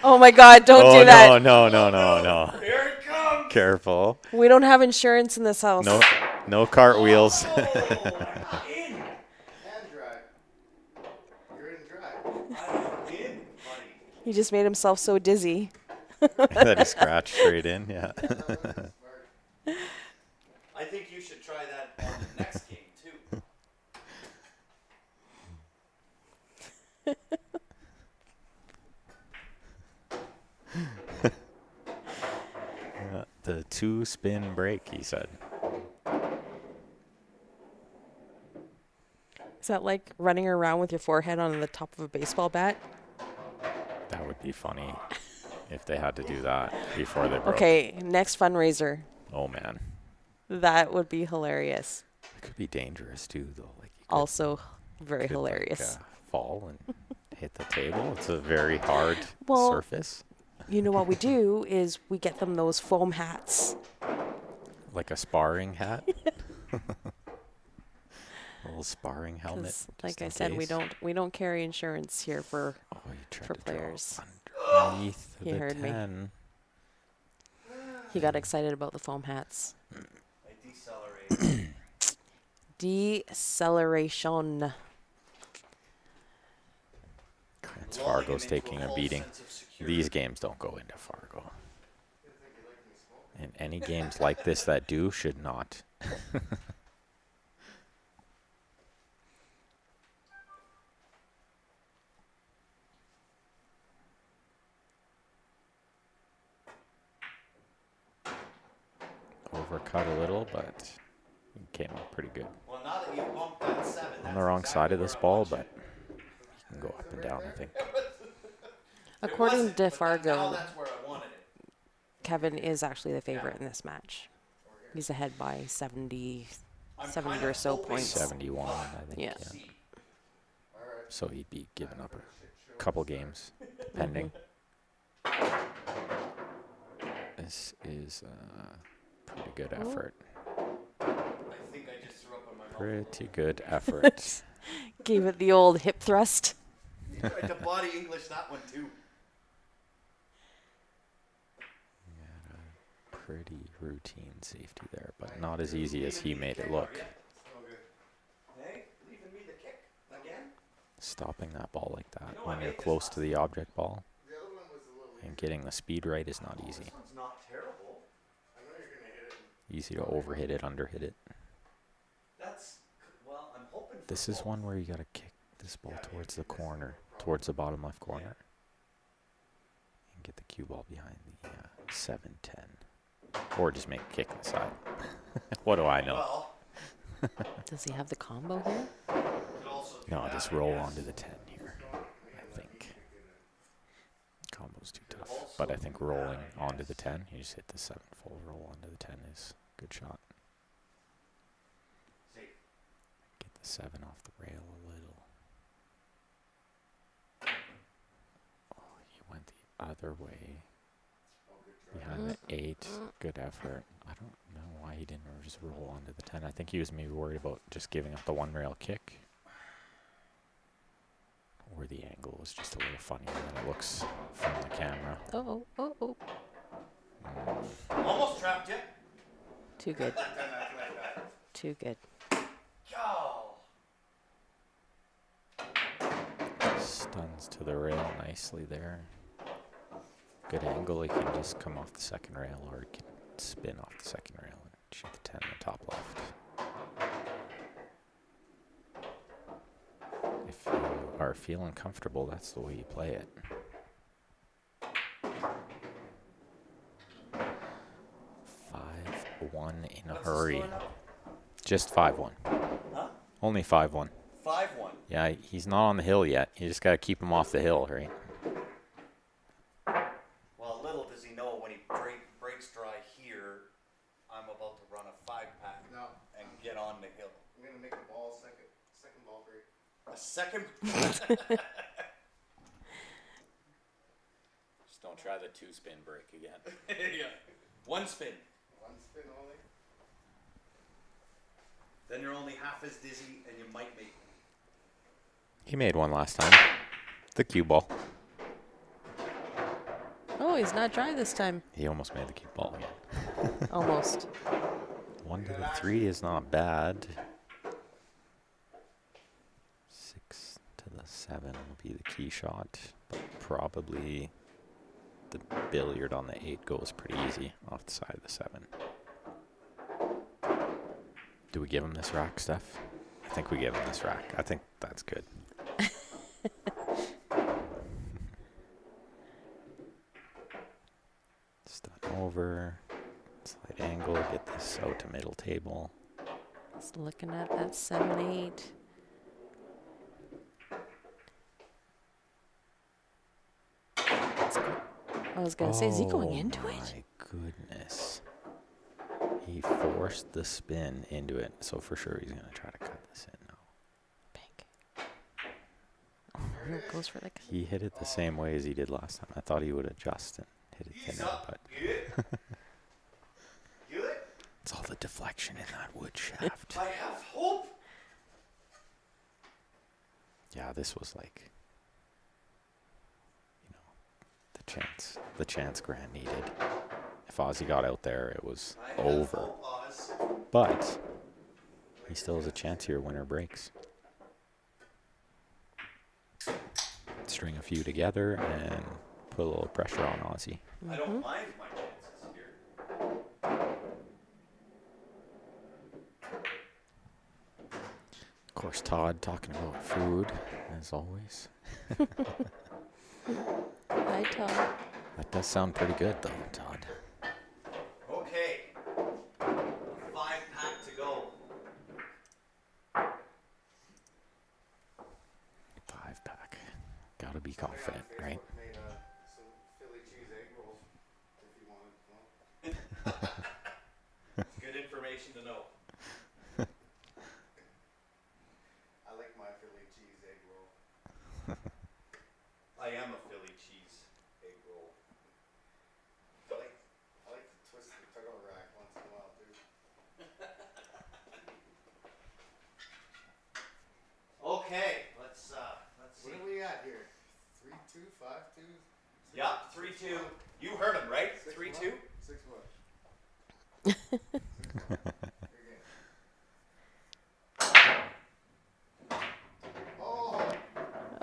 [SPEAKER 2] Oh my God! Don't do that.
[SPEAKER 1] No.
[SPEAKER 3] Here it comes.
[SPEAKER 1] Careful.
[SPEAKER 2] We don't have insurance in this house.
[SPEAKER 1] No cartwheels.
[SPEAKER 3] Oh, I'm in.
[SPEAKER 4] Hand drag. You're in drag.
[SPEAKER 3] I'm in, buddy.
[SPEAKER 2] He just made himself so dizzy.
[SPEAKER 1] That he scratched straight in. Yeah.
[SPEAKER 4] Smart.
[SPEAKER 3] I think you should try that on the next game too.
[SPEAKER 1] The 2-spin break, he said.
[SPEAKER 2] Is that like running around with your forehead on the top of a baseball bat?
[SPEAKER 1] That would be funny if they had to do that before they broke.
[SPEAKER 2] Okay, next fundraiser.
[SPEAKER 1] Oh man,
[SPEAKER 2] That would be hilarious.
[SPEAKER 1] it could be dangerous too, though. Like you could,
[SPEAKER 2] Also, very
[SPEAKER 1] could,
[SPEAKER 2] hilarious.
[SPEAKER 1] fall and hit the table. It's a very hard
[SPEAKER 2] Well,
[SPEAKER 1] surface,
[SPEAKER 2] You know what we do is we get them those foam hats.
[SPEAKER 1] like a sparring hat. A little sparring helmet.
[SPEAKER 2] 'Cause,
[SPEAKER 1] just
[SPEAKER 2] like I
[SPEAKER 1] in
[SPEAKER 2] said,
[SPEAKER 1] case.
[SPEAKER 2] we don't carry insurance here for.
[SPEAKER 1] Oh, you tried
[SPEAKER 2] for
[SPEAKER 1] to draw
[SPEAKER 2] players.
[SPEAKER 1] underneath
[SPEAKER 2] He
[SPEAKER 1] the
[SPEAKER 2] heard me.
[SPEAKER 1] 10.
[SPEAKER 2] He got excited about the foam hats.
[SPEAKER 3] I decelerate.
[SPEAKER 2] Deceleration.
[SPEAKER 1] Grants
[SPEAKER 3] Lulling him
[SPEAKER 1] Fargo's
[SPEAKER 3] into
[SPEAKER 1] taking a
[SPEAKER 3] false
[SPEAKER 1] beating.
[SPEAKER 3] sense of security.
[SPEAKER 1] These games don't go into Fargo. And any games like this that do should not. Overcut a little, but it came out pretty good.
[SPEAKER 3] Well, now that you've bumped that 7,
[SPEAKER 1] On
[SPEAKER 3] that's
[SPEAKER 1] the wrong
[SPEAKER 3] exactly
[SPEAKER 1] side of
[SPEAKER 3] where
[SPEAKER 1] this
[SPEAKER 3] I
[SPEAKER 1] ball,
[SPEAKER 3] want
[SPEAKER 1] but
[SPEAKER 3] you.
[SPEAKER 1] you can go up and down, I think.
[SPEAKER 2] According
[SPEAKER 3] wasn't,
[SPEAKER 2] to
[SPEAKER 3] but now
[SPEAKER 2] Fargo,
[SPEAKER 3] that's where I wanted it.
[SPEAKER 2] Kevin is actually the favorite in this match. He's ahead by 70
[SPEAKER 3] I'm
[SPEAKER 2] 70
[SPEAKER 3] kinda
[SPEAKER 2] or so
[SPEAKER 3] hoping-
[SPEAKER 2] points.
[SPEAKER 1] 71, I think.
[SPEAKER 2] Yeah.
[SPEAKER 1] Yeah.
[SPEAKER 3] See.
[SPEAKER 1] So he'd be giving up a couple games pending. This is a pretty good effort.
[SPEAKER 3] I think I just threw up on my mouth.
[SPEAKER 1] Pretty good effort.
[SPEAKER 2] Gave it the old hip thrust.
[SPEAKER 3] You tried to body English that one too.
[SPEAKER 1] Pretty routine safety there, but not as easy as he made it look.
[SPEAKER 3] Hey, leaving me the kick again?
[SPEAKER 1] Stopping that ball like that when you're close to the object ball
[SPEAKER 4] The other one was a little.
[SPEAKER 1] and getting the speed right is not easy.
[SPEAKER 3] This one's not terrible.
[SPEAKER 4] I know you're gonna hit it.
[SPEAKER 1] Easy to overhit it, underhit it.
[SPEAKER 3] That's well. I'm hoping. For
[SPEAKER 1] This is
[SPEAKER 3] both.
[SPEAKER 1] one where you gotta kick this ball towards the corner, towards the bottom left corner, and get the cue ball behind the 7-10, or just make a kick inside. What do I know?
[SPEAKER 3] Well,
[SPEAKER 2] Does he have the combo here?
[SPEAKER 3] could also do
[SPEAKER 1] No,
[SPEAKER 3] that,
[SPEAKER 1] just
[SPEAKER 3] I
[SPEAKER 1] roll
[SPEAKER 3] guess.
[SPEAKER 1] onto the 10 here. I think combo's too tough, but I think rolling onto the 10, you just hit the 7 full roll onto the 10 is a good shot.
[SPEAKER 3] See,
[SPEAKER 1] Get the 7 off the rail a little. Oh, he went the other way. Behind the 8, good effort. I don't know why he didn't just roll onto the 10. I think he was maybe worried about just giving up the one rail kick. Or the angle was just a little funnier than it looks from the camera.
[SPEAKER 2] Oh.
[SPEAKER 3] almost trapped you.
[SPEAKER 2] Too good. Too good.
[SPEAKER 3] Go.
[SPEAKER 1] Stuns to the rail nicely there. Good angle, he can just come off the second rail or he can spin off the second rail and shoot the 10 in the top left. If you are feeling comfortable, that's the way you play it. 5-1 in a
[SPEAKER 3] What's the
[SPEAKER 1] hurry.
[SPEAKER 3] score now?
[SPEAKER 1] Just 5-1.
[SPEAKER 3] Huh?
[SPEAKER 1] Only 5-1.
[SPEAKER 3] 5-1.
[SPEAKER 1] Yeah, he's not on the hill yet. You just got to keep him off the hill, right?
[SPEAKER 3] Well, little does he know when he breaks dry here, I'm about to run a 5-pack
[SPEAKER 4] No,
[SPEAKER 3] and get on the hill.
[SPEAKER 4] I'm gonna make the ball second ball break.
[SPEAKER 3] A second.
[SPEAKER 1] Just don't try the 2-spin break again.
[SPEAKER 3] Yeah. One spin.
[SPEAKER 4] One spin only.
[SPEAKER 3] Then you're only half as dizzy, and you might make.
[SPEAKER 1] He made one last time. The cue ball.
[SPEAKER 2] Oh, he's not dry this time.
[SPEAKER 1] He almost made the cue ball again.
[SPEAKER 2] Almost.
[SPEAKER 1] 1 to the 3 is not bad. 6 to the 7 will be the key shot, but probably the billiard on the 8 goes pretty easy off the side of the 7. Do we give him this rack, Steph? I think we give him this rack. I think that's good. Step over, slight angle, get this out to middle table.
[SPEAKER 2] Just looking at that 7-8. I was gonna say, is he going into it?
[SPEAKER 1] Oh my goodness. He forced the spin into it, so for sure he's gonna try to cut this in now.
[SPEAKER 2] Bank. Oh, it goes for like.
[SPEAKER 1] He hit it the same way as he did last time. I thought he would adjust and hit it
[SPEAKER 3] He's
[SPEAKER 1] thinner,
[SPEAKER 3] up.
[SPEAKER 1] but
[SPEAKER 3] Good. Good.
[SPEAKER 1] it's all the deflection in that wood shaft.
[SPEAKER 3] I have hope.
[SPEAKER 1] Yeah, this was like, the chance Grant needed. If Ozzy got out there, it was
[SPEAKER 3] I have
[SPEAKER 1] over.
[SPEAKER 3] hope, Oz.
[SPEAKER 1] But he still has a chance here. Winner breaks. String a few together and put a little pressure on Ozzy.
[SPEAKER 3] I don't mind my chances here.
[SPEAKER 1] Of course, Todd talking about food, as always.
[SPEAKER 2] Hi, Todd.
[SPEAKER 1] That does sound pretty good, though, Todd.
[SPEAKER 3] Okay. 5-pack to go.
[SPEAKER 1] 5-pack. Gotta be confident, right?
[SPEAKER 4] Made some Philly cheese egg rolls if you wanted one.
[SPEAKER 3] It's good information to know.
[SPEAKER 4] I like my Philly cheese egg roll.
[SPEAKER 3] I am a Philly cheese egg roll.
[SPEAKER 4] I like to twist the turtle rack once in a while too.
[SPEAKER 3] Okay, let's see.
[SPEAKER 4] What are we at here? 3-2, 5-2?
[SPEAKER 3] Yeah, 3-2. You heard him, right? 3-2.
[SPEAKER 4] 6 what? Oh!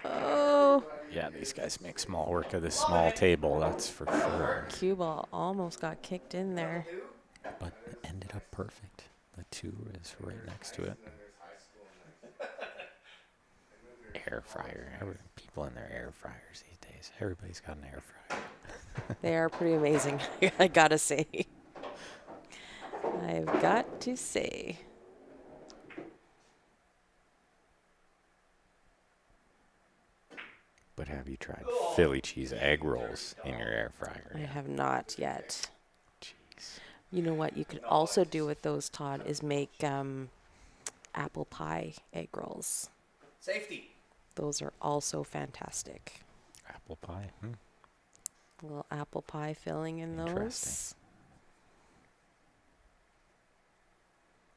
[SPEAKER 2] Oh,
[SPEAKER 1] Yeah, these guys make small work of this small table, that's for sure.
[SPEAKER 2] cue ball almost got kicked in there.
[SPEAKER 1] But it ended up perfect. The 2 is right next to it.
[SPEAKER 4] And then there's high school next.
[SPEAKER 1] Air fryer. People in their air fryers these days. Everybody's got an air fryer.
[SPEAKER 2] They are pretty amazing, I gotta say. I've got to say.
[SPEAKER 1] But have you tried Philly cheese egg rolls in your air fryer?
[SPEAKER 2] I have not yet.
[SPEAKER 1] Jeez.
[SPEAKER 2] You know what you could also do with those, Todd, is make apple pie egg rolls.
[SPEAKER 3] Safety.
[SPEAKER 2] Those are also fantastic.
[SPEAKER 1] Apple pie.
[SPEAKER 2] A little apple pie filling in those.
[SPEAKER 1] Interesting.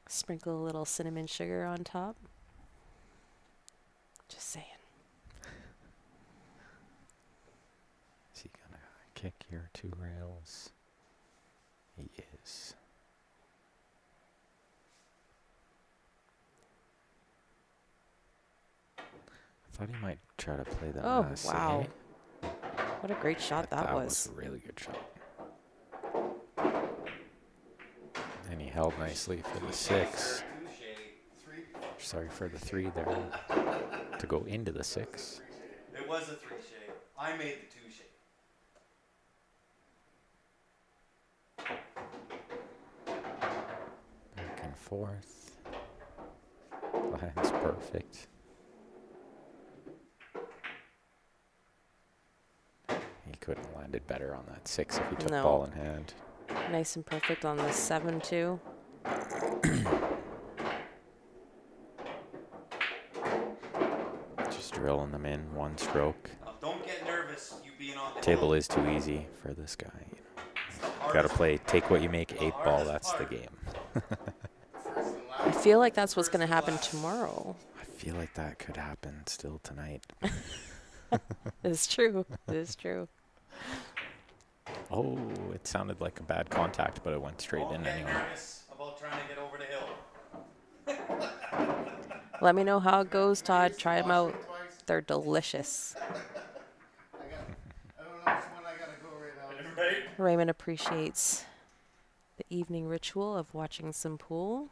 [SPEAKER 2] Sprinkle a little cinnamon sugar on top. Just saying.
[SPEAKER 1] Is he gonna kick your 2 rails? He is. I thought he might try to play that.
[SPEAKER 2] Oh, wow. What a great shot that was.
[SPEAKER 1] That was a really good shot. And he held nicely for the 6. Sorry for the 3 there. To go into the 6.
[SPEAKER 3] It was a 3 shade. I made the 2 shade.
[SPEAKER 1] Back and forth. Lands perfect. He couldn't have landed better on that 6 if he took
[SPEAKER 2] No.
[SPEAKER 1] ball in hand.
[SPEAKER 2] Nice and perfect on the 7 too.
[SPEAKER 1] Just drilling them in 1 stroke.
[SPEAKER 3] Don't get nervous, you being on the
[SPEAKER 1] Table is too easy for this guy.
[SPEAKER 3] It's the
[SPEAKER 1] Gotta
[SPEAKER 3] hardest-
[SPEAKER 1] play, take what you make, 8 ball,
[SPEAKER 3] hardest
[SPEAKER 1] that's the
[SPEAKER 3] part.
[SPEAKER 1] game.
[SPEAKER 4] First and last
[SPEAKER 2] I feel like that's what's going to happen tomorrow.
[SPEAKER 1] I feel like that could happen still tonight.
[SPEAKER 2] It's true. It is true.
[SPEAKER 1] Oh, it sounded like a bad contact, but it went straight
[SPEAKER 3] Don't
[SPEAKER 1] in
[SPEAKER 3] get
[SPEAKER 1] anyway.
[SPEAKER 3] nervous about trying to get over the hill.
[SPEAKER 2] Let me know how it goes, Todd. Try them out.
[SPEAKER 4] Twice.
[SPEAKER 2] They're delicious.
[SPEAKER 4] I don't know which one I gotta go right now.
[SPEAKER 3] Right?
[SPEAKER 2] Raymond appreciates the evening ritual of watching some pool.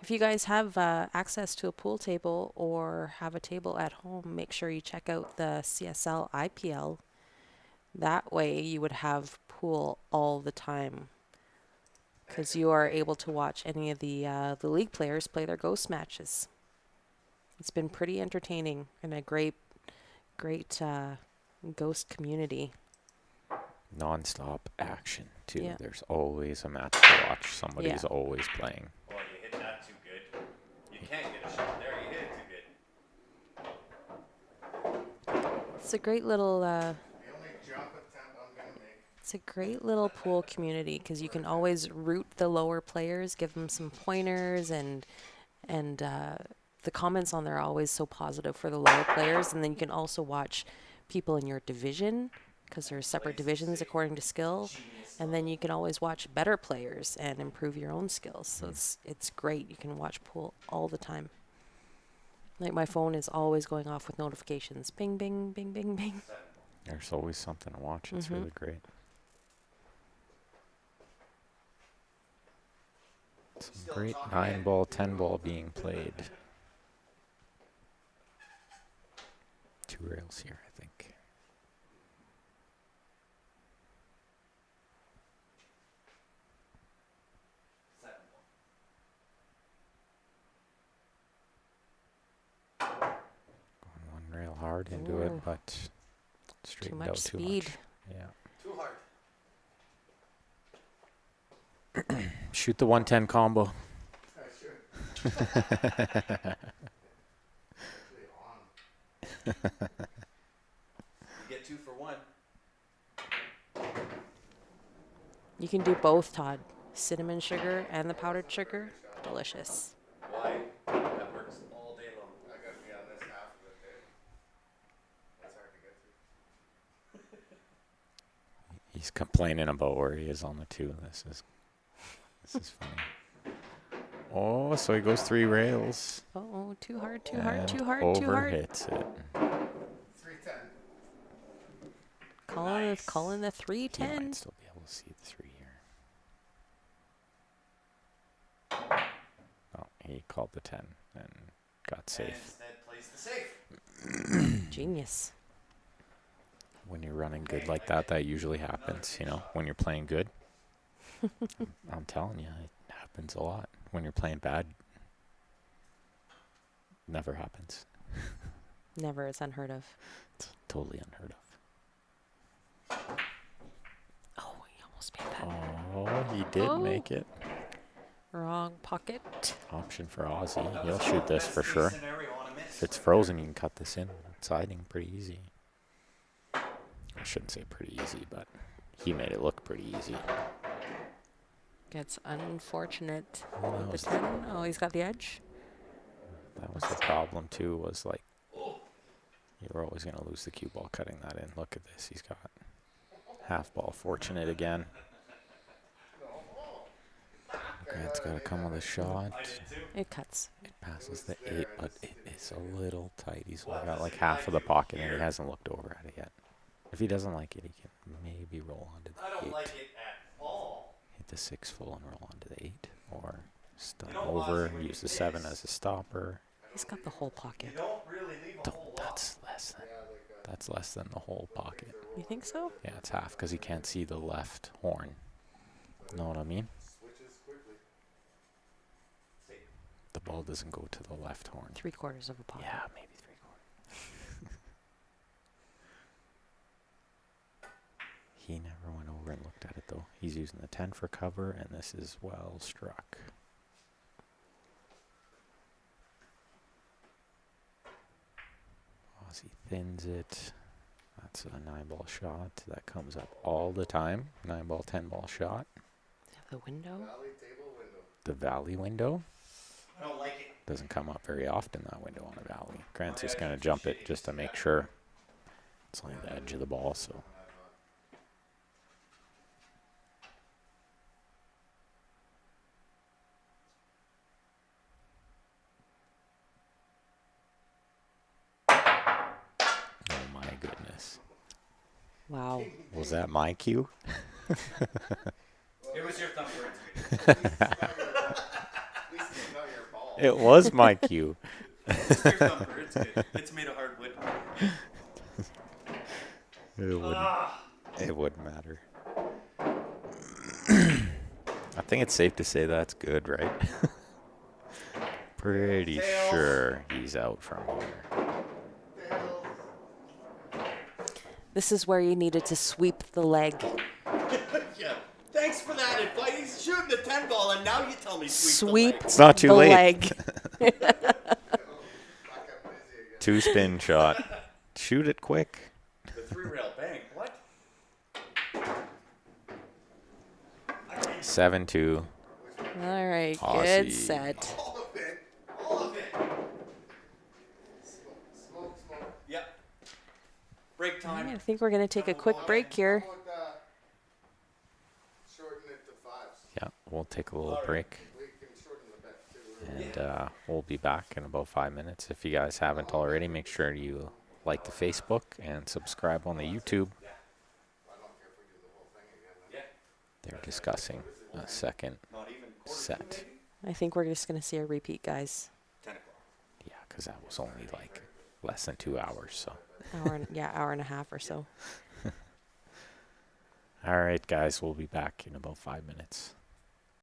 [SPEAKER 2] If you guys have access to a pool table or have a table at home, make sure you check out the CSL IPL. That way you would have pool all the time because you are able to watch any of the league players play their ghost matches. It's been pretty entertaining and a great ghost community.
[SPEAKER 1] Non-stop action too.
[SPEAKER 2] Yeah.
[SPEAKER 1] There's always a match to watch. Somebody's
[SPEAKER 2] Yeah.
[SPEAKER 1] always playing.
[SPEAKER 3] Oh, you hit that too good. You can't get a shot there. You hit it too good.
[SPEAKER 2] It's a great little
[SPEAKER 4] The only jump attempt I'm gonna make.
[SPEAKER 2] it's a great little pool community because you can always root the lower players, give them some pointers, and the comments on there are always so positive for the lower players. And then you can also watch people in your division because there's separate divisions according to skill. And then you can always watch better players and improve your own skills. So it's great. You can watch pool all the time. Like my phone is always going off with notifications. Bing, bing, bing, bing, bing.
[SPEAKER 1] There's always something to watch. It's really great. Some
[SPEAKER 3] Still
[SPEAKER 1] great
[SPEAKER 3] talking
[SPEAKER 1] 9-ball, 10-ball being played. 2 rails here, I think. Going 1 rail hard into
[SPEAKER 2] Ooh.
[SPEAKER 1] it, but
[SPEAKER 2] Too
[SPEAKER 1] straightened
[SPEAKER 2] much
[SPEAKER 1] out too
[SPEAKER 2] speed.
[SPEAKER 1] much. Yeah.
[SPEAKER 3] Too hard.
[SPEAKER 1] Shoot the 110 combo.
[SPEAKER 4] I should. Actually on.
[SPEAKER 3] You get 2 for 1.
[SPEAKER 2] You can do both, Todd. Cinnamon sugar and the powdered sugar. Delicious.
[SPEAKER 3] Why? That works all day long.
[SPEAKER 4] I gotta be on this half of it, dude. That's hard to get through.
[SPEAKER 1] He's complaining about where he is on the 2. This is funny. Oh, so he goes 3 rails.
[SPEAKER 2] Oh, too hard, too
[SPEAKER 1] and
[SPEAKER 2] hard, too hard, too
[SPEAKER 1] over
[SPEAKER 2] hard.
[SPEAKER 1] hits it.
[SPEAKER 4] 310.
[SPEAKER 2] Calling the
[SPEAKER 1] He
[SPEAKER 2] 310.
[SPEAKER 1] might still be able to see the 3 here. Oh, he called the 10 and got
[SPEAKER 3] And
[SPEAKER 1] safe.
[SPEAKER 3] instead plays the safe.
[SPEAKER 2] Genius.
[SPEAKER 1] When you're running good like that, that usually happens, you know, when you're playing good. I'm telling you, it happens a lot. When you're playing bad, never happens.
[SPEAKER 2] Never. It's unheard of.
[SPEAKER 1] It's totally unheard of.
[SPEAKER 2] Oh, he almost made that.
[SPEAKER 1] Oh, he did
[SPEAKER 2] Oh.
[SPEAKER 1] make it.
[SPEAKER 2] Wrong pocket.
[SPEAKER 1] Option for Aussie. He'll shoot this for
[SPEAKER 3] Best case
[SPEAKER 1] sure.
[SPEAKER 3] scenario on a miss.
[SPEAKER 1] If it's frozen, you can cut this in. Siding pretty easy. I shouldn't say pretty easy, but he made it look pretty easy.
[SPEAKER 2] Gets unfortunate.
[SPEAKER 1] Well, that
[SPEAKER 2] The
[SPEAKER 1] was
[SPEAKER 2] 10. Oh, he's got the edge.
[SPEAKER 1] the problem too, was like you were always going to lose the cue ball cutting that in. Look at this. He's got half ball fortunate again. Grant's got to come with a shot.
[SPEAKER 3] I did too.
[SPEAKER 2] It cuts.
[SPEAKER 1] It passes the 8, but it is a little tight. He's only got like half of the pocket and he hasn't looked over at it yet. If he doesn't like it, he can maybe roll onto
[SPEAKER 3] I
[SPEAKER 1] the
[SPEAKER 3] don't
[SPEAKER 1] 8.
[SPEAKER 3] like it at all.
[SPEAKER 1] Hit the 6 full and roll onto the 8. Or stun
[SPEAKER 3] You know,
[SPEAKER 1] over
[SPEAKER 3] Ozzy, when
[SPEAKER 1] and use
[SPEAKER 3] you
[SPEAKER 1] the 7
[SPEAKER 3] miss-
[SPEAKER 1] as a stopper.
[SPEAKER 2] He's got the whole
[SPEAKER 3] You
[SPEAKER 2] pocket.
[SPEAKER 3] don't really leave a whole lot.
[SPEAKER 1] That's less than the whole pocket.
[SPEAKER 2] You think so?
[SPEAKER 1] Yeah, it's half because he can't see the left horn. Know what I mean?
[SPEAKER 4] Switches quickly.
[SPEAKER 1] The ball doesn't go to the left horn.
[SPEAKER 2] 3/4 of a pocket.
[SPEAKER 1] Yeah, maybe 3/4. He never went over and looked at it though. He's using the 10 for cover, and this is well struck. Aussie thins it. That's a 9-ball shot. That comes up all the time. 9-ball, 10-ball shot.
[SPEAKER 2] Have the window.
[SPEAKER 4] Valley table window.
[SPEAKER 1] The valley window.
[SPEAKER 3] I don't like it.
[SPEAKER 1] Doesn't come up very often, that window on a valley. Grant's just going to jump it just to make sure. It's only the edge of the ball, so. Oh my goodness.
[SPEAKER 2] Wow.
[SPEAKER 1] Was that my cue?
[SPEAKER 3] It was your thumb for
[SPEAKER 4] At least it's not your ball.
[SPEAKER 1] It was my cue.
[SPEAKER 3] It's your thumb for it's good. It's made of hardwood.
[SPEAKER 1] It wouldn't matter. I think it's safe to say that's good, right? Pretty
[SPEAKER 3] Tails.
[SPEAKER 1] sure he's out from here.
[SPEAKER 2] This is where you needed to sweep the leg.
[SPEAKER 3] Yeah. Thanks for that advice. He's shooting the 10 ball, and now you tell me
[SPEAKER 2] Sweep
[SPEAKER 1] It's not too
[SPEAKER 2] the
[SPEAKER 1] late.
[SPEAKER 2] leg.
[SPEAKER 4] Back up busy again.
[SPEAKER 1] 2 spin shot. Shoot it quick.
[SPEAKER 3] The 3-rail bang. What?
[SPEAKER 1] 7-2.
[SPEAKER 2] All right,
[SPEAKER 1] Aussie.
[SPEAKER 2] good set.
[SPEAKER 4] All of it.
[SPEAKER 3] All of it.
[SPEAKER 4] Smoke.
[SPEAKER 3] Yep. Break time.
[SPEAKER 2] I think we're going to take a quick break here.
[SPEAKER 4] How about, shorten it to 5s?
[SPEAKER 1] Yeah, we'll take a little break.
[SPEAKER 4] We can shorten the bet too.
[SPEAKER 1] And we'll be back in about 5 minutes. If you guys haven't already, make sure you like the Facebook and subscribe on the YouTube.
[SPEAKER 4] I don't care if we do the whole thing again. Then.
[SPEAKER 3] Yeah.
[SPEAKER 1] They're discussing a second
[SPEAKER 3] Not even quarter
[SPEAKER 1] set.
[SPEAKER 3] two, maybe?
[SPEAKER 2] I think we're just going to see a repeat, guys.
[SPEAKER 3] 10 o'clock.
[SPEAKER 1] Yeah, because that was only like less than 2 hours. So,
[SPEAKER 2] Hour and a half or so.
[SPEAKER 1] all right, guys, we'll be back in about 5 minutes.